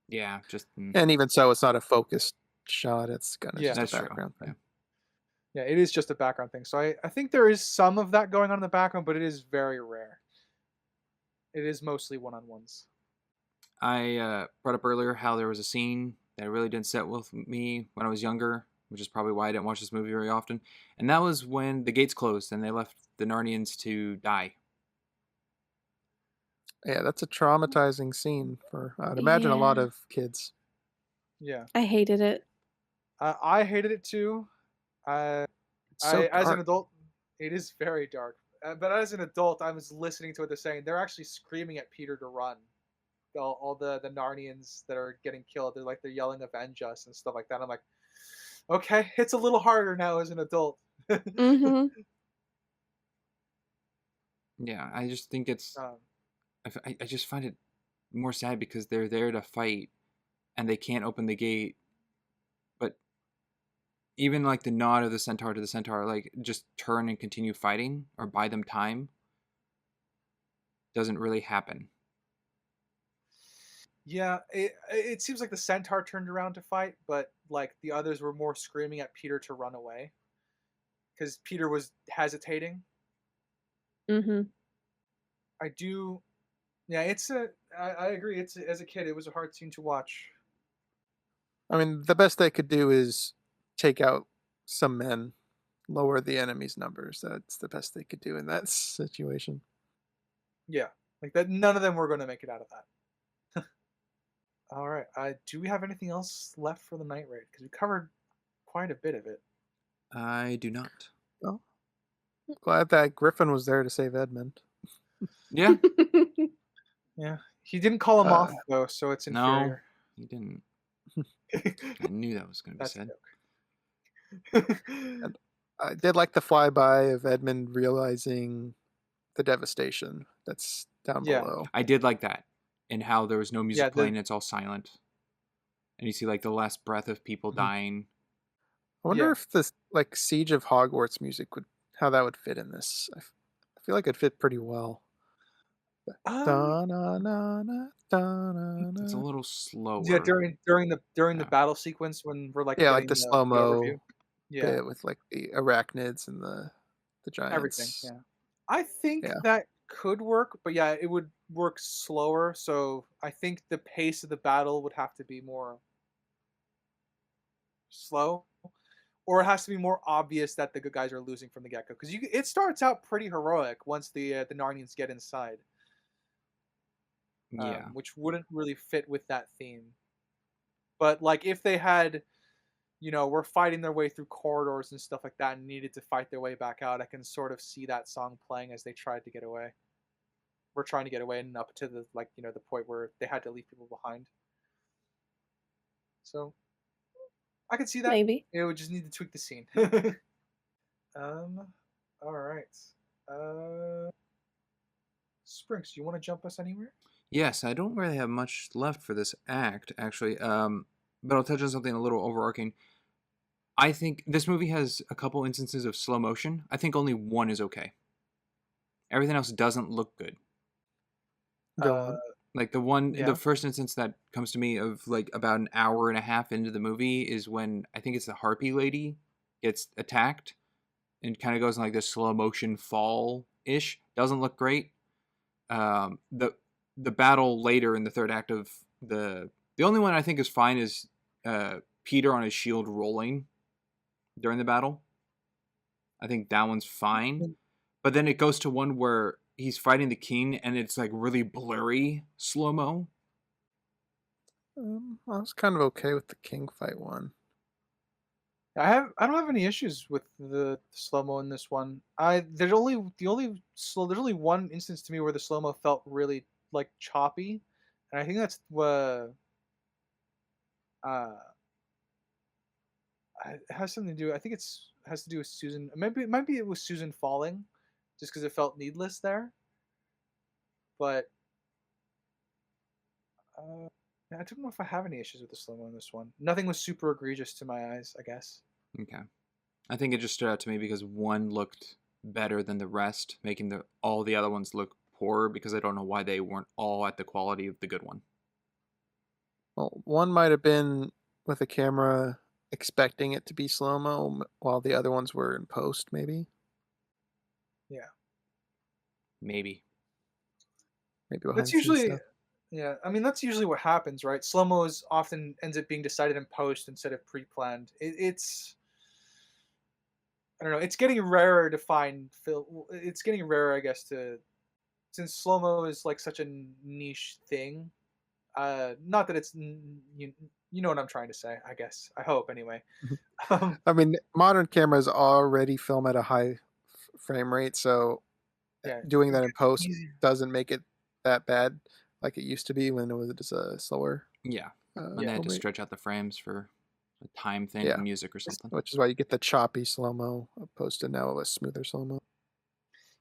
Yeah, just And even so, it's not a focused shot. It's kind of Yeah. just that's a true. background thing. Yeah, it is just a background thing. So I think there is some of that going on in the background, but it is very rare. It is mostly one-on-ones. I brought up earlier how there was a scene that really didn't sit with me when I was younger, which is probably why I didn't watch this movie very often. And that was when the gates closed and they left the Narnians to die. Yeah, that's a traumatizing scene for, I'd imagine, a lot Yeah. of kids. Yeah, I hated it. I hated it too. It's so As an dark. adult, it is very dark. But as an adult, I was listening to what they're saying. They're actually screaming at Peter to run. All the Narnians that are getting killed, they're yelling "Avenge us" and stuff like that. I'm like, okay, it's a little harder now as an adult. Mm-hmm. Yeah, I just think it's. Um, I just find it more sad because they're there to fight and they can't open the gate. But even like the nod of the centaur to the centaur, like just turn and continue fighting or buy them time, doesn't really happen. yeah, it seems like the centaur turned around to fight, but like the others were more screaming at Peter to run away because Peter was hesitating. Mm-hmm. I do. Yeah, I agree. As a kid, it was a hard scene to watch. I mean, the best they could do is take out some men, lower the enemy's numbers. That's the best they could do in that situation. Yeah, like that. None of them were going to make it out of that. All right. Do we have anything else left for the night raid? Because we covered quite a bit of it. I do not. Well, glad that Griffin was there to save Edmond. Yeah. Yeah. He didn't call him off Uh, though, so it's No, inferior. he didn't. I knew that was going to be That's a said. joke. And I did like the flyby of Edmund realizing the devastation that's down Yeah. below. I did like that, and how there was no music Yeah, playing. It's all silent, and you see like the last breath of people Mhm. dying. I wonder Yeah. if this like Siege of Hogwarts music how that would fit in this. I feel like it'd fit pretty well. Da-na-na-na, It's a da-na-na. little slower. Yeah, during the Yeah. battle sequence when we're like Yeah, getting like the slow-mo overview. Yeah, bit with like the arachnids and the giants. everything. Yeah, I think Yeah. that could work, but yeah, it would work slower. So I think the pace of the battle would have to be more slow, or it has to be more obvious that the good guys are losing from the get go. Because it starts out pretty heroic once the Narnians get inside, Yeah. which wouldn't really fit with that theme. But like if they had, were fighting their way through corridors and stuff like that and needed to fight their way back out, I can sort of see that song playing as they tried to get away. We're trying to get away and up to the the point where they had to leave people behind. So I could see that. Maybe. It would just need to tweak the scene. All right. Sprinks, do you want to jump us anywhere? Yes, I don't really have much left for this act, actually. But I'll touch on something a little overarching. I think this movie has a couple instances of slow motion. I think only one is okay. Everything else doesn't look good. Go on. Like Yeah. the first instance that comes to me of like about an hour and a half into the movie is when I think it's the harpy lady gets attacked and kind of goes in like this slow motion fall ish. Doesn't look great. The battle later in the third act of the only one I think is fine is Peter on his shield rolling during the battle. I think that one's fine. But then it goes to one where he's fighting the king and it's like really blurry slow-mo. I was kind of okay with the king fight one. I don't have any issues with the slow mo in this one. There's only one instance to me where the slow mo felt really like choppy, and I think that's it has something to do. I think has to do with Susan. Maybe it was Susan falling, just because it felt needless there. But I don't know if I have any issues with the slow mo in this one. Nothing was super egregious to my eyes, I guess. Okay. I think it just stood out to me because one looked better than the rest, making all the other ones look poorer because I don't know why they weren't all at the quality of the good one. Well, one might have been with a camera expecting it to be slow-mo while the other ones were in post, maybe. Yeah. Maybe. Maybe That's usually, yeah. I mean, that's usually what happens, right? Slow mo is often ends up being decided in post instead of pre-planned. It's, I don't know. It's getting rarer to find film. It's getting rarer, I guess, since slow mo is like such a niche thing. Not that it's you know what I'm trying to say. I guess. I hope anyway. I mean, modern cameras already film at a high frame rate, so Yeah, doing that in post easy. doesn't make it that bad like it used to be when it was slower. Yeah. When they film had to rate. stretch out the frames for a time thing, Yeah. music or something. Which is why you get the choppy slow-mo opposed to now a smoother slow-mo.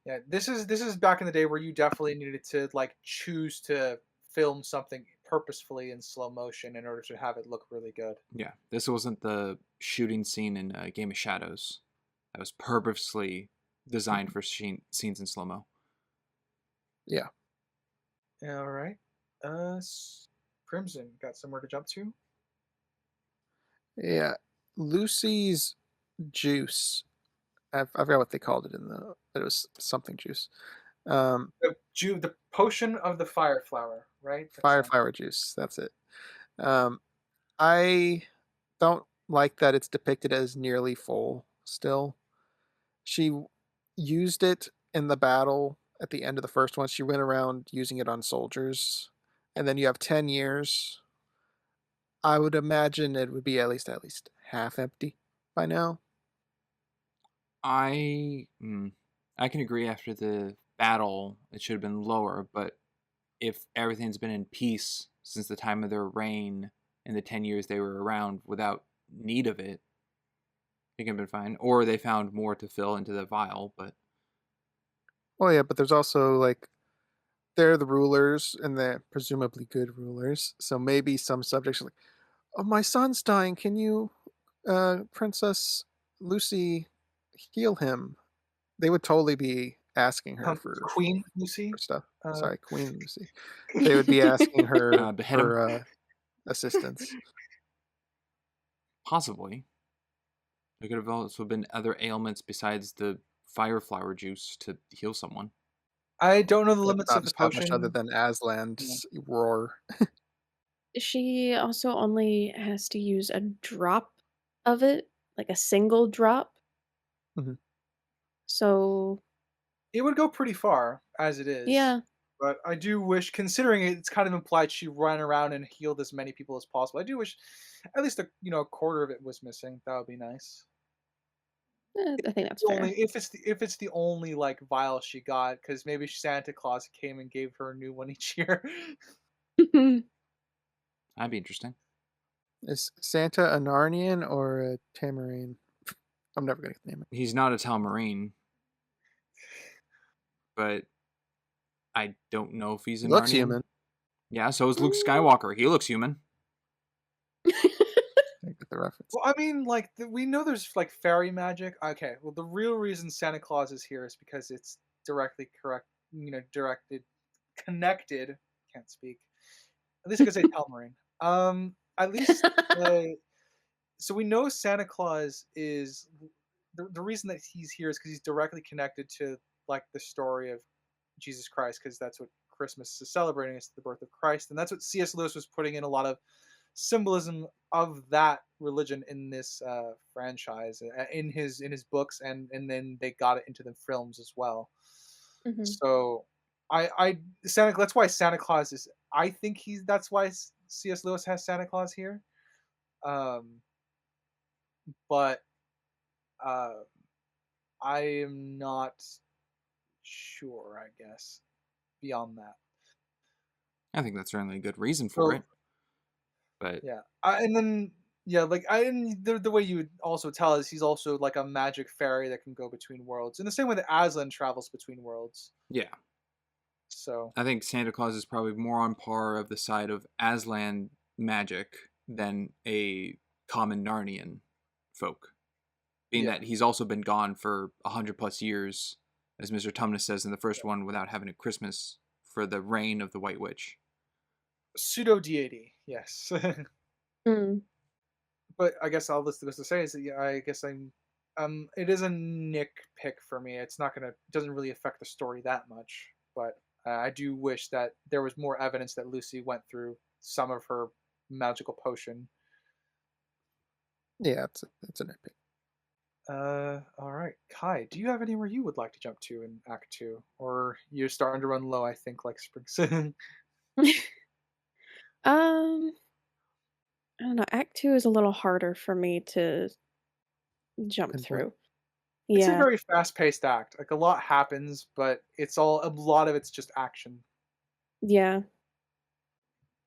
Yeah, this is back in the day where you definitely needed to like choose to film something purposefully in slow motion in order to have it look really good. Yeah. This wasn't the shooting scene in Game of Shadows. That was purposely designed for scenes in slow-mo. Yeah. All right. Crimson, got somewhere to jump to? Yeah. Lucy's juice. I forgot what they called it it was something juice. The potion of the fire flower, right? Fire juice. That's it. I don't like that it's depicted as nearly full still. She used it in the battle at the end of the first one. She went around using it on soldiers. And then you have 10 years I would imagine it would be at least half empty by now. I can agree after the battle it should have been lower, but if everything's been in peace since the time of their reign in the 10 years they were around without need of it, it can have been fine. Or they found more to fill into the vial, but Oh yeah, but there's also like they're the rulers and they're presumably good rulers. So maybe some subjects are like, "Oh, my son's dying. Can you, Princess Lucy, heal him?" They would totally be asking her for Queen Lucy. stuff. Uh, Sorry, Queen Lucy. They would be asking her behead him. for assistance. Possibly. There could have also been other ailments besides the fire flower juice to heal someone. I don't know the That's limits not of the established other potion. than Aslan's roar. She also only has to use a drop of it, like a single drop. Mhm. So, It would go pretty far as it is. yeah. But I do wish, considering it's kind of implied she ran around and healed as many people as possible. I do wish at least a quarter of it was missing. That would be nice. I think that's The fair. only if it's the only like vial she got, because maybe Santa Claus came and gave her a new one each year. That'd be interesting. Is Santa a Narnian or a Tamarine? I'm never gonna name it. He's not a Telmarine, but I don't know if he's a He looks Narnian. human. Yeah, so is Luke Skywalker. He looks human. I get the reference. Well, I mean, like we know there's like fairy magic. Okay, well the real reason Santa Claus is here is because it's directly connected. Can't speak. At least I could say Telmarine. At least so we know Santa Claus is the reason that he's here is because he's directly connected to like the story of Jesus Christ, because that's what Christmas is celebrating, is the birth of Christ, and that's what C.S. Lewis was putting in a lot of symbolism of that religion in this franchise, in his books, and then they got it into the films as well. Mhm. So that's why Santa Claus is. I think that's why C.S. Lewis has Santa Claus here. But I am not sure. I guess beyond that. I think that's certainly a good reason for it. But yeah, and then like the way you would also tell is he's also like a magic fairy that can go between worlds in the same way that Aslan travels between worlds. yeah, So I think Santa Claus is probably more on par of the side of Aslan magic than a common Narnian folk, being that he's also been gone for 100+ years, as Mr. Tumnus says in the first one, without having a Christmas for the reign of the White Witch. Pseudo deity, yes. Mm. But I guess all this goes to say is that I guess it is a nitpick for me. It's not gonna doesn't really affect the story that much, but I do wish that there was more evidence that Lucy went through some of her magical potion. Yeah, it's a nitpick. All right, Kai, do you have anywhere you would like to jump to in Act 2, or you're starting to run low? I think like Springs. I don't know. Act 2 is a little harder for me to jump Pinpoint. through. It's a Yeah. very fast-paced act. Like a lot happens, but a lot of it's just action. Yeah.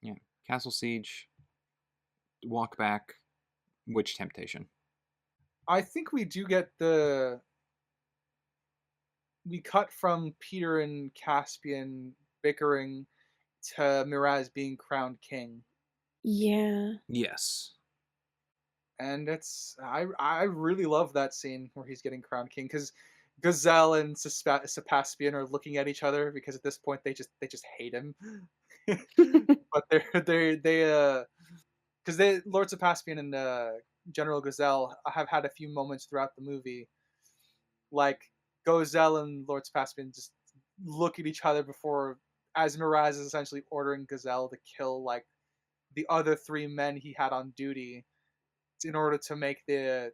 Yeah, Castle Siege, walk back, witch temptation. I think we do get we cut from Peter and Caspian bickering to Miraz being crowned king. Yeah. Yes. And I really love that scene where he's getting crowned king, because Gazelle and Sebastian are looking at each other because at this point they just hate him. But they because Lord Sebastian and General Gazelle have had a few moments throughout the movie, like Gazelle and Lord Sebastian just look at each other before, as Miraz is essentially ordering Gazelle to kill like the other 3 men he had on duty in order to make the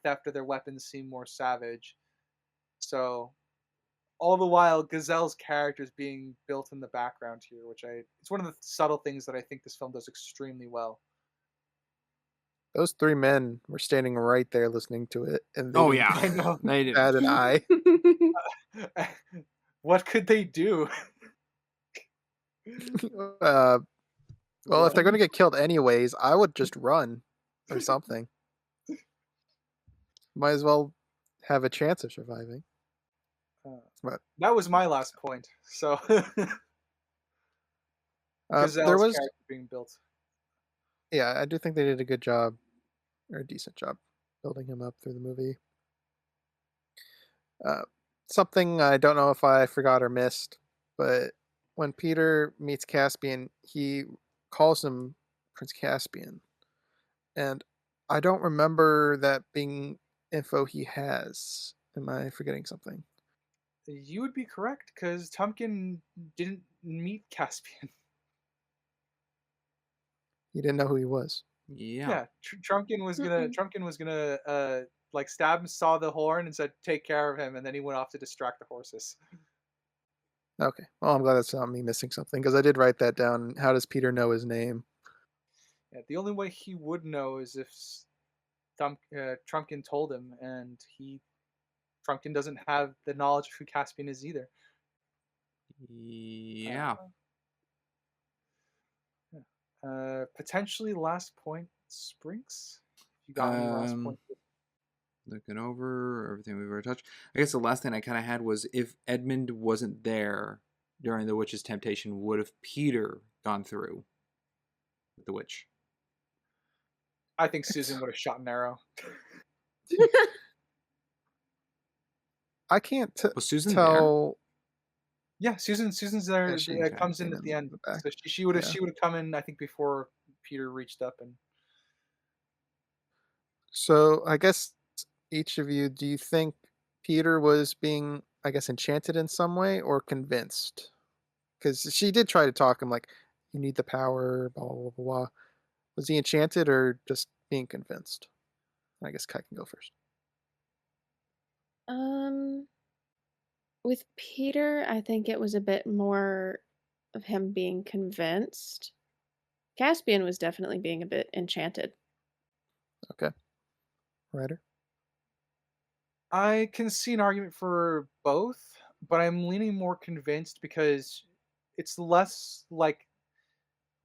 theft of their weapons seem more savage. So all the while, Gazelle's character is being built in the background here, which it's one of the subtle things that I think this film does extremely well. Those three men were standing right there listening to it, and they Oh didn't yeah, I know. they did. bat an eye. What could they do? Uh, well, if they're Run? gonna get killed anyways, I would just run or something. Might as well have a chance of surviving. But That was my last point. So, there Gazelle's was, character being built. yeah, I do think they did a good job or a decent job building him up through the movie. Something I don't know if I forgot or missed, but when Peter meets Caspian, he calls him Prince Caspian, and I don't remember that being info he has. Am I forgetting something? You would be correct because Tumpkin didn't meet Caspian. He didn't know who he was. Yeah. Yeah, Trumpkin was gonna like stab him, saw the horn, and said, "Take care of him," and then he went off to distract the horses. Okay, well, I'm glad that's not me missing something because I did write that down. How does Peter know his name? Yeah, the only way he would know is if Trumpkin told him, and Trumpkin doesn't have the knowledge of who Caspian is either. Yeah. Potentially last point, Sprinks. You got any last point? Looking over everything we've already touched. I guess the last thing I kind of had was if Edmond wasn't there during the witch's temptation, would have Peter gone through with the witch? I think Susan would have shot an arrow. I can't Was Susan tell. Yeah, Susan's there. Yeah, she Comes in came at the in end, the back. so she would have Yeah. come in. I think before Peter reached up and. So I guess each of you, do you think Peter was being, I guess, enchanted in some way or convinced? Because she did try to talk him like, you need the power, blah, blah, blah, blah. Was he enchanted or just being convinced? I guess Kai can go first. With Peter, I think it was a bit more of him being convinced. Caspian was definitely being a bit enchanted. Okay. Ryder? I can see an argument for both, but I'm leaning more convinced because it's less like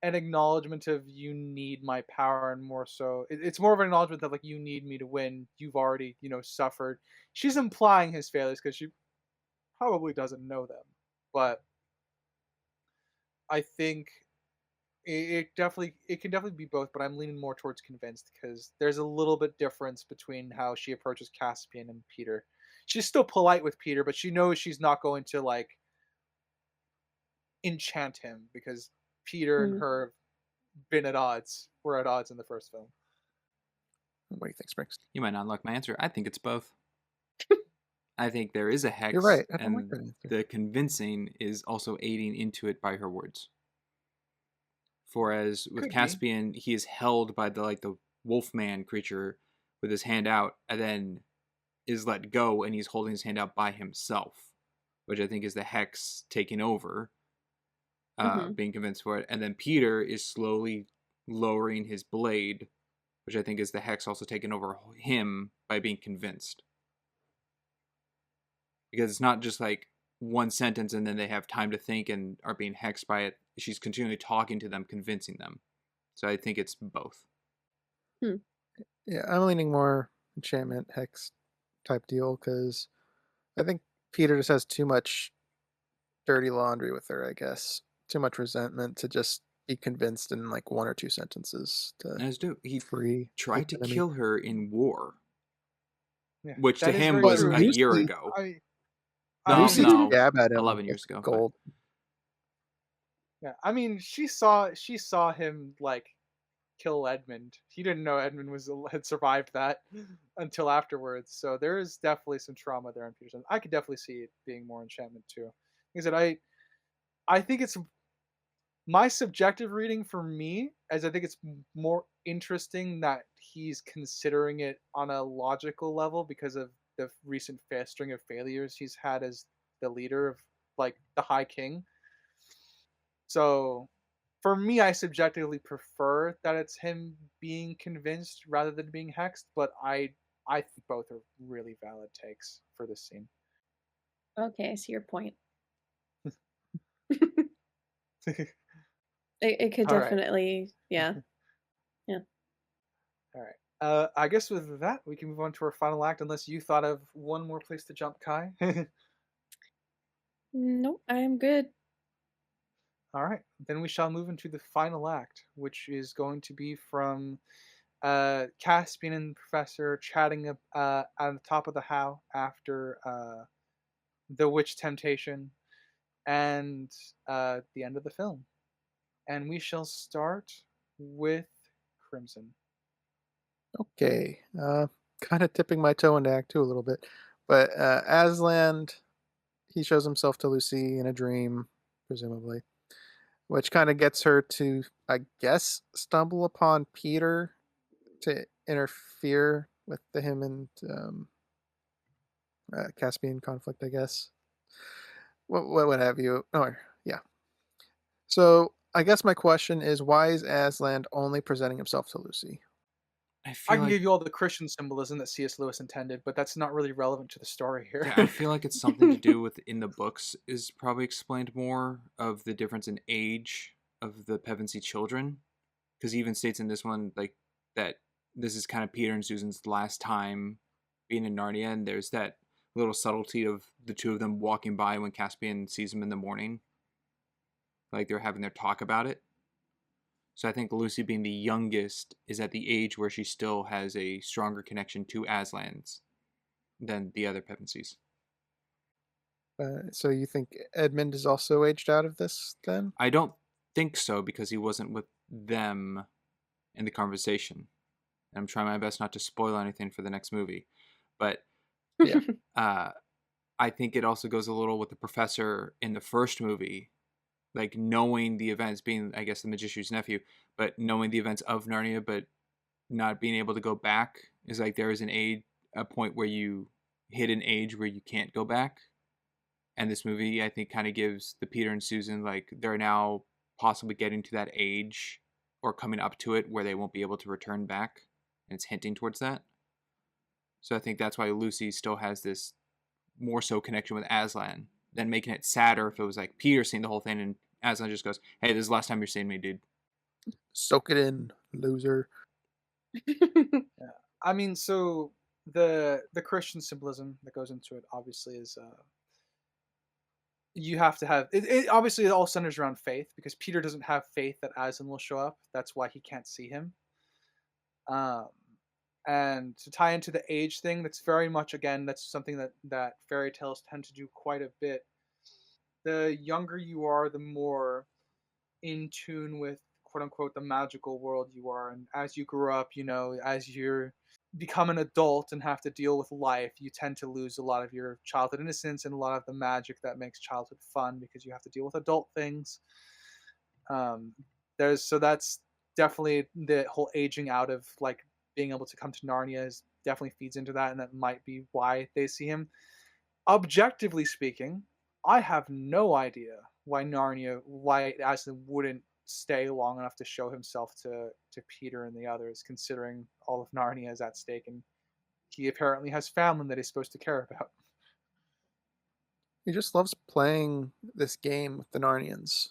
an acknowledgement of you need my power and more so it's more of an acknowledgement that like you need me to win. You've already, suffered. She's implying his failures because she probably doesn't know them. But I think it can definitely be both, but I'm leaning more towards convinced because there's a little bit difference between how she approaches Caspian and Peter. She's still polite with Peter, but she knows she's not going to like enchant him because Peter and her have been at odds. Were at odds in the first film. What do you think, Springs? You might not like my answer. I think it's both. I think there is a hex. You're right. I don't and like that answer. the convincing is also aiding into it by her words. For as with Could be. Caspian, he is held by the wolfman creature with his hand out, and then is let go, and he's holding his hand out by himself, which I think is the hex taking over, being convinced for it. And then Peter is slowly lowering his blade, which I think is the hex also taking over him by being convinced. Because it's not just like one sentence and then they have time to think and are being hexed by it. She's continually talking to them, convincing them. So I think it's both. Yeah, I'm leaning more enchantment hex type deal because I think Peter just has too much dirty laundry with her, I guess. Too much resentment to just be convinced in like one or two sentences to He free tried to enemy. kill her in war, Yeah, which to that is him very was true. a year ago. No, mean, no, jab at him 11 with years ago. gold. Yeah, I mean, she saw him like kill Edmond. He didn't know Edmond had survived that until afterwards. So there is definitely some trauma there in Peterson. I could definitely see it being more enchantment too. Like I said, I think it's my subjective reading for me, as I think it's more interesting that he's considering it on a logical level because of the recent string of failures he's had as the leader of like the High King. So for me, I subjectively prefer that it's him being convinced rather than being hexed, but I think both are really valid takes for this scene. Okay, I see your point. It could All right. definitely, yeah. Yeah. All right. I guess with that, we can move on to our final act, unless you thought of one more place to jump, Kai. Nope, I am good. All right. Then we shall move into the final act, which is going to be from Caspian and Professor chatting at the top of the How after the witch temptation and the end of the film. And we shall start with Crimson. Okay. Kind of tipping my toe into Act 2 a little bit. But Aslan, he shows himself to Lucy in a dream, presumably, which kind of gets her to, I guess, stumble upon Peter to interfere with him and Caspian conflict, I guess. What have you? Oh, yeah. So I guess my question is, why is Aslan only presenting himself to Lucy? I I feel can like give you all the Christian symbolism that C.S. Lewis intended, but that's not really relevant to the story here. yeah, I feel like it's something to do with in the books is probably explained more of the difference in age of the Pevensey children, because he even states in this one like that this is kind of Peter and Susan's last time being in Narnia, and there's that little subtlety of the two of them walking by when Caspian sees them in the morning, like they're having their talk about it. So I think Lucy, being the youngest, is at the age where she still has a stronger connection to Aslan's than the other Pevensies. So you think Edmond is also aged out of this then? I don't think so, because he wasn't with them in the conversation. I'm trying my best not to spoil anything for the next movie. But Yeah. I think it also goes a little with the professor in the first movie, like knowing the events, being, I guess, the magician's nephew, but knowing the events of Narnia, but not being able to go back, is like there is a point where you hit an age where you can't go back. And this movie, I think, kind of gives the Peter and Susan, like, they're now possibly getting to that age or coming up to it where they won't be able to return back. And it's hinting towards that. So I think that's why Lucy still has this more so connection with Aslan than making it sadder if it was like Peter seeing the whole thing and Aslan just goes, "Hey, this is the last time you're seeing me, dude." Soak it in, loser. Yeah. I mean, so the Christian symbolism that goes into it obviously is you have to have it. Obviously, it all centers around faith because Peter doesn't have faith that Aslan will show up. That's why he can't see him. And to tie into the age thing, that's very much, again, that's something that fairy tales tend to do quite a bit. The younger you are, the more in tune with quote unquote the magical world you are, and as you grow up, as you're become an adult and have to deal with life, you tend to lose a lot of your childhood innocence and a lot of the magic that makes childhood fun because you have to deal with adult things. um so that's definitely the whole aging out of like being able to come to Narnia is definitely feeds into that, and that might be why they see him. Objectively speaking, I have no idea why Aslan wouldn't stay long enough to show himself to Peter and the others, considering all of Narnia is at stake, and he apparently has family that he's supposed to care about. He just loves playing this game with the Narnians.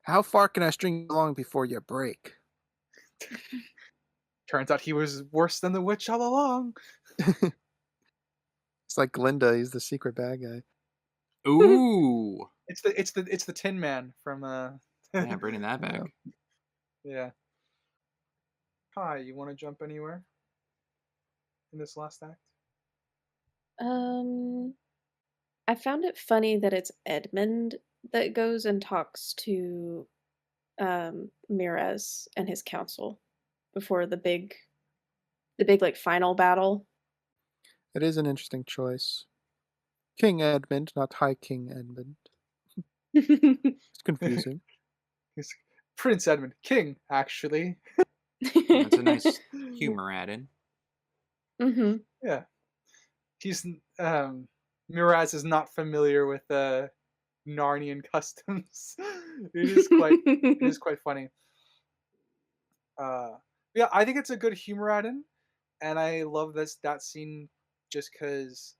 How far can I string you along before you break? Turns out he was worse than the witch all along. It's like Glinda, he's the secret bad guy. Ooh. It's the Tin Man from Yeah, bringing that back. Yeah. Hi, you want to jump anywhere in this last act? I found it funny that it's Edmond that goes and talks to Mirez and his council before the big like final battle. It is an interesting choice. King Edmund, not High King Edmund. It's confusing. He's Prince Edmond, king, actually. That's a nice humor added. Mm-hmm. Yeah. He's Miraz is not familiar with Narnian customs. It is quite funny. Yeah, I think it's a good humor add-in, and I love that scene just because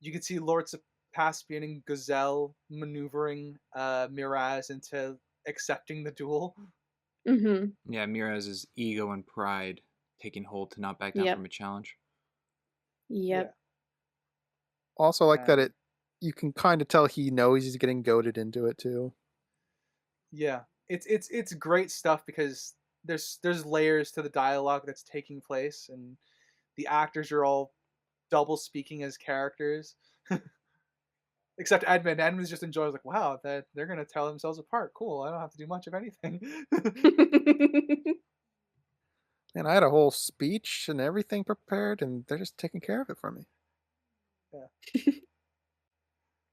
you can see Lord Caspian and Gazelle maneuvering Miraz into accepting the duel. Mm-hmm. Yeah, Miraz's ego and pride taking hold to not back down Yep. from a challenge. Yeah, Yep. Also, like that, and you can kind of tell he knows he's getting goaded into it too. yeah, it's great stuff because there's layers to the dialogue that's taking place, and the actors are all double speaking as characters. Except Edmond. Edmond's just enjoys like, wow, that they're gonna tell themselves apart. Cool. I don't have to do much of anything. And I had a whole speech and everything prepared, and they're just taking care of it for me. Yeah.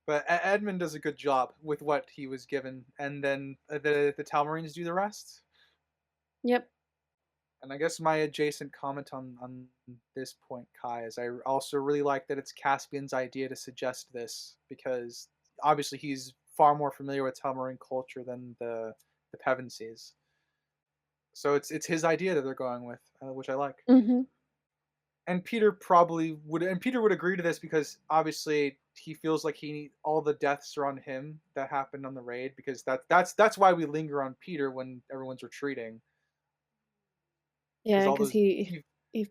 But Edmond does a good job with what he was given, and then the Telmarines do the rest. Yep. And I guess my adjacent comment on this point, Kai, is I also really like that it's Caspian's idea to suggest this because obviously he's far more familiar with Telmarine culture than the Pevensies. So it's his idea that they're going with, which I like. Mm-hmm. And Peter probably would, and Peter would agree to this because obviously he feels like all the deaths are on him that happened on the raid because that's why we linger on Peter when everyone's retreating. Yeah, All because those he Go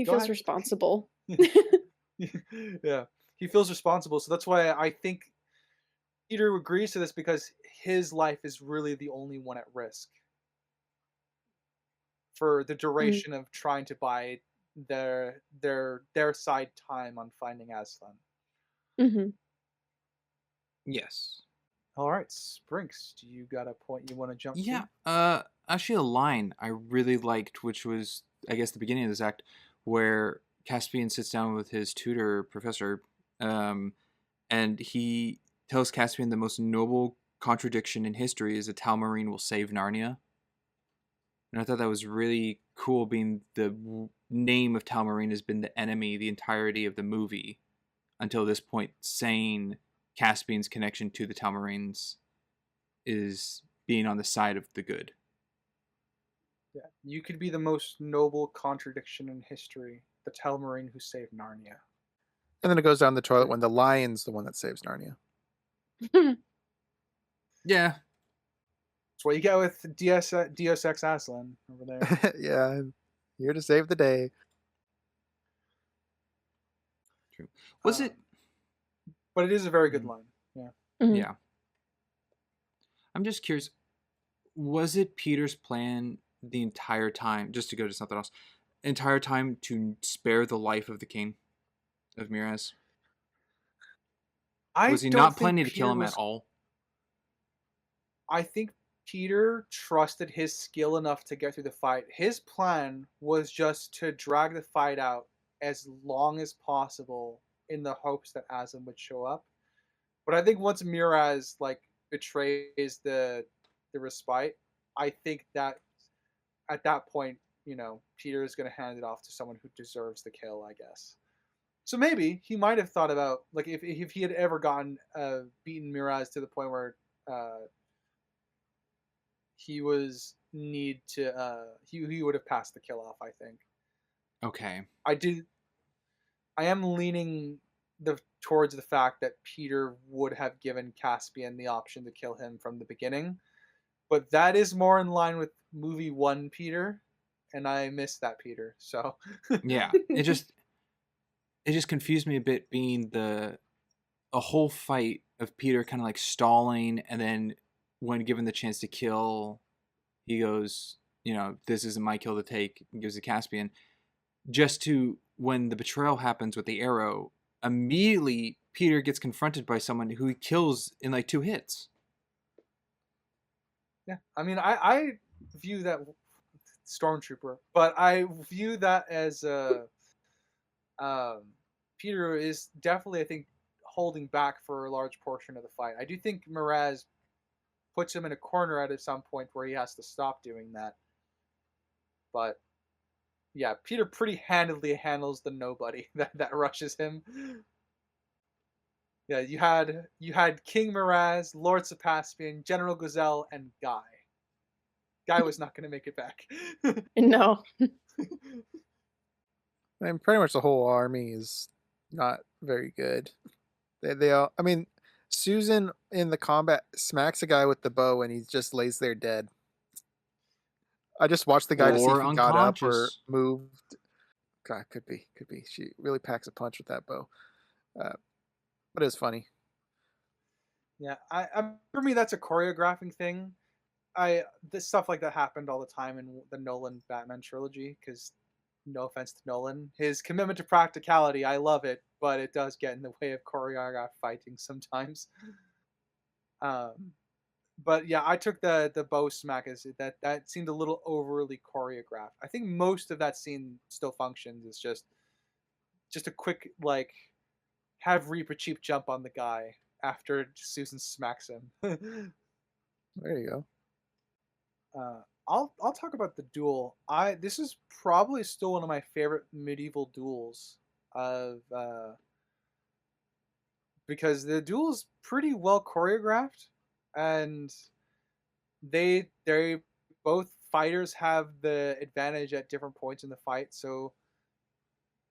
feels ahead. responsible. Yeah, he feels responsible, so that's why I think Peter agrees to this because his life is really the only one at risk for the Mm. duration of trying to buy their side time on finding Aslan. Mm-hmm. Yes. All right, Sprinks, do you got a point you want to jump Yeah. to? Actually, a line I really liked, which was, I guess, the beginning of this act, where Caspian sits down with his tutor, Professor, and he tells Caspian the most noble contradiction in history is a Telmarine will save Narnia. And I thought that was really cool, being the name of Telmarine has been the enemy the entirety of the movie until this point, saying Caspian's connection to the Telmarines is being on the side of the good. Yeah, you could be the most noble contradiction in history, the Telmarine who saved Narnia. And then it goes down the toilet when the lion's the one that saves Narnia. Yeah. That's what you get with Deus Ex Aslan over there. Yeah, I'm here to save the day. True. Was it? But it is a very good line. Yeah. Mhm. Yeah. I'm just curious. Was it Peter's plan the entire time, just to go to something else, entire time to spare the life of the king of Miraz? Was he not planning to kill him at all? I think Peter trusted his skill enough to get through the fight. His plan was just to drag the fight out as long as possible in the hopes that Aslan would show up. But I think once Miraz betrays the respite, I think that at that point, Peter is going to hand it off to someone who deserves the kill, I guess. So maybe he might have thought about if he had ever gotten beaten Miraz to the point where he was he would have passed the kill off, I think. Okay. I am leaning towards the fact that Peter would have given Caspian the option to kill him from the beginning, but that is more in line with movie 1 Peter, and I miss that Peter. So Yeah. It just confused me a bit, being a whole fight of Peter kind of like stalling, and then when given the chance to kill, he goes, this isn't my kill to take, and gives to Caspian. Just to, when the betrayal happens with the arrow, immediately Peter gets confronted by someone who he kills in like 2 hits. yeah, I mean, I view that stormtrooper, but I view that as Peter is definitely, I think, holding back for a large portion of the fight. I do think Miraz puts him in a corner at some point where he has to stop doing that. But yeah, Peter pretty handedly handles the nobody that rushes him. Yeah, you had King Miraz, Lord Caspian, General Gazelle, and Guy. Guy was not going to make it back. No. And pretty much the whole army is not very good. They all. I mean, Susan in the combat smacks a guy with the bow, and he just lays there dead. I just watched the guy to see if Or he got up or unconscious. moved. God, could be. She really packs a punch with that bow. But it's funny. Yeah, for me that's a choreographing thing. This stuff like that happened all the time in the Nolan Batman trilogy. Because no offense to Nolan, his commitment to practicality, I love it, but it does get in the way of choreographed fighting sometimes. Um, but yeah, I took the bow smack as that seemed a little overly choreographed. I think most of that scene still functions. It's just a quick like have Reaper cheap jump on the guy after Susan smacks him. There you go. I'll talk about the duel. This is probably still one of my favorite medieval duels of because the duel is pretty well choreographed, and they both fighters have the advantage at different points in the fight, so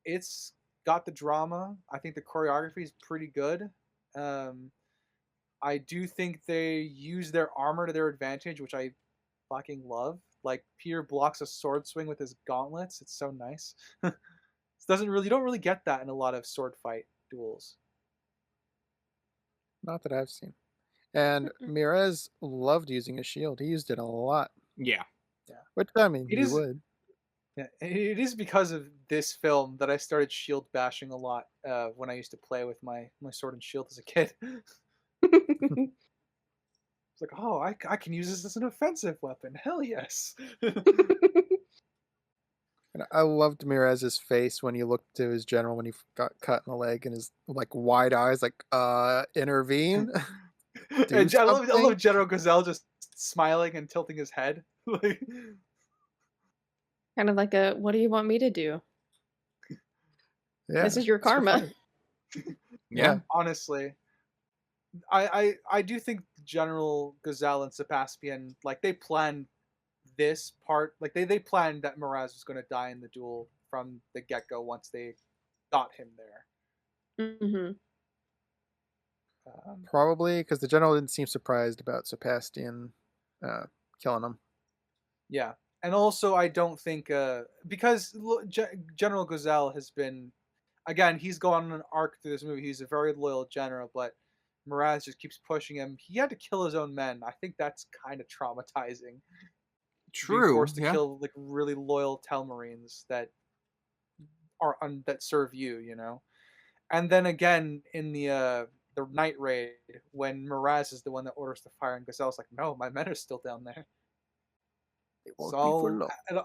it's got the drama. I think the choreography is pretty good. I do think they use their armor to their advantage, which I fucking love. Like Peter blocks a sword swing with his gauntlets. It's so nice. You don't really get that in a lot of sword fight duels. Not that I've seen. And Mirez loved using a shield. He used it a lot. Yeah. Which, I mean, It you is would. Yeah, it is because of this film that I started shield bashing a lot when I used to play with my sword and shield as a kid. It's like, oh, I can use this as an offensive weapon. Hell yes. And I loved Mirez's face when he looked to his general when he got cut in the leg and his like wide eyes, like, intervene? Do And I love something? General Gazelle just smiling and tilting his head. Like, Kind of like a, what do you want me to do? Yeah. This is your it's for karma. fight. Yeah. honestly, I do think General Gazelle and Caspian, like, they planned this part, like they planned that Miraz was going to die in the duel from the get-go once they got him there. Mm-hmm. Probably because the general didn't seem surprised about Sebastian killing him. Yeah, and also I don't think because General Gazelle has been, again, he's gone on an arc through this movie. He's a very loyal general, but Miraz just keeps pushing him. He had to kill his own men. I think that's kind of traumatizing. Being True. forced to Yeah. kill like really loyal Telmarines that that serve you, you know. And then again in the night raid, when Miraz is the one that orders the fire, and Gazelle's like, "No, my men are still down there." It It's won't be for long.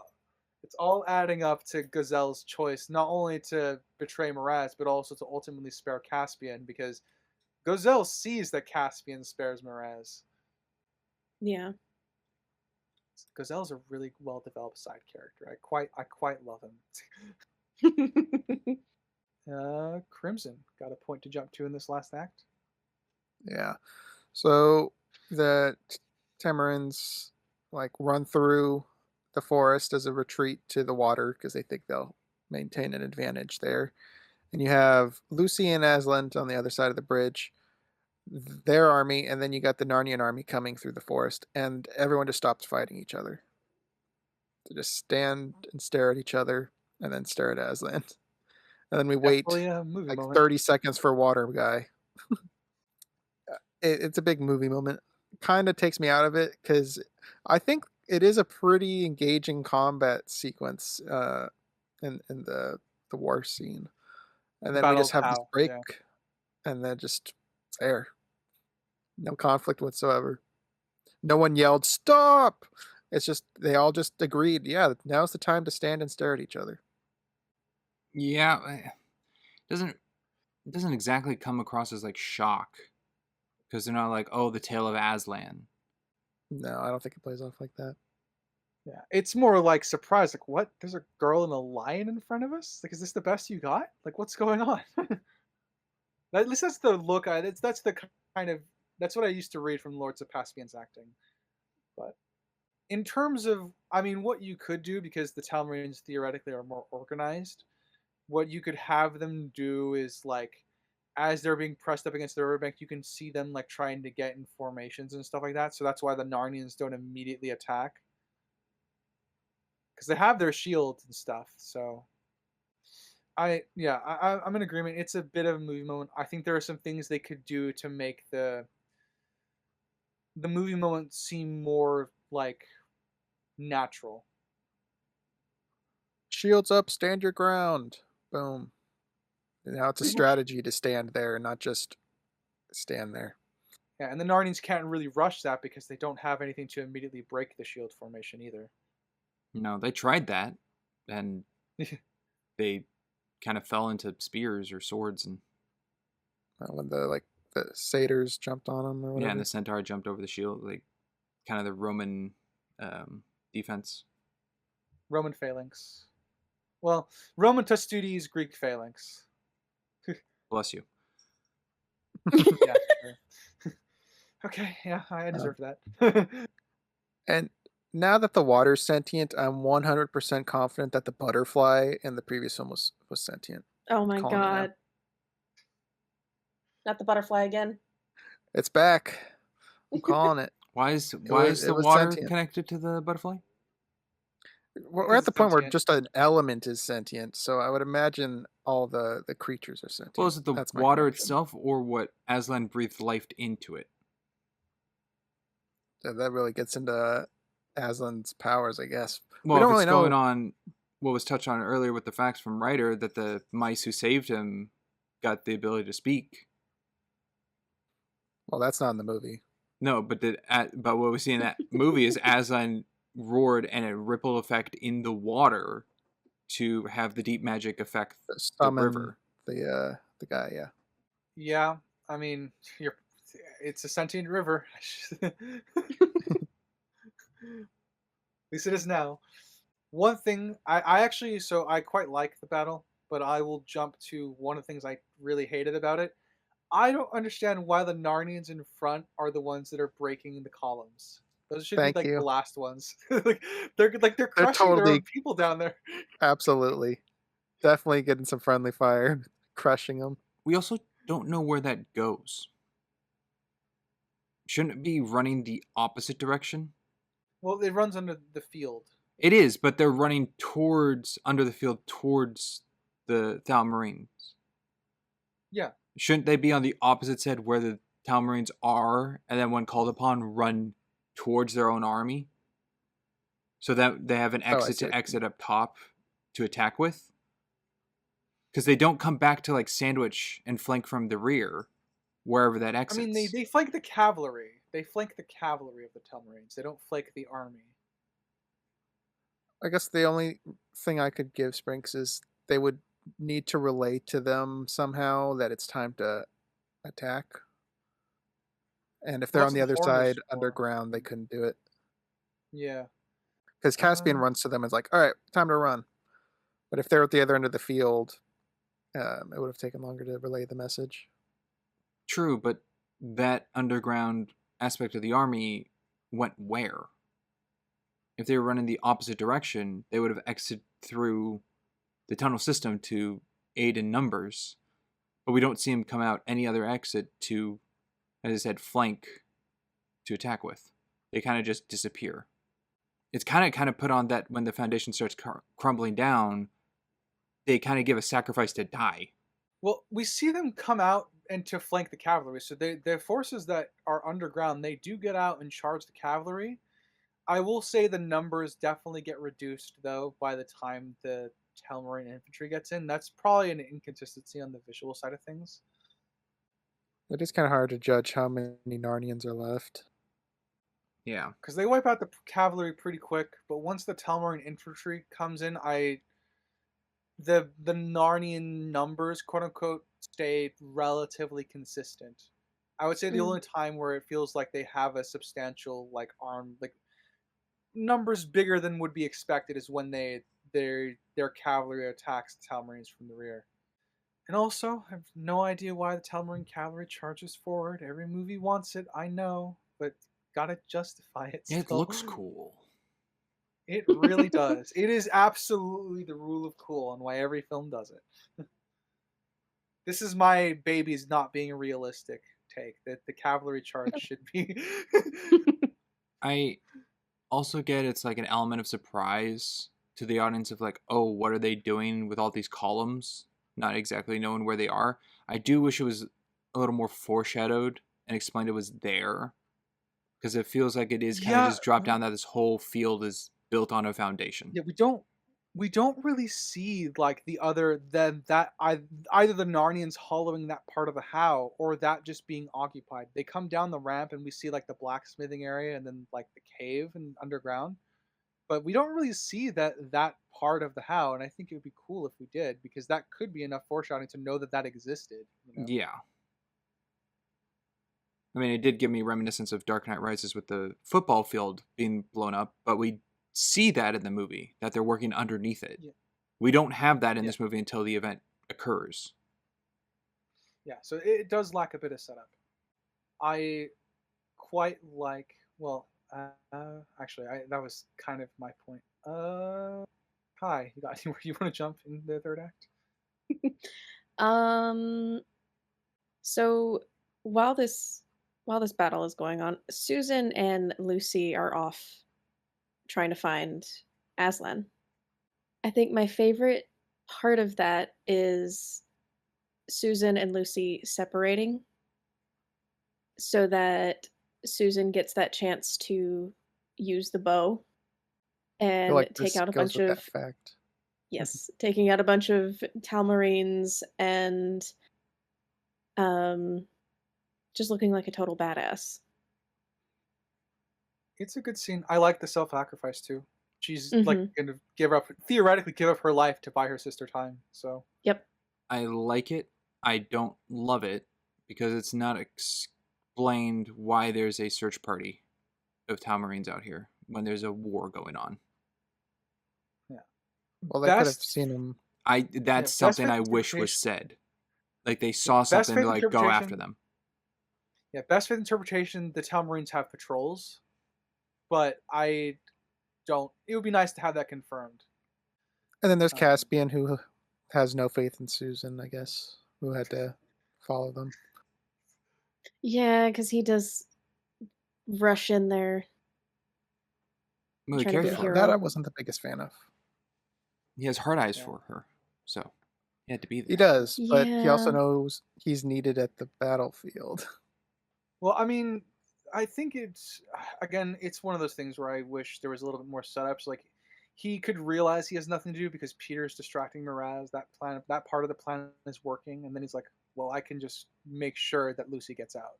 it's all adding up to Gazelle's choice, not only to betray Miraz, but also to ultimately spare Caspian, because Gazelle sees that Caspian spares Miraz. Yeah. Gazelle's a really well developed side character. I quite love him. Crimson got a point to jump to in this last act. Yeah. So the Tamarins like run through the forest as a retreat to the water because they think they'll maintain an advantage there. And you have Lucy and Aslan on the other side of the bridge, their army, and then you got the Narnian army coming through the forest, and everyone just stops fighting each other. They just stand and stare at each other, and then stare at Aslan. And then we wait Definitely a movie like moment. 30 seconds for water guy. It's a big movie moment. Kind of takes me out of it because I think it is a pretty engaging combat sequence in the war scene, and then we Battle just of have this Pow. break, Yeah. and then just it's there, no conflict whatsoever. No one yelled stop. It's just they all just agreed. Yeah, now's the time to stand and stare at each other. Yeah. It doesn't exactly come across as like shock, because they're not like, oh, the tale of Aslan. No, I don't think it plays off like that. Yeah, it's more like surprise. Like, what? There's a girl and a lion in front of us. Like, is this the best you got? Like, what's going on? At least that's the look. That's the kind of that's what I used to read from Lords of Caspian's acting. But in terms of, I mean, what you could do, because the Telmarines theoretically are more organized, what you could have them do is like, as they're being pressed up against the riverbank, you can see them like trying to get in formations and stuff like that. So that's why the Narnians don't immediately attack, because they have their shields and stuff. So I'm in agreement. It's a bit of a movie moment. I think there are some things they could do to make the movie moment seem more like natural. Shields up, stand your ground. Boom. And now it's a Pretty much. strategy to stand there and not just stand there. Yeah, and the Narnians can't really rush that because they don't have anything to immediately break the shield formation either. No, they tried that, and they kind of fell into spears or swords, and When the satyrs jumped on them or whatever. yeah, and the centaur jumped over the shield, like kind of the Roman defense. Roman phalanx. Well, Roman Tustudes, Greek phalanx. Bless you. Yeah, sure. Okay, yeah, I deserve that. And now that the water's sentient, I'm 100% confident that the butterfly in the previous one was sentient. Oh my Calling it now. god. Not the butterfly again. It's back. I'm calling it. Why is it the was water sentient. connected to the butterfly? We're at the point where sentient. just an element is sentient, so I would imagine all the creatures are sentient. Well, is it the That's my water connection. itself, or what Aslan breathed life into it? So that really gets into Aslan's powers, I guess. Well, we don't if really it's know. going on what was touched on earlier with the facts from Ryder, that the mice who saved him got the ability to speak. Well, that's not in the movie. No, but but what we see in that movie is Aslan roared and a ripple effect in the water to have the deep magic affect the Summon river. the guy, yeah. Yeah, I mean, it's a sentient river. At least it is now. One thing, I actually, so I quite like the battle, but I will jump to one of the things I really hated about it. I don't understand why the Narnians in front are the ones that are breaking the columns. Those should Thank be like you. the last ones. They're crushing their totally- own people down there. Absolutely. Definitely getting some friendly fire, crushing them. We also don't know where that goes. Shouldn't it be running the opposite direction? Well, it runs under the field. It is, but they're running under the field towards the Telmarines. Yeah. Shouldn't they be on the opposite side where the Telmarines are, and then when called upon, run towards their own army? So that they have an exit to exit up top to attack with? Because they don't come back to like sandwich and flank from the rear, wherever that exits. I mean, they flank the cavalry. They flank the cavalry of the Telmarines. They don't flank the army. I guess the only thing I could give Sprinks is they would need to relate to them somehow that it's time to attack. And if they're Well, on the that's other what the horn is side, for. underground, they couldn't do it. Yeah. Because Caspian runs to them and is like, all right, time to run. But if they're at the other end of the field, it would have taken longer to relay the message. True, but that underground aspect of the army went where? If they were running the opposite direction, they would have exited through the tunnel system to aid in numbers. But we don't see them come out any other exit to, as I said, flank to attack with. They kind of just disappear. It's kind of put on that when the foundation starts crumbling down, they kind of give a sacrifice to die. Well, we see them come out and to flank the cavalry. So the forces that are underground, they do get out and charge the cavalry. I will say the numbers definitely get reduced, though, by the time the Telmarine infantry gets in. That's probably an inconsistency on the visual side of things. It is kind of hard to judge how many Narnians are left. Yeah. Because they wipe out the cavalry pretty quick, but once the Telmarine infantry comes in, the Narnian numbers, quote unquote, stay relatively consistent. I would say the only time where it feels like they have a substantial numbers bigger than would be expected is when their cavalry attacks the Telmarines from the rear. And also, I have no idea why the Telmarine cavalry charges forward. Every movie wants it, I know, but gotta justify it It still. looks cool. It really does. It is absolutely the rule of cool on why every film does it. This is my baby's not being realistic take, that the cavalry charge should be. I also get it's like an element of surprise to the audience of like, oh, what are they doing with all these columns? Not exactly knowing where they are. I do wish it was a little more foreshadowed and explained it was there, because it feels like it is kind of Yeah, just dropped down that this whole field is built on a foundation. yeah, we don't really see like the other than that either the Narnians hollowing that part of the How or that just being occupied. They come down the ramp and we see like the blacksmithing area and then like the cave and underground, but we don't really see that part of the How, and I think it would be cool if we did, because that could be enough foreshadowing to know that that existed. You know? Yeah. I mean, it did give me reminiscence of Dark Knight Rises with the football field being blown up, but we see that in the movie, that they're working underneath it. Yeah. We don't have that in Yeah. this movie until the event occurs. Yeah, so it does lack a bit of setup. I quite like, well, actually, that was kind of my point. Hi, you got anywhere you want to jump in the third act? So while this battle is going on, Susan and Lucy are off trying to find Aslan. I think my favorite part of that is Susan and Lucy separating so that Susan gets that chance to use the bow I feel and like take this out a goes bunch with of that fact. yes, taking out a bunch of Telmarines and just looking like a total badass. It's a good scene. I like the self-sacrifice too. She's like Mhm. going to theoretically give up her life to buy her sister time. So Yep. I like it. I don't love it because it's not explained why there's a search party of Telmarines out here when there's a war going on. yeah, Well, they could have best seen him. That's best something fit I wish was interpretation. said. Like they saw Best something fit to like go after interpretation. them. Yeah, best fit interpretation. The Telmarines have patrols, but I don't. It would be nice to have that confirmed. And then there's Um, Caspian, who has no faith in Susan, I guess, who had to follow them. Yeah, because he does rush in there Really trying to be cares a for Yeah, her. that I hero. wasn't the biggest fan of. He has hard eyes Yeah. for her, so he had to be there. He does, but he also Yeah. knows he's needed at the battlefield. Well, I mean, I think it's again, it's one of those things where I wish there was a little bit more setups. Like he could realize he has nothing to do because Peter's distracting Miraz. That part of the plan is working, and then he's like, "Well, I can just make sure that Lucy gets out."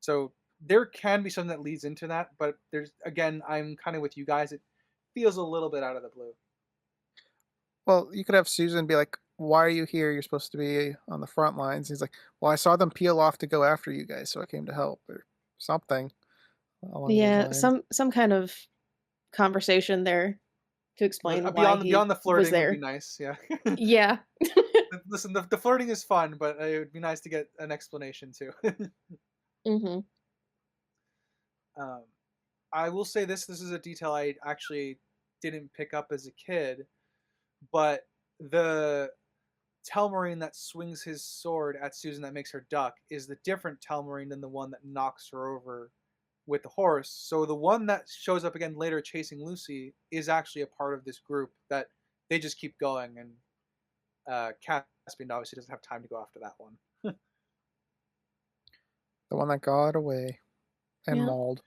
So there can be something that leads into that, but there's again, I'm kind of with you guys. It feels a little bit out of the blue. Well, you could have Susan be like, "Why are you here? You're supposed to be on the front lines." He's like, "Well, I saw them peel off to go after you guys, so I came to help," or something along those Yeah, lines. some kind of conversation there to explain why he Beyond the was flirting would be there. nice. Yeah. Yeah. Listen, the flirting is fun, but it would be nice to get an explanation too. Mhm. um, I will say this: this is a detail I actually didn't pick up as a kid, but the Telmarine that swings his sword at Susan that makes her duck is the different Telmarine than the one that knocks her over with the horse. So the one that shows up again later chasing Lucy is actually a part of this group that they just keep going, and Caspian obviously doesn't have time to go after that one. The one that got away and Yeah. mauled.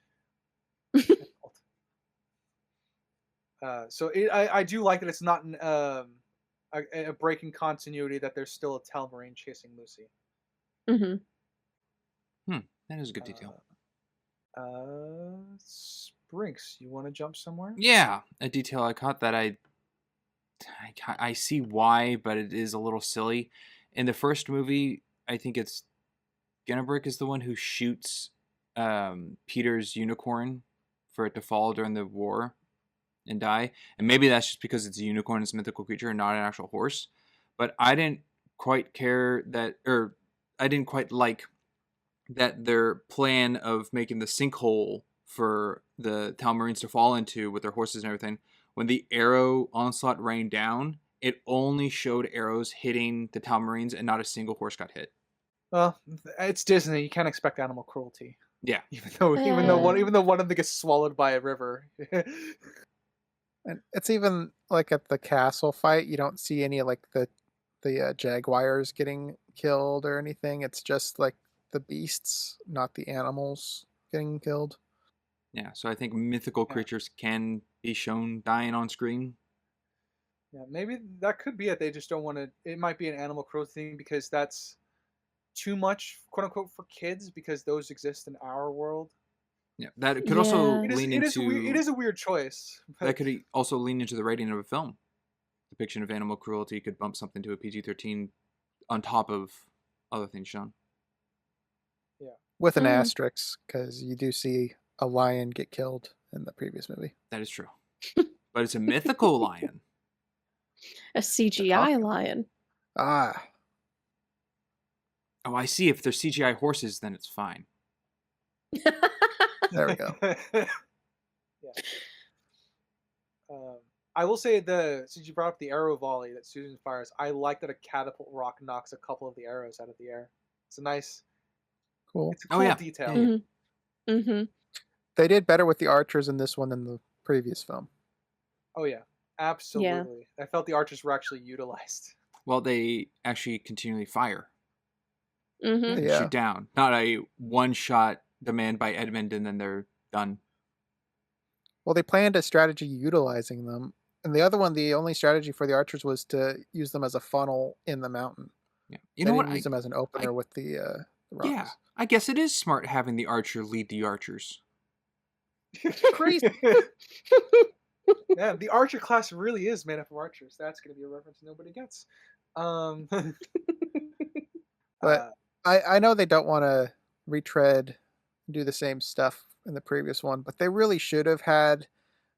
So I do like that it's not a breaking continuity, that there's still a Telmarine chasing Lucy. Mhm. That is a good detail. Sprinks, you want to jump somewhere? Yeah, a detail I caught that I see why, but it is a little silly. In the first movie, I think it's Gennebrick is the one who shoots Peter's unicorn for it to fall during the war and die. And maybe that's just because it's a unicorn, it's a mythical creature, and not an actual horse. but I didn't quite care that, or I didn't quite like that their plan of making the sinkhole for the Telmarines to fall into with their horses and everything. When the arrow onslaught rained down, it only showed arrows hitting the Telmarines and not a single horse got hit. Well, it's Disney. You can't expect animal cruelty. Yeah. Even though one of them gets swallowed by a river. And it's even like at the castle fight, you don't see any like the jaguars getting killed or anything. It's just like the beasts, not the animals getting killed. Yeah, so I think mythical creatures can be shown dying on screen. Yeah, maybe that could be it. They just don't want to. It might be an animal cruelty thing because that's too much, quote unquote, for kids because those exist in our world. Yeah, that could also Yeah. lean It into. is a weird choice. but- That could also lean into the rating of a film. Depiction of animal cruelty could bump something to a PG-13 on top of other things shown. With an Mm. asterisk, because you do see a lion get killed in the previous movie. That is true. But it's a mythical lion. A CGI lion. Ah, Oh, I see. If they're CGI horses, then it's fine. there we go. yeah. I will say since you brought up the arrow volley that Susan fires, I like that a catapult rock knocks a couple of the arrows out of the air. It's a nice, Cool. it's a cool yeah. detail. Yeah. Mm-hmm. They did better with the archers in this one than the previous film. Oh yeah, absolutely. I felt the archers were actually utilized. Well, they actually continually fire Mm-hmm. and Yeah. shoot down. Not a one-shot demand by Edmond and then they're done. Well, they planned a strategy utilizing them. And the other one, the only strategy for the archers was to use them as a funnel in the mountain. Yeah. They You know didn't what? use them as an opener with the rocks. Yeah, I guess it is smart having the archer lead the archers. Crazy. Yeah, the archer class really is made up of archers. That's going to be a reference nobody gets. But I know they don't want to retread, do the same stuff in the previous one, but they really should have had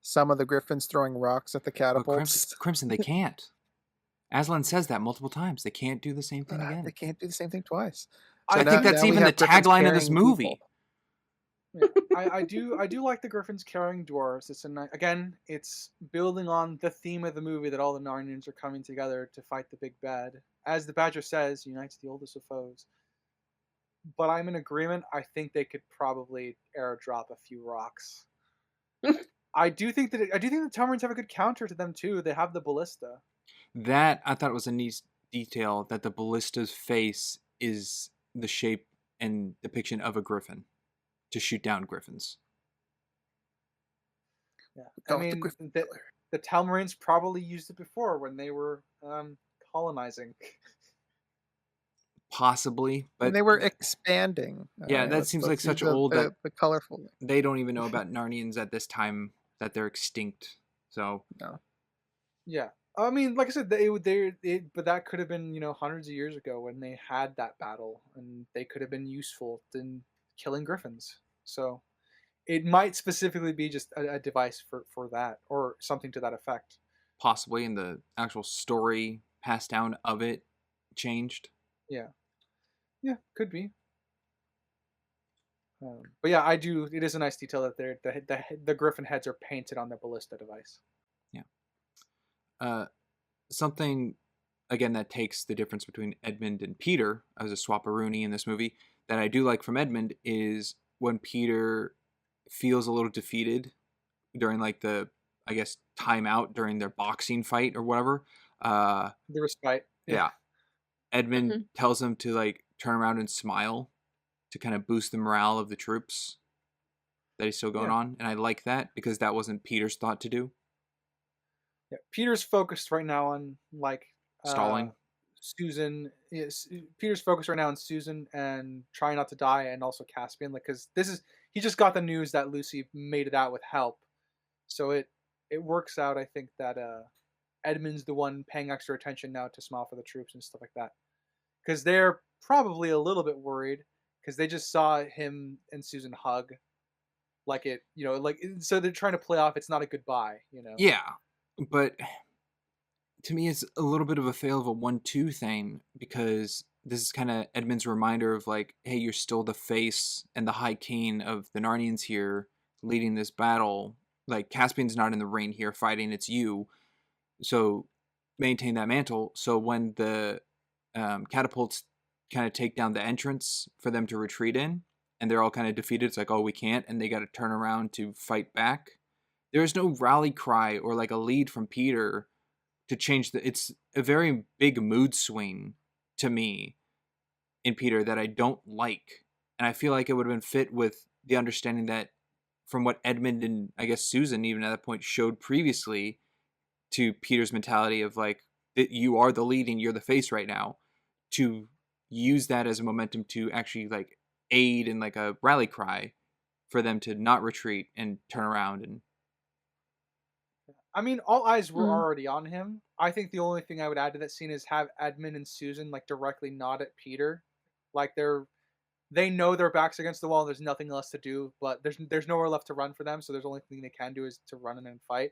some of the griffins throwing rocks at the But catapults. Crimson, they can't. Aslan says that multiple times. They can't do the same thing again. They can't do the same thing twice. I now- think that's now we even the have griffins tagline of this carrying movie. people. Yeah, I do like the griffins carrying dwarves. Again, it's building on the theme of the movie that all the Narnians are coming together to fight the big bad. As the Badger says, unites the oldest of foes. But I'm in agreement. I think they could probably airdrop a few rocks. I do think the Telmarines have a good counter to them too. They have the ballista. That I thought was a neat detail, that the ballista's face is the shape and depiction of a griffin to shoot down griffins. Yeah, Go I with the mean griffin the Telmarines probably used it before when they were colonizing. Possibly, but And they were expanding. Yeah, that let's- seems let's like such use old the colorful. they don't even know about Narnians at this time, that they're extinct. So Yeah, I mean, like I said, but that could have been hundreds of years ago when they had that battle, and they could have been useful in killing griffins. So it might specifically be just a device for that or something to that effect. possibly in the actual story passed down of it changed. Yeah, could be. But yeah, I do. It is a nice detail that the griffin heads are painted on the ballista device. Something again that takes the difference between Edmond and Peter as a swapperoonie in this movie that I do like from Edmond is when Peter feels a little defeated during like the, I guess, timeout during their boxing fight or whatever. The respite. Yeah. Edmund Mhm. tells him to like turn around and smile to kind of boost the morale of the troops that is still going Yeah. on. And I like that because that wasn't Peter's thought to do. Yeah, Peter's focused right now on Stalling. Susan. Yes, Peter's focused right now on Susan and trying not to die, and also Caspian. Because he just got the news that Lucy made it out with help, so it works out. I think that Edmund's the one paying extra attention now to smile for the troops and stuff like that, because they're probably a little bit worried because they just saw him and Susan hug, so they're trying to play off it's not a goodbye. Yeah. But to me, it's a little bit of a fail of a 1-2 thing, because this is kind of Edmund's reminder of like, hey, you're still the face and the High King of the Narnians here, leading this battle. Like, Caspian's not in the ring here fighting, it's you. So maintain that mantle. So when the catapults kind of take down the entrance for them to retreat in, and they're all kind of defeated, it's like, oh, we can't, and they got to turn around to fight back. There's no rally cry or like a lead from Peter to change it's a very big mood swing to me in Peter that I don't like. And I feel like it would have been fit with the understanding that from what Edmond and I guess Susan even at that point showed previously to Peter's mentality of like, that you are the lead and you're the face right now, to use that as a momentum to actually like aid in like a rally cry for them to not retreat and turn around. And I mean, all eyes were already on him. I think the only thing I would add to that scene is have Edmund and Susan like directly nod at Peter, like they know their backs against the wall. There's nothing else to do, but there's nowhere left to run for them. So there's only thing they can do is to run in and fight.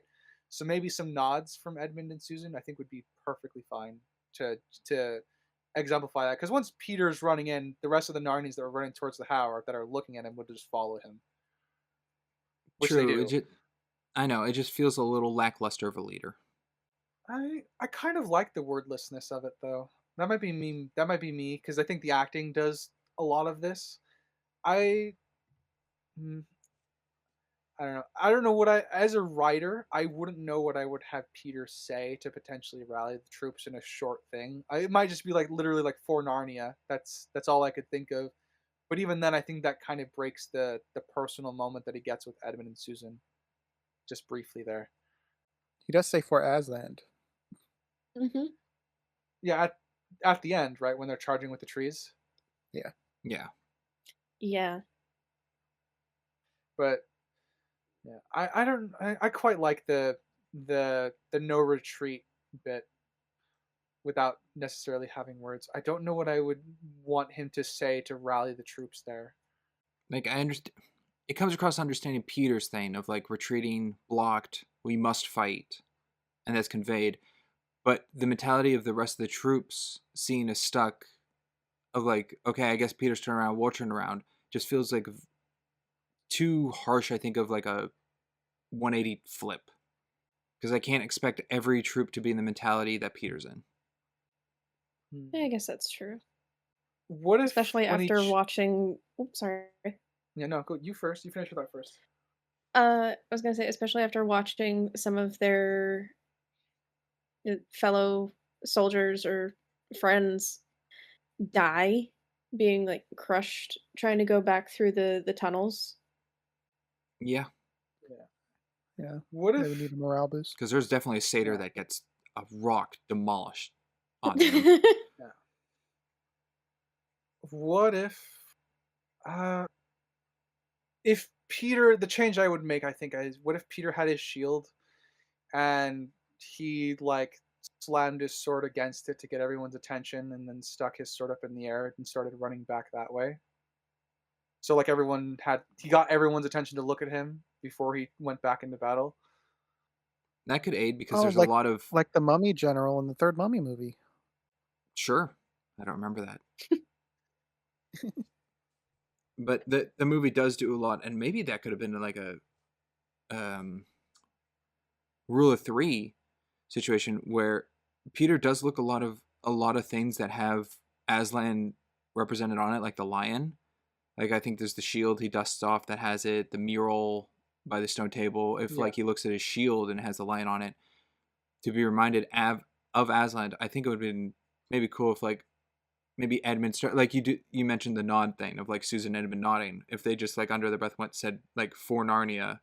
So maybe some nods from Edmund and Susan, I think, would be perfectly fine to exemplify that. Because once Peter's running in, the rest of the Narnians that are running towards the Howard that are looking at him would just follow him. Which they do. I know, it just feels a little lackluster of a leader. I kind of like the wordlessness of it, though. That might be me. That might be me, because I think the acting does a lot of this. I don't know. I don't know what as a writer, I wouldn't know what I would have Peter say to potentially rally the troops in a short thing. It might just be like literally like for Narnia. That's all I could think of. But even then, I think that kind of breaks the personal moment that he gets with Edmund and Susan. Just briefly there. He does say for Aslan. Mm-hmm. Yeah, at the end, right, when they're charging with the trees. Yeah. Yeah. Yeah. But yeah, I quite like the no retreat bit without necessarily having words. I don't know what I would want him to say to rally the troops there. Like, I understand. It comes across understanding Peter's thing of like retreating, blocked, we must fight, and that's conveyed. But the mentality of the rest of the troops seeing us stuck, of like, okay, I guess Peter's turning around, we'll turn around, just feels like too harsh, I think, of like a 180 flip. Because I can't expect every troop to be in the mentality that Peter's in. Yeah, I guess that's true. What if, especially after watching... Oops, sorry. Yeah, no, go you first. You finish with that first. I was gonna say, especially after watching some of their fellow soldiers or friends die, being like crushed, trying to go back through the tunnels. Yeah. Yeah. What if they would need a morale boost? Because there's definitely a satyr that gets a rock demolished on him. Yeah. What if Peter, the change I would make, I think, is what if Peter had his shield and he like slammed his sword against it to get everyone's attention and then stuck his sword up in the air and started running back that way? So like he got everyone's attention to look at him before he went back into battle. That could aid because there's a lot of... Like the Mummy General in the third Mummy movie. Sure. I don't remember that. But the movie does do a lot, and maybe that could have been like a rule of three situation where Peter does look a lot of things that have Aslan represented on it, like the lion. Like, I think there's the shield he dusts off that has it, the mural by the stone table. If like he looks at his shield and has the lion on it, to be reminded of Aslan, I think it would have been maybe cool if like maybe Edmund like you mentioned the nod thing of like Susan and Edmund nodding. If they just like under their breath said like for Narnia,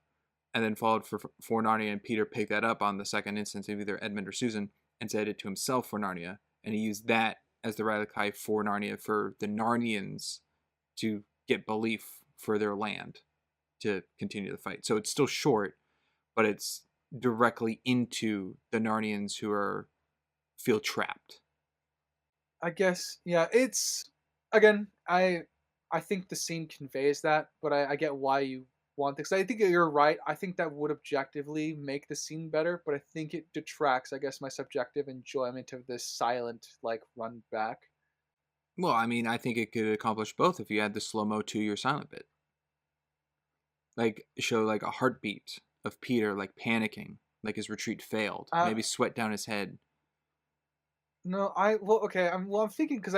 and then followed for Narnia, and Peter picked that up on the second instance of either Edmund or Susan and said it to himself for Narnia, and he used that as the rally cry for Narnia for the Narnians to get belief for their land to continue the fight. So it's still short, but it's directly into the Narnians who feel trapped. I guess, yeah, it's, again, I think the scene conveys that, but I get why you one thing. So I think you're right. I think that would objectively make the scene better, but I think it detracts, I guess, my subjective enjoyment of this silent like run back. Well, I mean, I think it could accomplish both if you add the slow-mo to your silent bit. Like, show, like, a heartbeat of Peter, like, panicking, like his retreat failed. Uh, Maybe sweat down his head. no, okay. I'm thinking because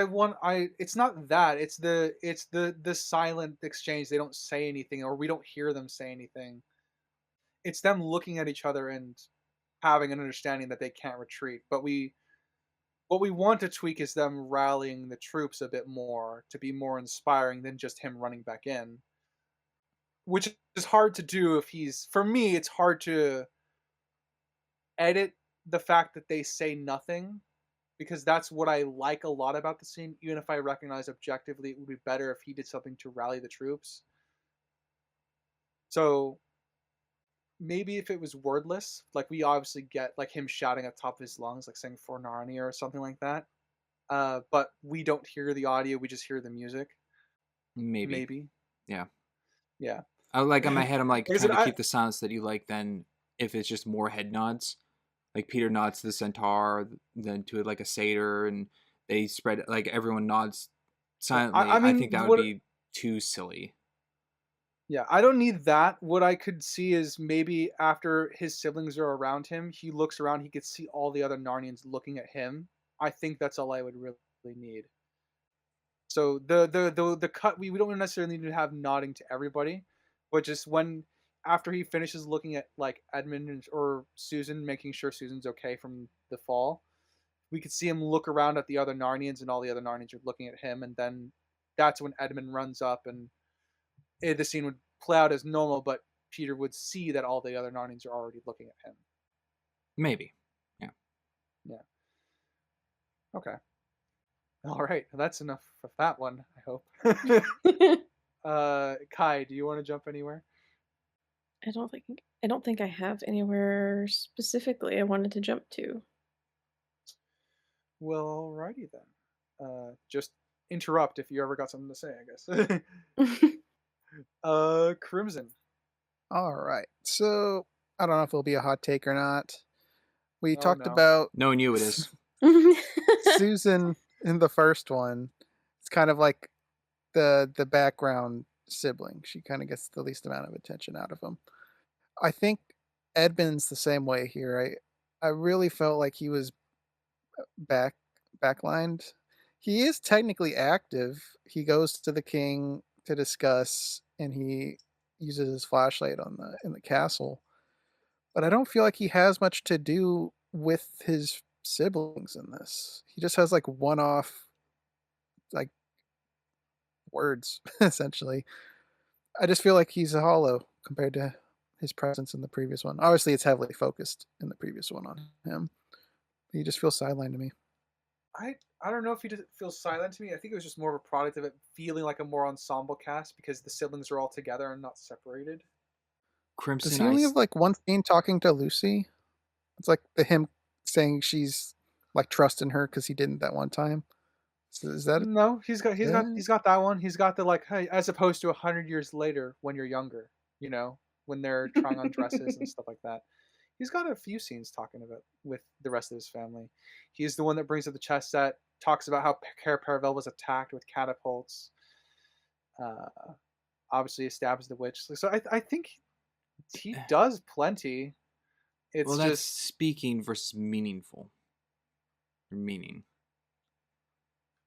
it's not that. It's the silent exchange. They don't say anything, or we don't hear them say anything. It's them looking at each other and having an understanding that they can't retreat. But what we want to tweak is them rallying the troops a bit more to be more inspiring than just him running back in, which is hard to do if he's. For me, it's hard to edit the fact that they say nothing because that's what I like a lot about the scene. Even if I recognize objectively it would be better if he did something to rally the troops. So maybe if it was wordless, like we obviously get like him shouting at the top of his lungs, like saying "for Narnia" or something like that. But we don't hear the audio; we just hear the music. Maybe. Maybe. Yeah. Yeah. Like, in my head, I'm, like, Like I trying said, to keep the silence that you like then if it's just more head nods. Like, Peter nods to the centaur, then to, like, a satyr, and they spread, like, everyone nods silently. I I mean, think that would what? be too silly. Yeah, I don't need that. What I could see is maybe after his siblings are around him, he looks around, he could see all the other Narnians looking at him. I think that's all I would really need. So the cut we don't necessarily need to have nodding to everybody, but just when after he finishes looking at like Edmond or Susan, making sure Susan's okay from the fall, we could see him look around at the other Narnians, and all the other Narnians are looking at him, and then that's when Edmond runs up, and the scene would play out as normal, but Peter would see that all the other Narnians are already looking at him. Maybe. Yeah. Yeah. Okay. All right. That's enough of that one, I hope. Kye, do you want to jump anywhere? I don't think I have anywhere specifically I wanted to jump to. Well, alrighty then. Just interrupt if you ever got something to say, I guess. Crimson. All right. So I don't know if it'll be a hot take or not. We Oh, talked no. about Knowing you, it is. Susan in the first one. It's kind of like the background sibling. She kind of gets the least amount of attention out of him. I think Edmund's the same way here. I really felt like he was backlined. He is technically active. He goes to the king to discuss, and he uses his flashlight in the castle. But I don't feel like he has much to do with his siblings in this. He just has like one-off like words essentially. I just feel like he's a hollow compared to his presence in the previous one. Obviously, it's heavily focused in the previous one on him. He just feels sidelined to me. I don't know if he just feels silent to me. I think it was just more of a product of it feeling like a more ensemble cast because the siblings are all together and not separated. Crimson Does he only have like one scene talking to Lucy? It's like him saying she's like trusting her because he didn't that one time. So is that No, he's got that one. He's got the like, hey, as opposed to 100 years later when you're younger, when they're trying on dresses and stuff like that. He's got a few scenes talking about with the rest of his family. He's the one that brings up the chess set, talks about how Cair Paravel was attacked with catapults. Obviously establishes the witch. So I think he does plenty. It's well, that's just speaking versus meaningful. Or meaning.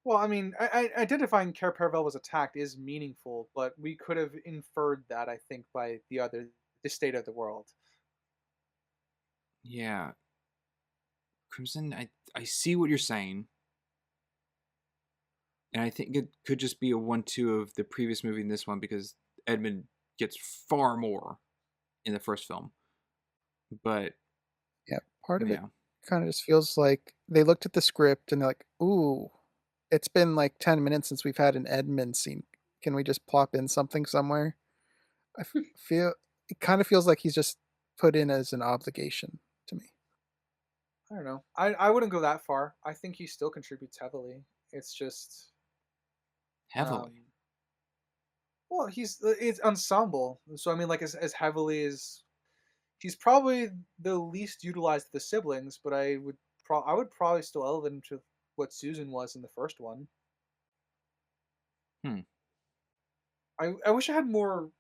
Well, I mean, identifying Cair Paravel was attacked is meaningful, but we could have inferred that, I think, by the state of the world. Yeah. Crimson, I see what you're saying. And I think it could just be a 1-2 of the previous movie and this one because Edmond gets far more in the first film. But yeah, part of it kind of just feels like they looked at the script and they're like, ooh, it's been like 10 minutes since we've had an Edmond scene. Can we just plop in something somewhere? I feel it kind of feels like he's just put in as an obligation to me. I don't know. I wouldn't go that far. I think he still contributes heavily. It's just heavily. Well, it's ensemble. So I mean, like as heavily as he's probably the least utilized of the siblings, but I would probably still elevate him to what Susan was in the first one. Hmm. I wish I had more.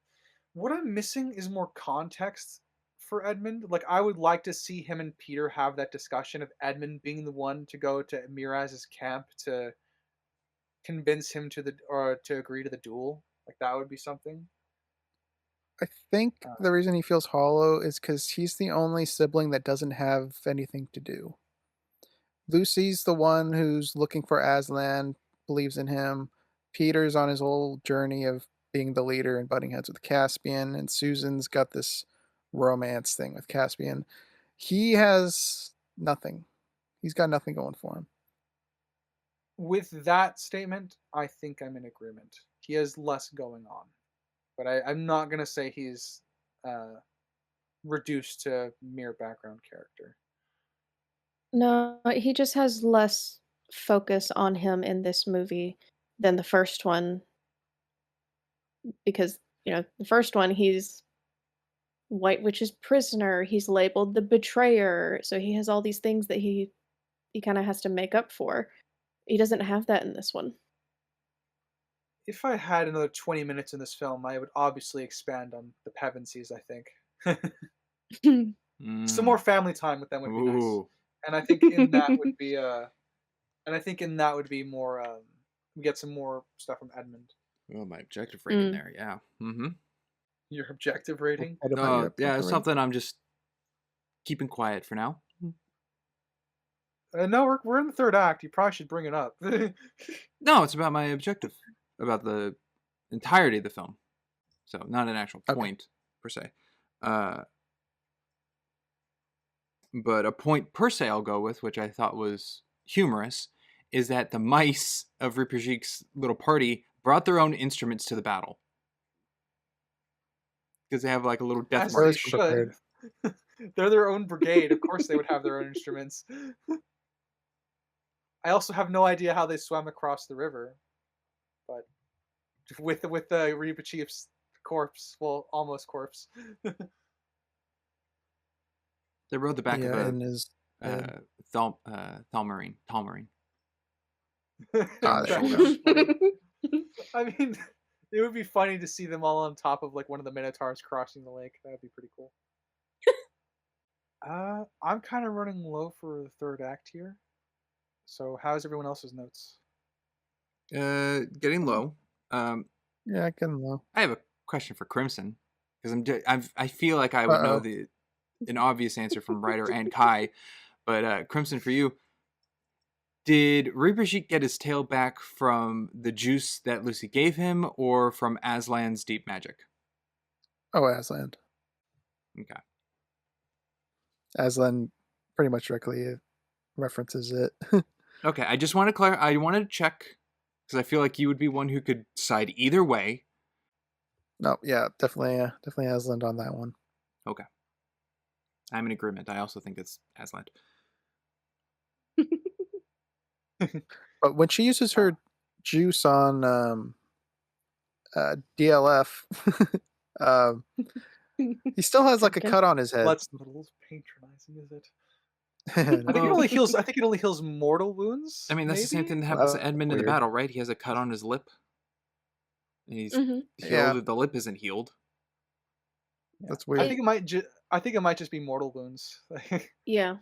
What I'm missing is more context for Edmond. Like I would like to see him and Peter have that discussion of Edmond being the one to go to Miraz's camp to convince him to agree to the duel. Like that would be something. I think Uh, the reason he feels hollow is because he's the only sibling that doesn't have anything to do. Lucy's the one who's looking for Aslan, believes in him. Peter's on his whole journey of being the leader and butting heads with Caspian, and Susan's got this romance thing with Caspian. He has nothing. He's got nothing going for him. with that statement, I think I'm in agreement. He has less going on, but I'm not gonna say he's reduced to mere background character. No, he just has less focus on him in this movie than the first one because, the first one he's White Witch's prisoner, he's labeled the betrayer, so he has all these things that he kind of has to make up for. He doesn't have that in this one. If I had another 20 minutes in this film, I would obviously expand on the Pevensies, I think. Some more family time with them would be nice. Ooh. And I think in that would be more we get some more stuff from Edmond. Oh, my objective rating there, yeah. Mm-hmm. Your objective rating? What about your Yeah, objective it's something I'm just keeping quiet for now. No, we're in the third act. You probably should bring it up. No, it's about my objective, about the entirety of the film. So, not an actual Okay. point, per se. But a point per se I'll go with, which I thought was humorous, is that the mice of Ripajik's little party brought their own instruments to the battle. Because they have like a little death As march. they should. They're their own brigade. Of course they would have their own instruments. I also have no idea how they swam across the river. But with the Reba Chief's corpse, well, almost corpse. They rode the back of a in his Telmarine. Ah, That there would be funny. I mean, it would be funny to see them all on top of like one of the minotaurs crossing the lake. That would be pretty cool. I'm kind of running low for the third act here. So how's everyone else's notes? Getting low. Yeah, I can know. I have a question for Crimson because I feel like I would know an obvious answer from Ryder and Kye, but Crimson, for you, did Ripajik get his tail back from the juice that Lucy gave him, or from Aslan's deep magic? Oh, Aslan. Okay. Aslan pretty much directly references it. Okay, I just want to I wanted to check because I feel like you would be one who could side either way. No, yeah, definitely Aslan on that one. Okay. I'm in agreement. I also think it's Aslan. But when she uses her juice on DLF, he still has like a cut on his head. That's not a little patronizing, is it? No. I think it only heals mortal wounds. I mean, that's the same maybe? thing that happens to That's Edmond in the weird. battle, right? He has a cut on his lip. And he's Mhm. healed. Yeah. The lip isn't healed. That's I weird. think it might just be mortal wounds. Yeah.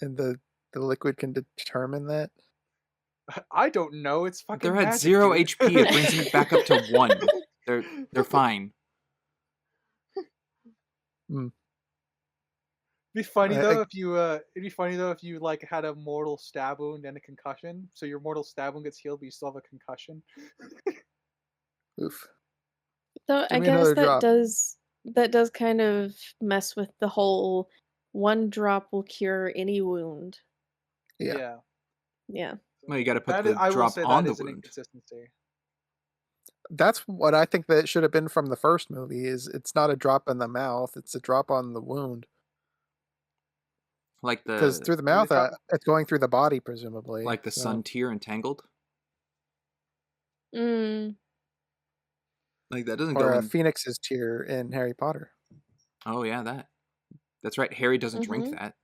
And the liquid can determine that. I don't know. It's fucking. They're at magic, 0 dude. HP. It brings them back up to 1. They're fine. It'd be funny I- though if you like had a mortal stab wound and a concussion. So your mortal stab wound gets healed, but you still have a concussion. Oof. So I Give me guess another that drop. does kind of mess with the whole one drop will cure any wound. Yeah. Yeah. Well, you got to put That the is, I will drop say on that the is an wound. inconsistency. That's what I think that should have been from the first movie. Is it's not a drop in the mouth; it's a drop on the wound. Like Because the through the mouth, thought- it's going through the body, presumably. like the so- sun tear entangled. Mm. Like that doesn't Or go a in. Phoenix's tear in Harry Potter. Oh yeah, that's right. Harry doesn't drink Mm-hmm. that.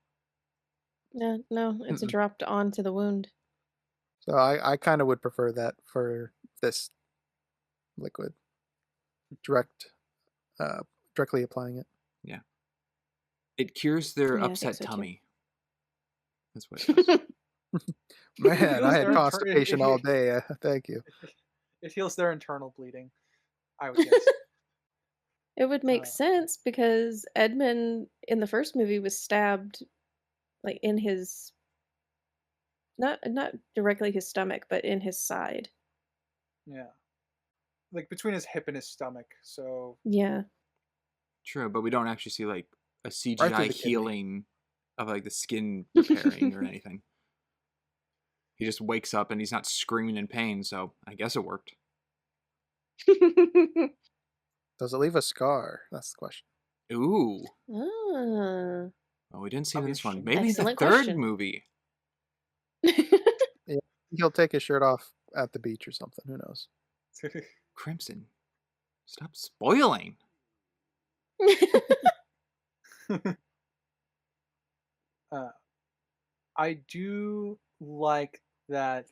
Yeah, no, it's Mm-mm. dropped onto the wound. So I kind of would prefer that for this liquid. Uh, directly applying it. Yeah. It cures their Yeah, I think upset so too. tummy. That's what it does. Man, I heals had their constipation all day. Thank you. it heals their internal bleeding, I would guess. It would make Uh, sense because Edmond in the first movie was stabbed like in his not directly his stomach, but in his side. yeah, like between his hip and his stomach. So Yeah. True, but we don't actually see like a Right through CGI the kidney. healing of like the skin repairing or anything. He just wakes up and he's not screaming in pain, so I guess it worked. Does it leave a scar? That's the question. Ooh. Ah. Well, we didn't see That'd be this one. interesting. Maybe the Excellent third question. movie. Yeah, he'll take his shirt off at the beach or something. Who knows? Crimson. Stop spoiling. I do like that.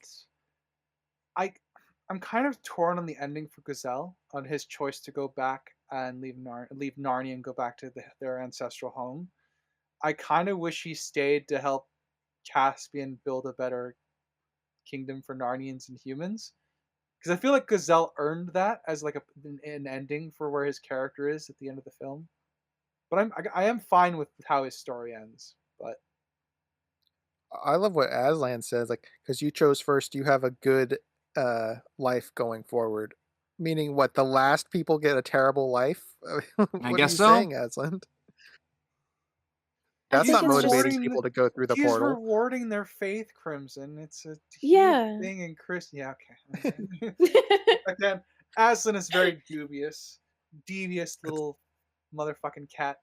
I'm kind of torn on the ending for Gazelle, on his choice to go back and leave Narnia and go back to their ancestral home. I kind of wish he stayed to help Caspian build a better kingdom for Narnians and humans, because I feel like Gazelle earned that as like an ending for where his character is at the end of the film. But I am fine with how his story ends. But I love what Aslan says, like, because you chose first, you have a good life going forward. Meaning what, the last people get a terrible life? I What are guess you so. saying, Aslan? I That's think not it's motivating just people to go through the he's portal. rewarding their faith, Crimson. It's a huge yeah. thing in Chris. Yeah, okay. Again, Aslan is very devious little motherfucking cat.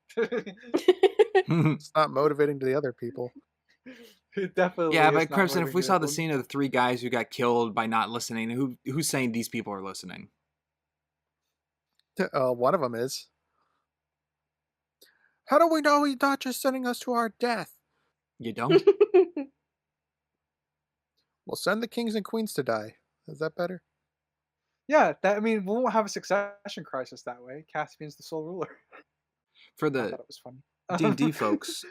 It's not motivating to the other people. It definitely Yeah, is but not Crimson, if we motivating saw the people. scene of the three guys who got killed by not listening, who's saying these people are listening? One of them is. How do we know he's not just sending us to our death? You don't? We'll send the kings and queens to die. Is that better? Yeah, I mean, we won't have a succession crisis that way. Caspian's the sole ruler. For I the thought it was funny. D&D folks,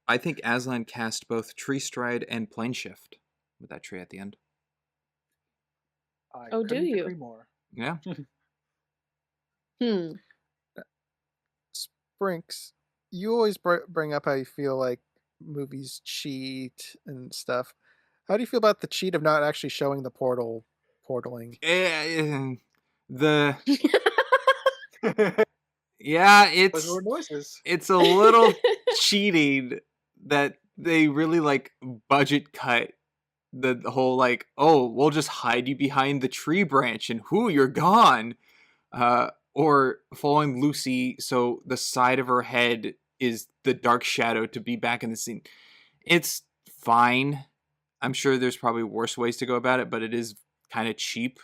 I think Aslan cast both Tree Stride and Plane Shift with that tree at the end. I Oh, do couldn't you? agree more. Yeah. Hmm. Sprinks, you always bring up how you feel like movies cheat and stuff. How do you feel about the cheat of not actually showing the portaling? The yeah, Those were noises. it's a little cheating that they really like budget cut the whole like, oh, we'll just hide you behind the tree branch and you're gone. Or following Lucy so the side of her head is the dark shadow to be back in the scene. It's fine. I'm sure there's probably worse ways to go about it, but it is kind of cheap.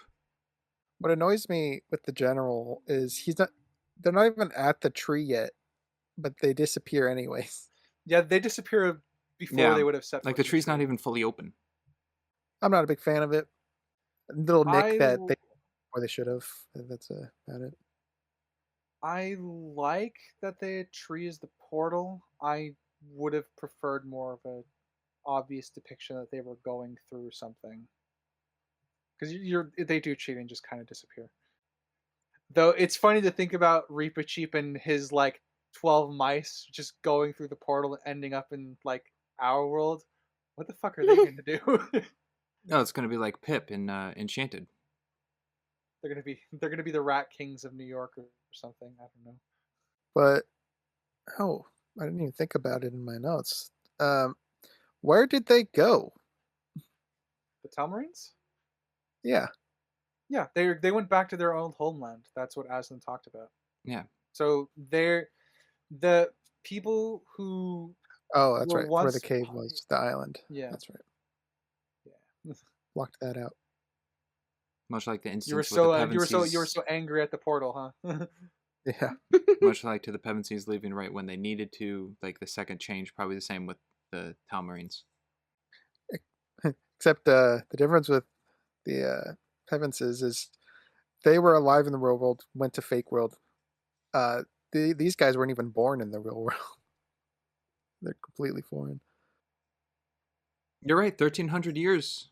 What annoys me with the general is they're not even at the tree yet, but they disappear anyways. Yeah, they disappear before Yeah, they would have set like foot the in tree's not tree. even fully open. I'm not a big fan of it. Little nick I that they should have. That's about it. I like that the tree is the portal. I would have preferred more of a obvious depiction that they were going through something. Because they do cheat and just kind of disappear. Though it's funny to think about Reaper Cheap and his like 12 mice just going through the portal and ending up in like our world. What the fuck are they going to do? No, it's gonna be like Pip in Enchanted. They're gonna be the Rat Kings of New York or something. I don't know. But I didn't even think about it in my notes. Where did they go? The Telmarines? Yeah. Yeah, they went back to their own homeland. That's what Aslan talked about. Yeah. So they're the people who Oh, that's were right. Where the once cave was, the island. Yeah. That's right. Yeah. Blocked that out. Much like the You were instance with the you were Pevensies, so angry at the portal, huh? Yeah. much like to the Pevensies leaving right when they needed to, like the second change, probably the same with the Telmarines. Except the difference with the Pevenses is they were alive in the real world, went to fake world. These guys weren't even born in the real world. They're completely foreign. You're right, 1,300 years.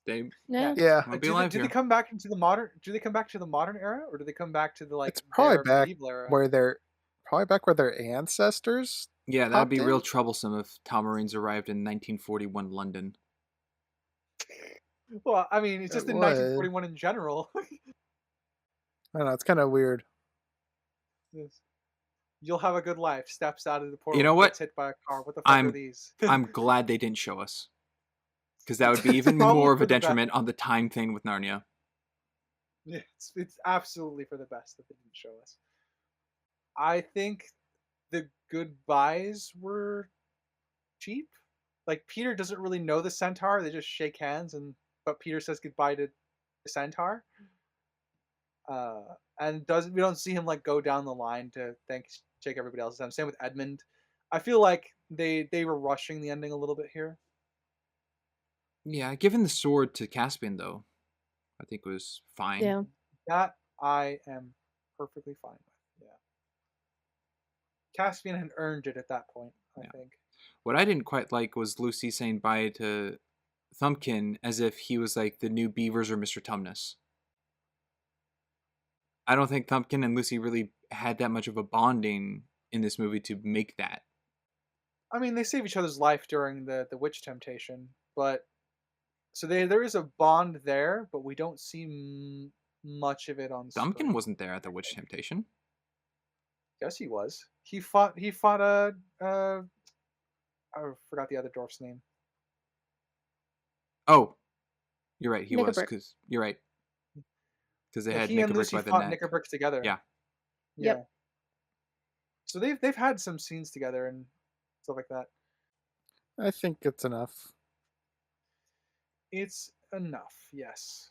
They Yeah. Yeah, won't be alive Do they here. come back into the modern? Do they come back to the modern era, or do they come back to the it's probably their back medieval era? where their ancestors. Yeah, that'd be popped real in? troublesome if Telmarines arrived in 1941 London. Well, I mean, it's It just in would. 1941 in general. I don't know. It's kind of weird. Yes. You'll have a good life. Steps out of the portal. You know what? Gets hit by a car. What the fuck are I'm these? I'm glad they didn't show us, because that would be even Probably more of for a the best. detriment on the time thing with Narnia. Yeah, it's absolutely for the best that they didn't show us. I think the goodbyes were cheap. Like Peter doesn't really know the centaur. They just shake hands, but Peter says goodbye to the centaur. And we don't see him like go down the line to shake everybody else's hand. Same with Edmond. I feel like they were rushing the ending a little bit here. Yeah, giving the sword to Caspian though, I think was fine. Yeah. That I am perfectly fine with. Yeah. Caspian had earned it at that point, I think. What I didn't quite like was Lucy saying bye to Thumbkin as if he was like the new Beavers or Mr. Tumnus. I don't think Thumbkin and Lucy really had that much of a bonding in this movie to make that. I mean, they save each other's life during the witch temptation, but so there is a bond there, but we don't see much of it on screen. Thumbkin wasn't there at the witch temptation. Yes, he was. He fought a I forgot the other dwarf's name. Oh, you're right. He was, Nickelbrick. because you're right. Because they had He and Nickelbrick Lucy by the fought neck. Nickelbrick together. Yeah. Yep. So they've had some scenes together and stuff like that. I think it's enough. It's enough, yes.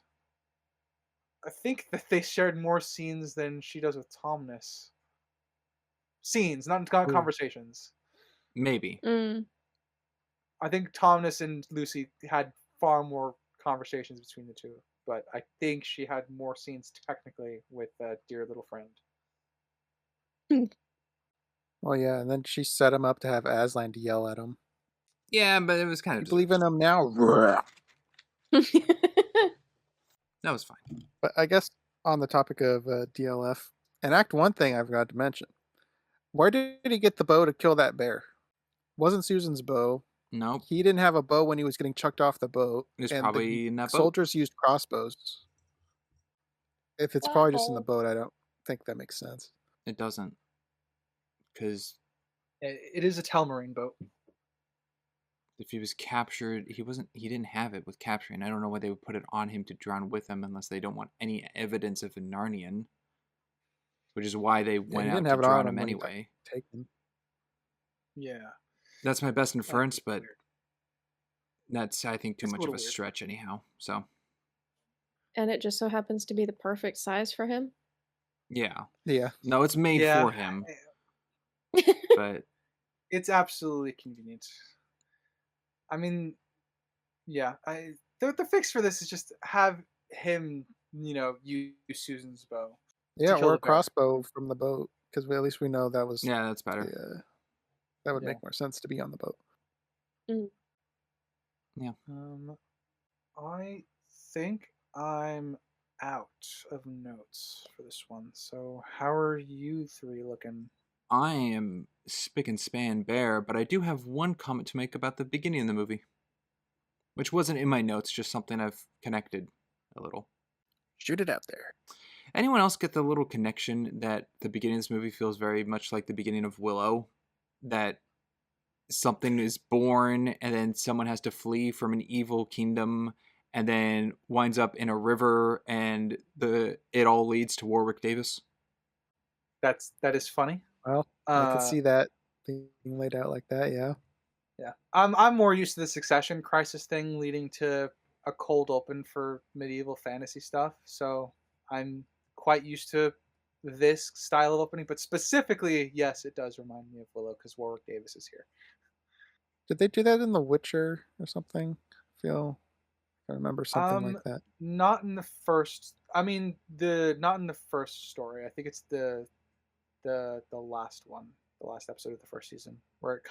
I think that they shared more scenes than she does with Tomness. Scenes, not conversations. Maybe. I think Tomness and Lucy had far more conversations between the two, but I think she had more scenes technically with Dear Little Friend. Well, yeah, and then she set him up to have Aslan to yell at him. Yeah, but it was kind of. You believe in him now? That was fine. But I guess on the topic of DLF, an Act 1 thing I forgot to mention. Where did he get the bow to kill that bear? Wasn't Susan's bow. Nope. He didn't have a bow when he was getting chucked off the boat. It was and probably the in that boat. soldiers used crossbows. If it's probably just in the boat, I don't think that makes sense. It doesn't. Because It is a Telmarine boat. if he was captured, he didn't have it with capturing. I don't know why they would put it on him to drown with him unless they don't want any evidence of a Narnian. Which is why they went out to drown him anyway. Taken. Yeah. That's my best inference, but weird. that's, I think, too It's a much of a little weird. stretch anyhow. So, And it just so happens to be the perfect size for him. yeah. Yeah. No, it's made Yeah. for him, but It's absolutely convenient. I mean, yeah. The fix for this is just have him, use Susan's bow. Yeah, kill or the a bear. crossbow from the boat, because at least we know that was. yeah, that's better. That would Yeah. make more sense to be on the boat. I think I'm out of notes for this one. So how are you three looking? I am spick and span bare, but I do have one comment to make about the beginning of the movie, which wasn't in my notes, just something I've connected a little. Shoot it out there. Anyone else get the little connection that the beginning of this movie feels very much like the beginning of Willow? That something is born and then someone has to flee from an evil kingdom and then winds up in a river and it all leads to Warwick Davis? That is funny. Well, I could see that being laid out like that, yeah. Yeah. I'm more used to the Succession crisis thing leading to a cold open for medieval fantasy stuff, so I'm quite used to this style of opening. But specifically, yes, it does remind me of Willow because Warwick Davis is here. Did they do that in The Witcher or something? I remember something like that. Not in the first. I mean, not in the first story. I think it's the last one, the last episode of the first season, where it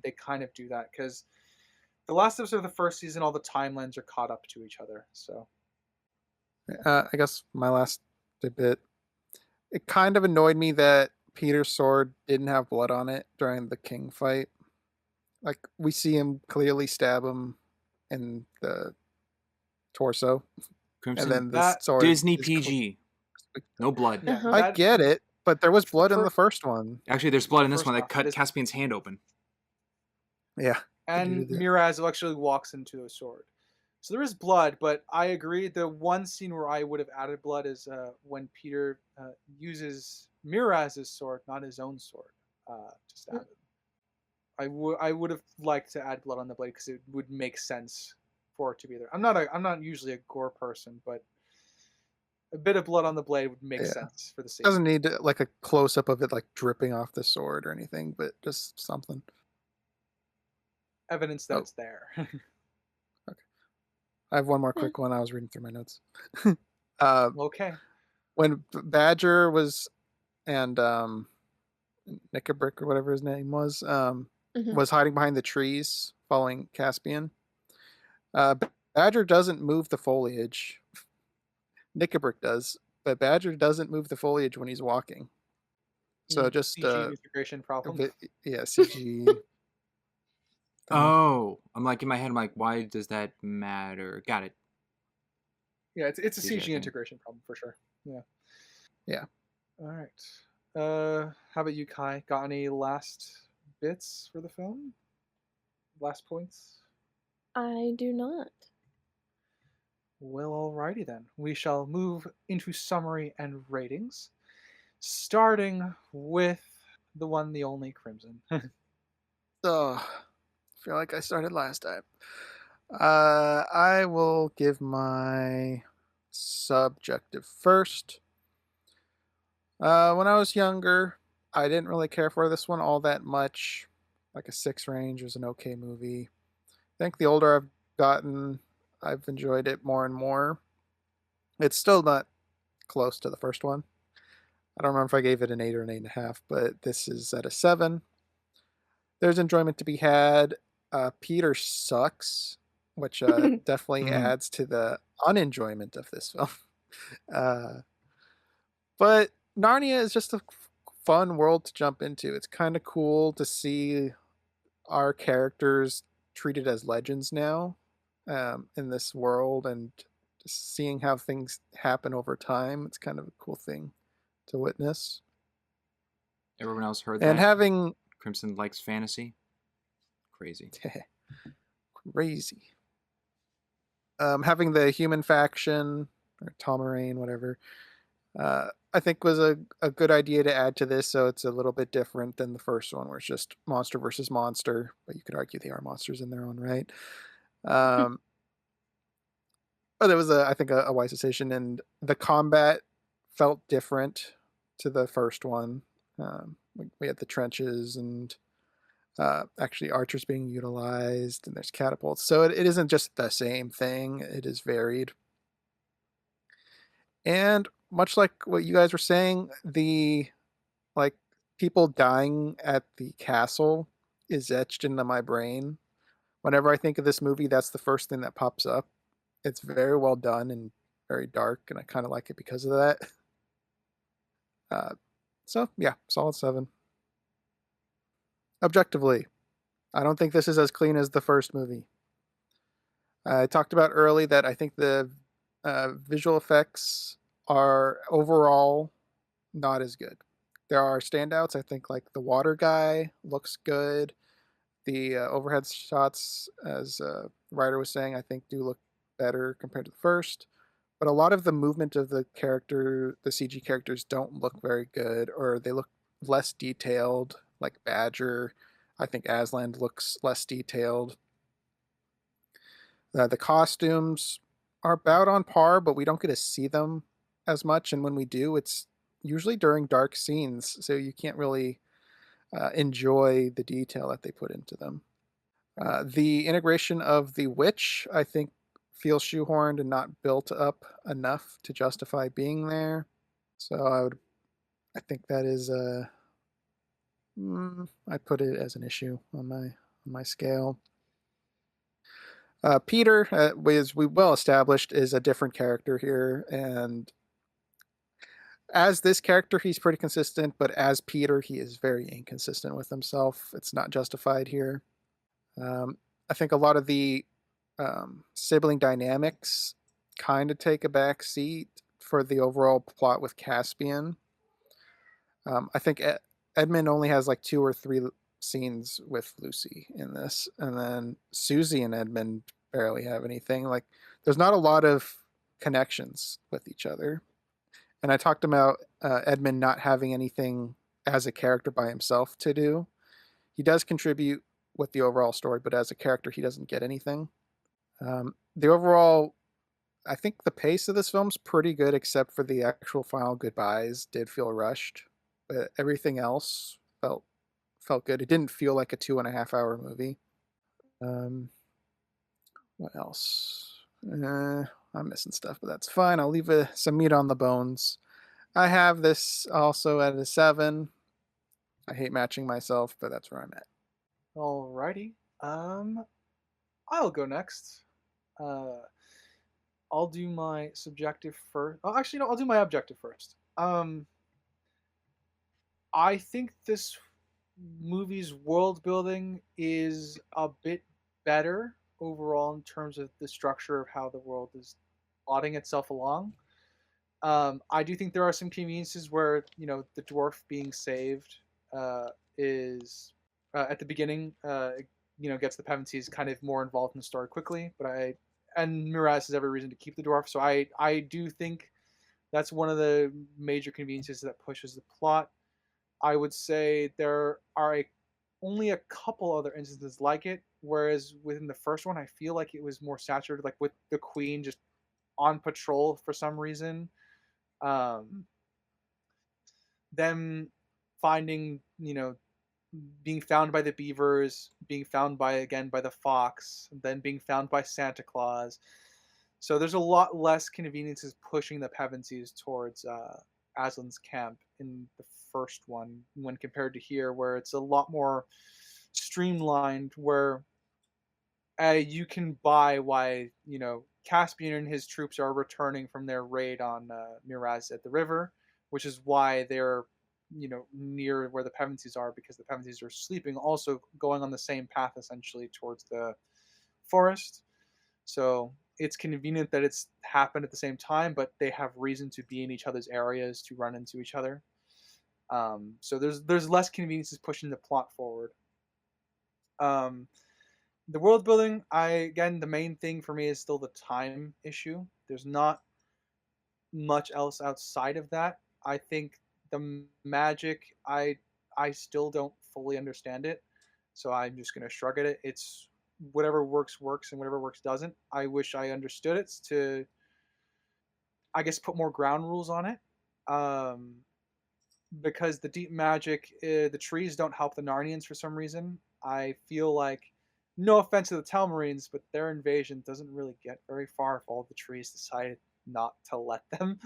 they kind of do that because the last episode of the first season, all the timelines are caught up to each other. So, I guess my last bit. It kind of annoyed me that Peter's sword didn't have blood on it during the king fight. Like, we see him clearly stab him in the torso. Crimson, And then the sword Disney PG. No blood. yeah, I get it, but there was blood in the first one. Actually, there's blood in this First one that off, cut Caspian's hand open. Yeah. And Miraz actually walks into the sword. So there is blood, but I agree. The one scene where I would have added blood is when Peter uses Miraz's sword, not his own sword, to stab him. I would have liked to add blood on the blade because it would make sense for it to be there. I'm not usually a gore person, but a bit of blood on the blade would make sense for the scene. It doesn't need like a close up of it like dripping off the sword or anything, but just something. Evidence that it's there. Okay. I have one more quick one. I was reading through my notes. Okay. When Badger was and Nickabrick or whatever his name was hiding behind the trees following Caspian. Badger doesn't move the foliage. Nickabrick does, but Badger doesn't move the foliage when he's walking. So just CG integration problem. CG. Oh, I'm like in my head. I'm like, why does that matter? Got it. Yeah, it's a CG integration problem for sure. Yeah. Yeah. All right. How about you, Kye? Got any last bits for the film? Last points? I do not. Well, alrighty then. We shall move into summary and ratings, starting with the one, the only Crimson. Oh, I feel like I started last time. I will give my subjective first. When I was younger, I didn't really care for this one all that much. Like a 6 range was an okay movie. I think the older I've gotten, I've enjoyed it more and more. It's still not close to the first one. I don't remember if I gave it an 8 or an 8.5, but this is at a 7. There's enjoyment to be had. Peter sucks, which definitely adds to the unenjoyment of this film. But Narnia is just a fun world to jump into. It's kind of cool to see our characters treated as legends now in this world, and just seeing how things happen over time. It's kind of a cool thing to witness. Everyone else heard and that? Having Crimson likes fantasy. Crazy. Crazy. Having the human faction or Telmarine, whatever, I think was a good idea to add to this, so it's a little bit different than the first one, where it's just monster versus monster, but you could argue they are monsters in their own right. But it was, I think, a wise decision, and the combat felt different to the first one. We had the trenches and actually archers being utilized, and there's catapults, so it isn't just the same thing. It is varied. And much like what you guys were saying, the people dying at the castle is etched into my brain. Whenever I think of this movie, that's the first thing that pops up. It's very well done and very dark, and I kind of like it because of that. So yeah, solid 7. Objectively, I don't think this is as clean as the first movie. I talked about early that I think the visual effects are overall not as good. There are standouts. I think like the water guy looks good. The overhead shots, as Ryder was saying, I think do look better compared to the first. But a lot of the movement of the CG characters don't look very good, or they look less detailed, like Badger. I think Aslan looks less detailed. The costumes are about on par, but we don't get to see them as much, and when we do, it's usually during dark scenes, so you can't really enjoy the detail that they put into them. The integration of the witch, I think, feels shoehorned and not built up enough to justify being there. So I think that is I put it as an issue on my scale. Peter, as we well established, is a different character here, and as this character, he's pretty consistent, but as Peter, he is very inconsistent with himself. It's not justified here. I think a lot of the sibling dynamics kind of take a back seat for the overall plot with Caspian. I think Edmond only has like 2 or 3 scenes with Lucy in this, and then Susie and Edmond barely have anything. Like, there's not a lot of connections with each other. And I talked about Edmond not having anything as a character by himself to do. He does contribute with the overall story, but as a character, he doesn't get anything. The overall, I think the pace of this film's pretty good, except for the actual final goodbyes did feel rushed. But everything else felt good. It didn't feel like a 2.5-hour movie. What else? I'm missing stuff, but that's fine. I'll leave some meat on the bones. I have this also at a 7. I hate matching myself, but that's where I'm at. Alrighty. I'll go next. I'll do my subjective first. Oh, actually, no, I'll do my objective first. I think this movie's world building is a bit better overall in terms of the structure of how the world is plotting itself along. I do think there are some conveniences where, the dwarf being saved is at the beginning, gets the Pevensies kind of more involved in the story quickly. And Miraz has every reason to keep the dwarf, so I do think that's one of the major conveniences that pushes the plot. I would say there are only a couple other instances like it, whereas within the first one, I feel like it was more saturated, like with the Queen just on patrol for some reason. Them finding, being found by the beavers, being found by the fox, then being found by Santa Claus. So there's a lot less conveniences pushing the Pevensies towards Aslan's camp in the first one when compared to here, where it's a lot more streamlined, where you can buy why, Caspian and his troops are returning from their raid on Miraz at the river, which is why they're, near where the Pevensies are, because the Pevensies are sleeping, also going on the same path essentially towards the forest. So it's convenient that it's happened at the same time, but they have reason to be in each other's areas to run into each other. So there's less conveniences pushing the plot forward. The world building, the main thing for me is still the time issue. There's not much else outside of that. I think the magic, I still don't fully understand it, so I'm just gonna shrug at it. It's whatever works, and whatever works doesn't. I wish I understood it to, I guess, put more ground rules on it. Because the deep magic, the trees don't help the Narnians for some reason. I feel like, no offense to the Telmarines, but their invasion doesn't really get very far if all the trees decided not to let them.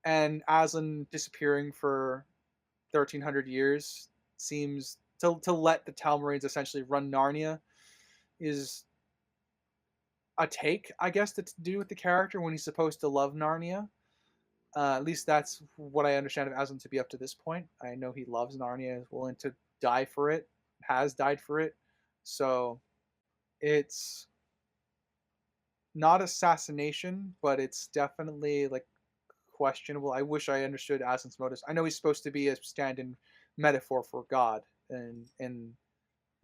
And Aslan disappearing for 1,300 years seems to let the Telmarines essentially run Narnia is a take, I guess, to do with the character when he's supposed to love Narnia. At least that's what I understand of Aslan to be up to this point. I know he loves Narnia, is willing to die for it, has died for it. So it's not assassination, but it's definitely like questionable. I wish I understood Aslan's motives. I know he's supposed to be a stand-in metaphor for God in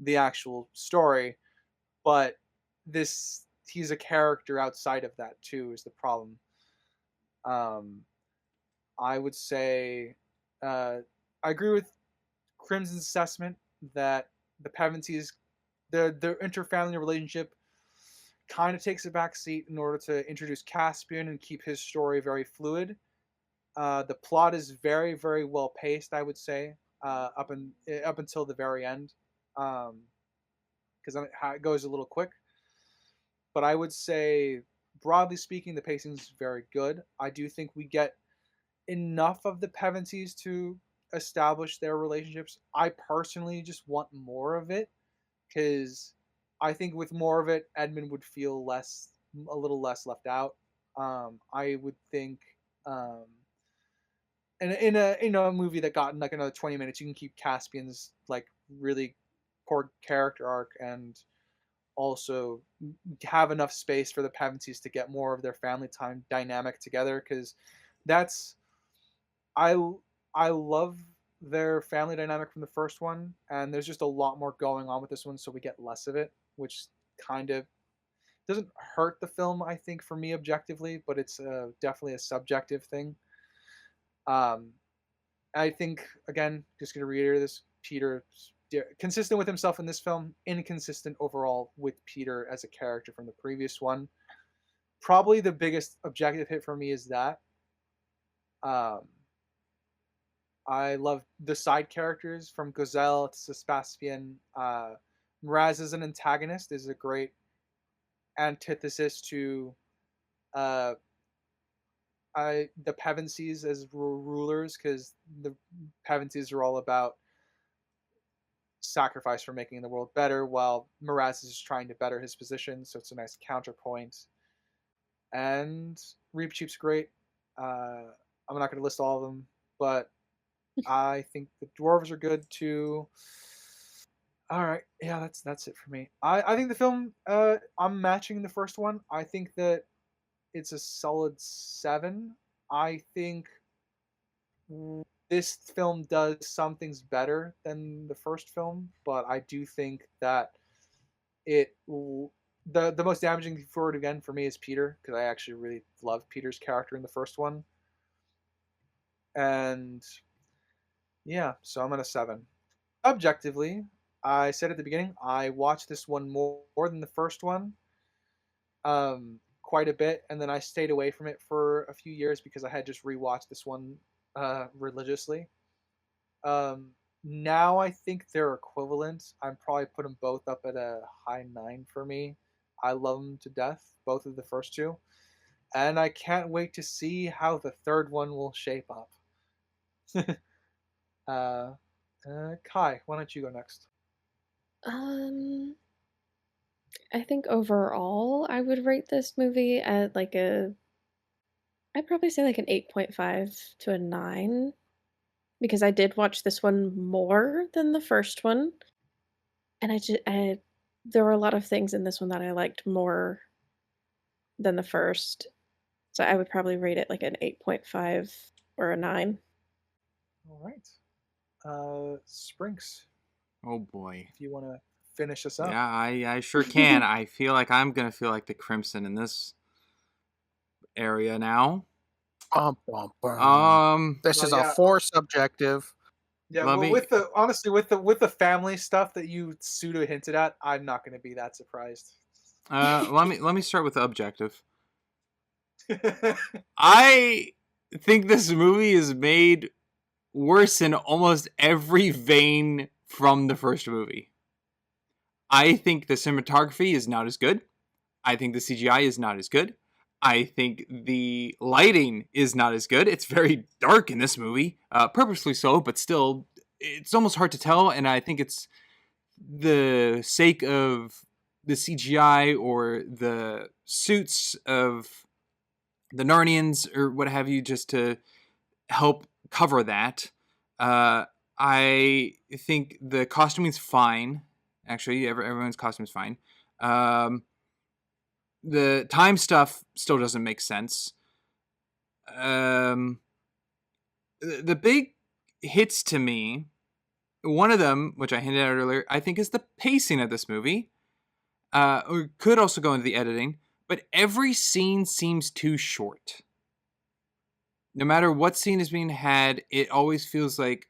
the actual story, but he's a character outside of that too is the problem. I would say I agree with Crimson's assessment that the Pevensies, their interfamily relationship kind of takes a back seat in order to introduce Caspian and keep his story very fluid. The plot is very, very well paced, I would say, up until the very end, because it goes a little quick. But I would say, broadly speaking, the pacing is very good. I do think we get enough of the Pevensies to establish their relationships. I personally just want more of it, because I think with more of it, Edmond would feel a little less left out. I would think, in a movie that got like another 20 minutes, you can keep Caspian's like really core character arc and also have enough space for the Pevensies to get more of their family time dynamic together, because that's I I love their family dynamic from the first one, and there's just a lot more going on with this one, so we get less of it, which kind of doesn't hurt the film, I think, for me objectively, but it's definitely a subjective thing. I think, again, just going to reiterate this, Peter, consistent with himself in this film, inconsistent overall with Peter as a character from the previous one. Probably the biggest objective hit for me is that. I love the side characters from Gazelle to Caspian. Mraz as an antagonist is a great antithesis to the Pevensies as rulers, because the Pevensies are all about sacrifice for making the world better, while Mraz is trying to better his position, so it's a nice counterpoint. And Reapcheap's great. I'm not going to list all of them, but I think the dwarves are good too. All right, yeah, that's it for me. I think the film, I'm matching the first one. I think that it's a solid 7. I think this film does some things better than the first film, but I do think that the most damaging forward again for me is Peter, because I actually really love Peter's character in the first one. And yeah, so I'm at a 7. Objectively, I said at the beginning, I watched this one more than the first one, quite a bit, and then I stayed away from it for a few years because I had just rewatched this one religiously. Now I think they're equivalent. I'd probably put them both up at a high 9 for me. I love them to death, both of the first two, and I can't wait to see how the third one will shape up. Kye, why don't you go next? I think overall I would rate this movie at like I'd probably say like an 8.5 to a 9, because I did watch this one more than the first one, and there were a lot of things in this one that I liked more than the first, so I would probably rate it like an 8.5 or a 9. All right. Sprinks, Oh boy. if you want to finish us up. Yeah, I sure can. I feel like I'm gonna feel like the Crimson in this area now. This is yeah. a 4 subjective. Yeah, Let well, me- with the family stuff that you pseudo hinted at, I'm not going to be that surprised. Let me start with the objective. I think this movie is made worse in almost every vein from the first movie. I think the cinematography is not as good. I think the CGI is not as good. I think the lighting is not as good. It's very dark in this movie, purposely so, but still, it's almost hard to tell. And I think it's the sake of the CGI or the suits of the Narnians or what have you, just to help cover that. I think the costuming's fine. Actually, everyone's costume is fine. The time stuff still doesn't make sense. The big hits to me, one of them, which I hinted at earlier, I think is the pacing of this movie. Or could also go into the editing, but every scene seems too short. No matter what scene is being had, it always feels like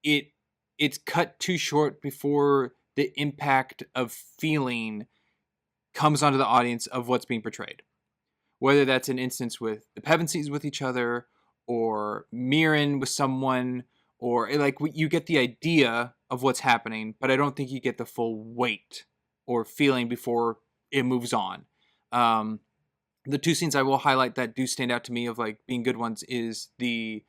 it's cut too short before the impact of feeling comes onto the audience of what's being portrayed. Whether that's an instance with the Pevensies with each other, or Mirren with someone, or like you get the idea of what's happening, but I don't think you get the full weight or feeling before it moves on. The two scenes I will highlight that do stand out to me of like being good ones is the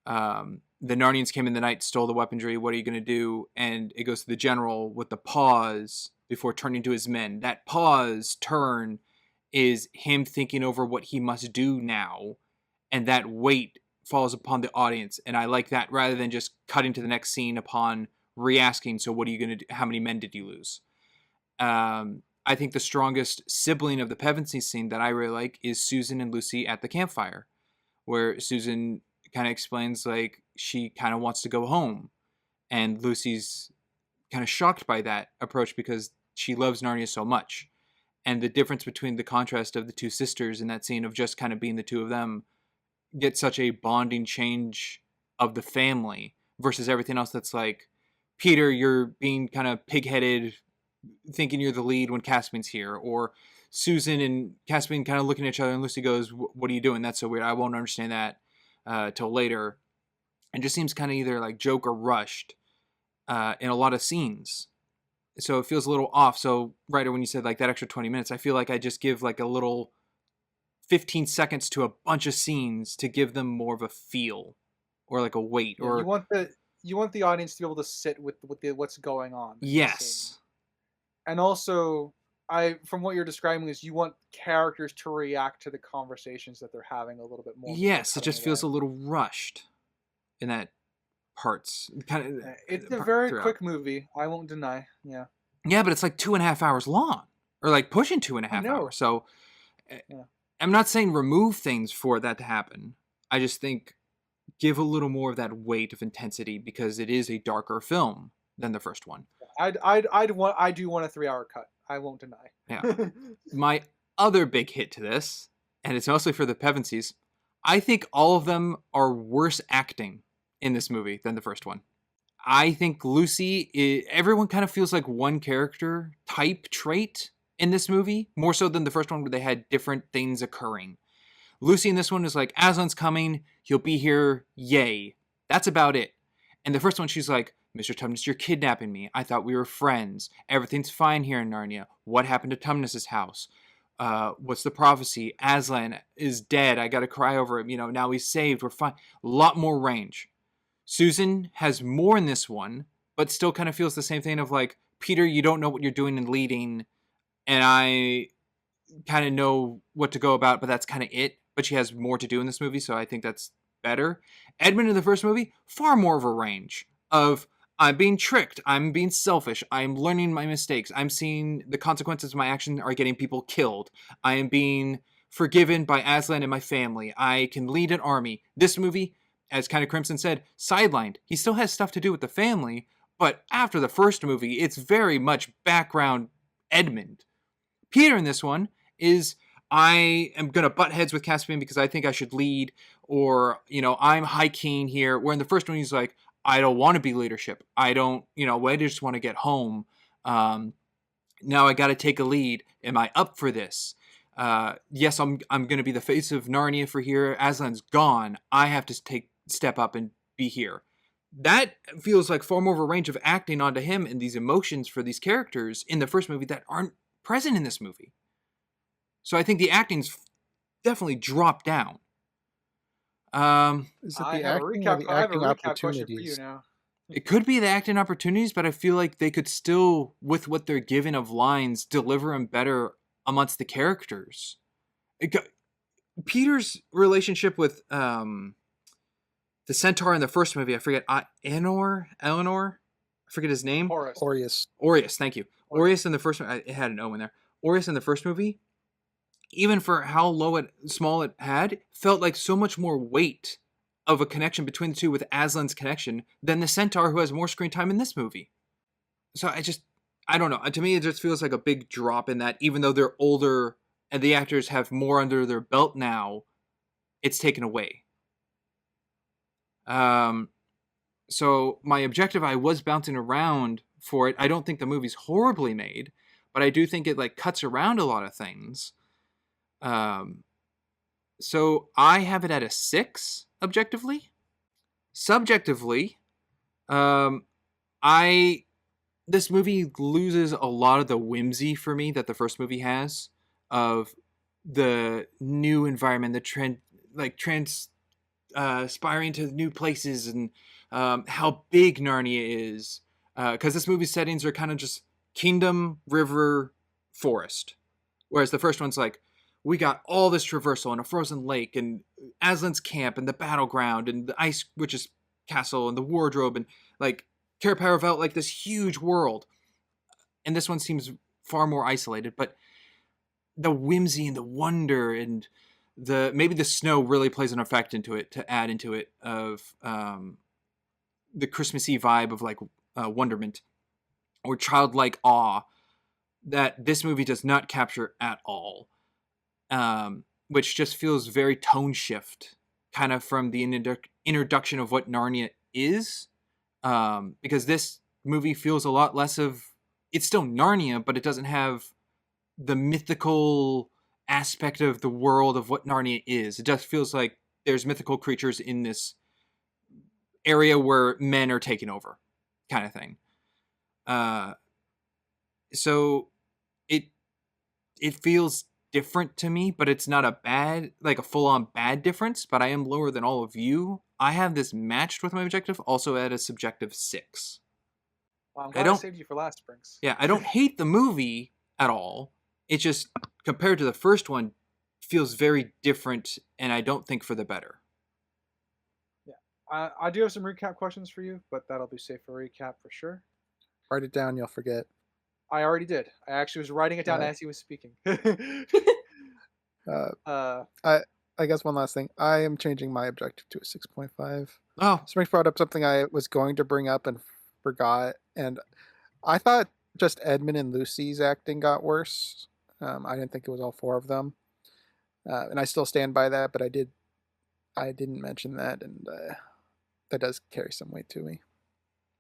Narnians came in the night, stole the weaponry. What are you going to do? And it goes to the general with the pause before turning to his men. That pause turn is him thinking over what he must do now, and that weight falls upon the audience. And I like that rather than just cutting to the next scene upon re-asking, so what are you going to do? How many men did you lose? I think the strongest sibling of the Pevensies scene that I really like is Susan and Lucy at the campfire, where Susan kind of explains like she kind of wants to go home, and Lucy's kind of shocked by that approach because she loves Narnia so much. And the difference between the contrast of the two sisters in that scene of just kind of being the two of them get such a bonding change of the family versus everything else that's like, Peter, you're being kind of pig-headed, thinking you're the lead when Caspian's here, or Susan and Caspian kind of looking at each other and Lucy goes, what are you doing? That's so weird. I won't understand that till later. And just seems kind of either like joke or rushed in a lot of scenes. So it feels a little off. So Ryder, when you said like that extra 20 minutes, I feel like I just give like a little 15 seconds to a bunch of scenes to give them more of a feel or like a weight. Yeah, or you want the audience to be able to sit with what's going on. Yes. And also, from what you're describing is you want characters to react to the conversations that they're having a little bit more. Yes, it just feels a little rushed in that parts. It's a very quick movie. I won't deny. Yeah. Yeah, but it's like 2.5 hours long, or like pushing 2.5 hours. So, yeah. I'm not saying remove things for that to happen. I just think give a little more of that weight of intensity because it is a darker film than the first one. I do want a 3-hour cut. I won't deny. Yeah. My other big hit to this, and it's mostly for the Pevensies, I think all of them are worse acting in this movie than the first one. I think Lucy, everyone kind of feels like one character type trait in this movie, more so than the first one where they had different things occurring. Lucy in this one is like, Aslan's coming, he'll be here, yay. That's about it. And the first one, she's like, Mr. Tumnus, you're kidnapping me. I thought we were friends. Everything's fine here in Narnia. What happened to Tumnus's house? What's the prophecy? Aslan is dead. I gotta cry over him. Now he's saved. We're fine. A lot more range. Susan has more in this one, but still kind of feels the same thing of like, Peter, you don't know what you're doing and leading, and I kind of know what to go about, but that's kind of it. But she has more to do in this movie, so I think that's better. Edmond in the first movie, far more of a range of, I'm being tricked, I'm being selfish, I'm learning my mistakes, I'm seeing the consequences of my action are getting people killed, I am being forgiven by Aslan and my family, I can lead an army. This movie, as kind of Crimson said, sidelined. He still has stuff to do with the family, but after the first movie, it's very much background Edmond. Peter in this one is, I am going to butt heads with Caspian because I think I should lead, or, I'm high keen here, where in the first one he's like, I don't want to be leadership. I don't, I just want to get home. Now I got to take a lead. Am I up for this? Yes, I'm going to be the face of Narnia for here. Aslan's gone. I have to step up and be here. That feels like far more of a range of acting onto him and these emotions for these characters in the first movie that aren't present in this movie. So I think the acting's definitely dropped down. Is it the acting or the acting opportunities? It could be the acting opportunities, but I feel like they could still, with what they're given of lines, deliver them better amongst the characters. Peter's relationship with the centaur in the first movie, I forget, Eleanor? I forget his name. Aureus, thank you. Aureus in the first movie, it had an O in there. Aureus in the first movie, even for how small it had, felt like so much more weight of a connection between the two with Aslan's connection than the centaur who has more screen time in this movie. So I don't know. To me, it just feels like a big drop in that, even though they're older and the actors have more under their belt now, it's taken away. So my objective, I was bouncing around for it. I don't think the movie's horribly made, but I do think it like cuts around a lot of things. So I have it at a 6 objectively. Subjectively, this movie loses a lot of the whimsy for me that the first movie has of the new environment, the transpiring to new places, and how big Narnia is. Because this movie's settings are kind of just kingdom, river, forest. Whereas the first one's like, we got all this traversal and a frozen lake and Aslan's camp and the battleground and the Ice Witch's castle and the wardrobe and like Cair Paravel, like this huge world. And this one seems far more isolated, but the whimsy and the wonder and maybe the snow really plays an effect into it to add into it of the Christmassy vibe of like wonderment or childlike awe that this movie does not capture at all. Which just feels very tone shift, kind of from the introduction of what Narnia is. Because this movie feels a lot less of... It's still Narnia, but it doesn't have the mythical aspect of the world of what Narnia is. It just feels like there's mythical creatures in this area where men are taking over, kind of thing. So it feels different to me, but it's not a full-on bad difference, but I am lower than all of you. I have this matched with my objective, also at a subjective 6. Well, I'm glad I saved you for last, Prince. Yeah, I don't hate the movie at all. It just, compared to the first one, feels very different, and I don't think for the better. Yeah. I do have some recap questions for you, but that'll be safe for recap for sure. Write it down, you'll forget. I already did. I actually was writing it down as he was speaking. I guess one last thing. I am changing my objective to a 6.5. Oh. Spring brought up something I was going to bring up and forgot. And I thought just Edmond and Lucy's acting got worse. I didn't think it was all 4 of them. And I still stand by that, but I didn't mention that, and that does carry some weight to me.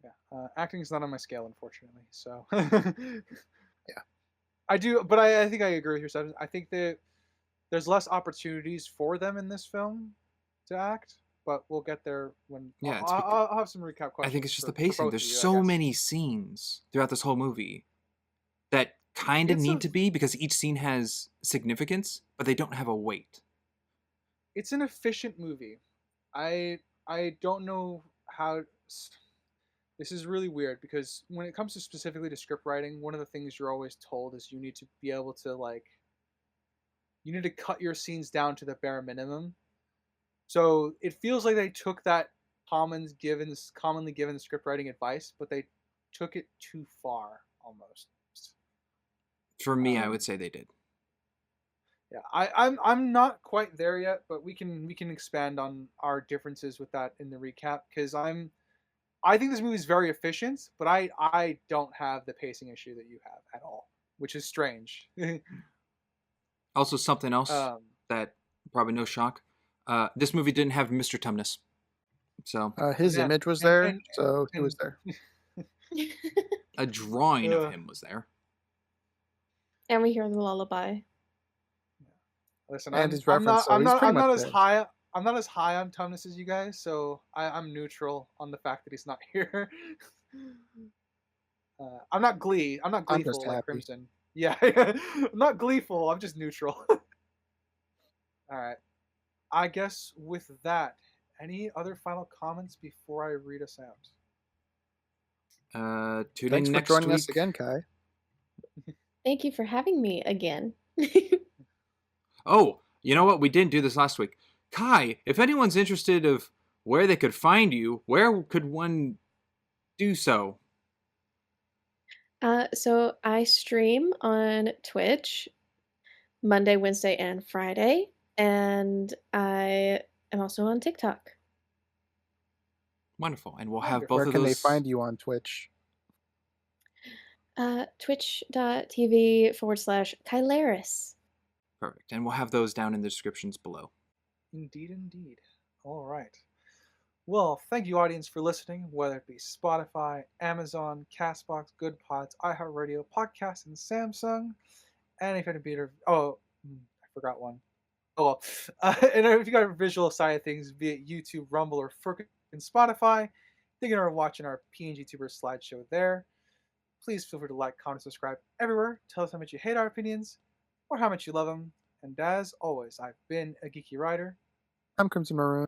Yeah, acting is not on my scale, unfortunately. So, yeah, I do, but I think I agree with yourself. I think that there's less opportunities for them in this film to act, but we'll get there when. Yeah, I'll have some recap questions. I think it's just the pacing. There's so many scenes throughout this whole movie that kind of need to be, because each scene has significance, but they don't have a weight. It's an efficient movie. I don't know how. This is really weird, because when it comes to specifically to script writing, one of the things you're always told is you need to be able to you need to cut your scenes down to the bare minimum. So it feels like they took that commonly given script writing advice, but they took it too far almost. For me, I would say they did. Yeah, I'm not quite there yet, but we can expand on our differences with that in the recap, because I think this movie is very efficient, but I don't have the pacing issue that you have at all, which is strange. Also, something else that probably no shock. This movie didn't have Mr. Tumnus. So his image was there, so he was there. A drawing of him was there. And we hear the lullaby. Listen, and his reference. I'm not as high on Tumnus as you guys, so I'm neutral on the fact that he's not here. I'm not gleeful like Crimson. Yeah, I'm not gleeful. I'm just neutral. All right. I guess with that, any other final comments before I read us out? Thanks for joining us again, Kye. Thank you for having me again. Oh, you know what? We didn't do this last week. Kye, if anyone's interested of where they could find you, where could one do so? So I stream on Twitch Monday, Wednesday, and Friday, and I am also on TikTok. Wonderful. And we'll have both where of those. Where can they find you on Twitch? Twitch.tv/KyeLaris. Perfect. And we'll have those down in the descriptions below. Indeed. All right. Well, thank you, audience, for listening, whether it be Spotify, Amazon, Castbox, Good Pods, iHeartRadio, Podcast, and Samsung. And if you had a I forgot one. Oh well. And if you got a visual side of things, be it YouTube, Rumble, or frickin' Spotify, you can watching our PNG Tuber slideshow there. Please feel free to like, comment, subscribe everywhere. Tell us how much you hate our opinions or how much you love them. And as always, I've been a geeky writer. I'm Crimson Maroon.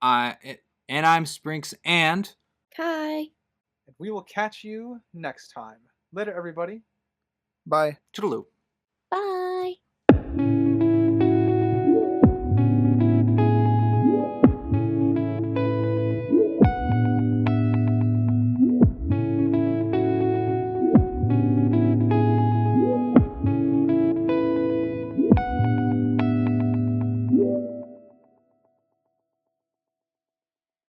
And I'm Sprinks and Kye. And we will catch you next time. Later, everybody. Bye. Toodaloo.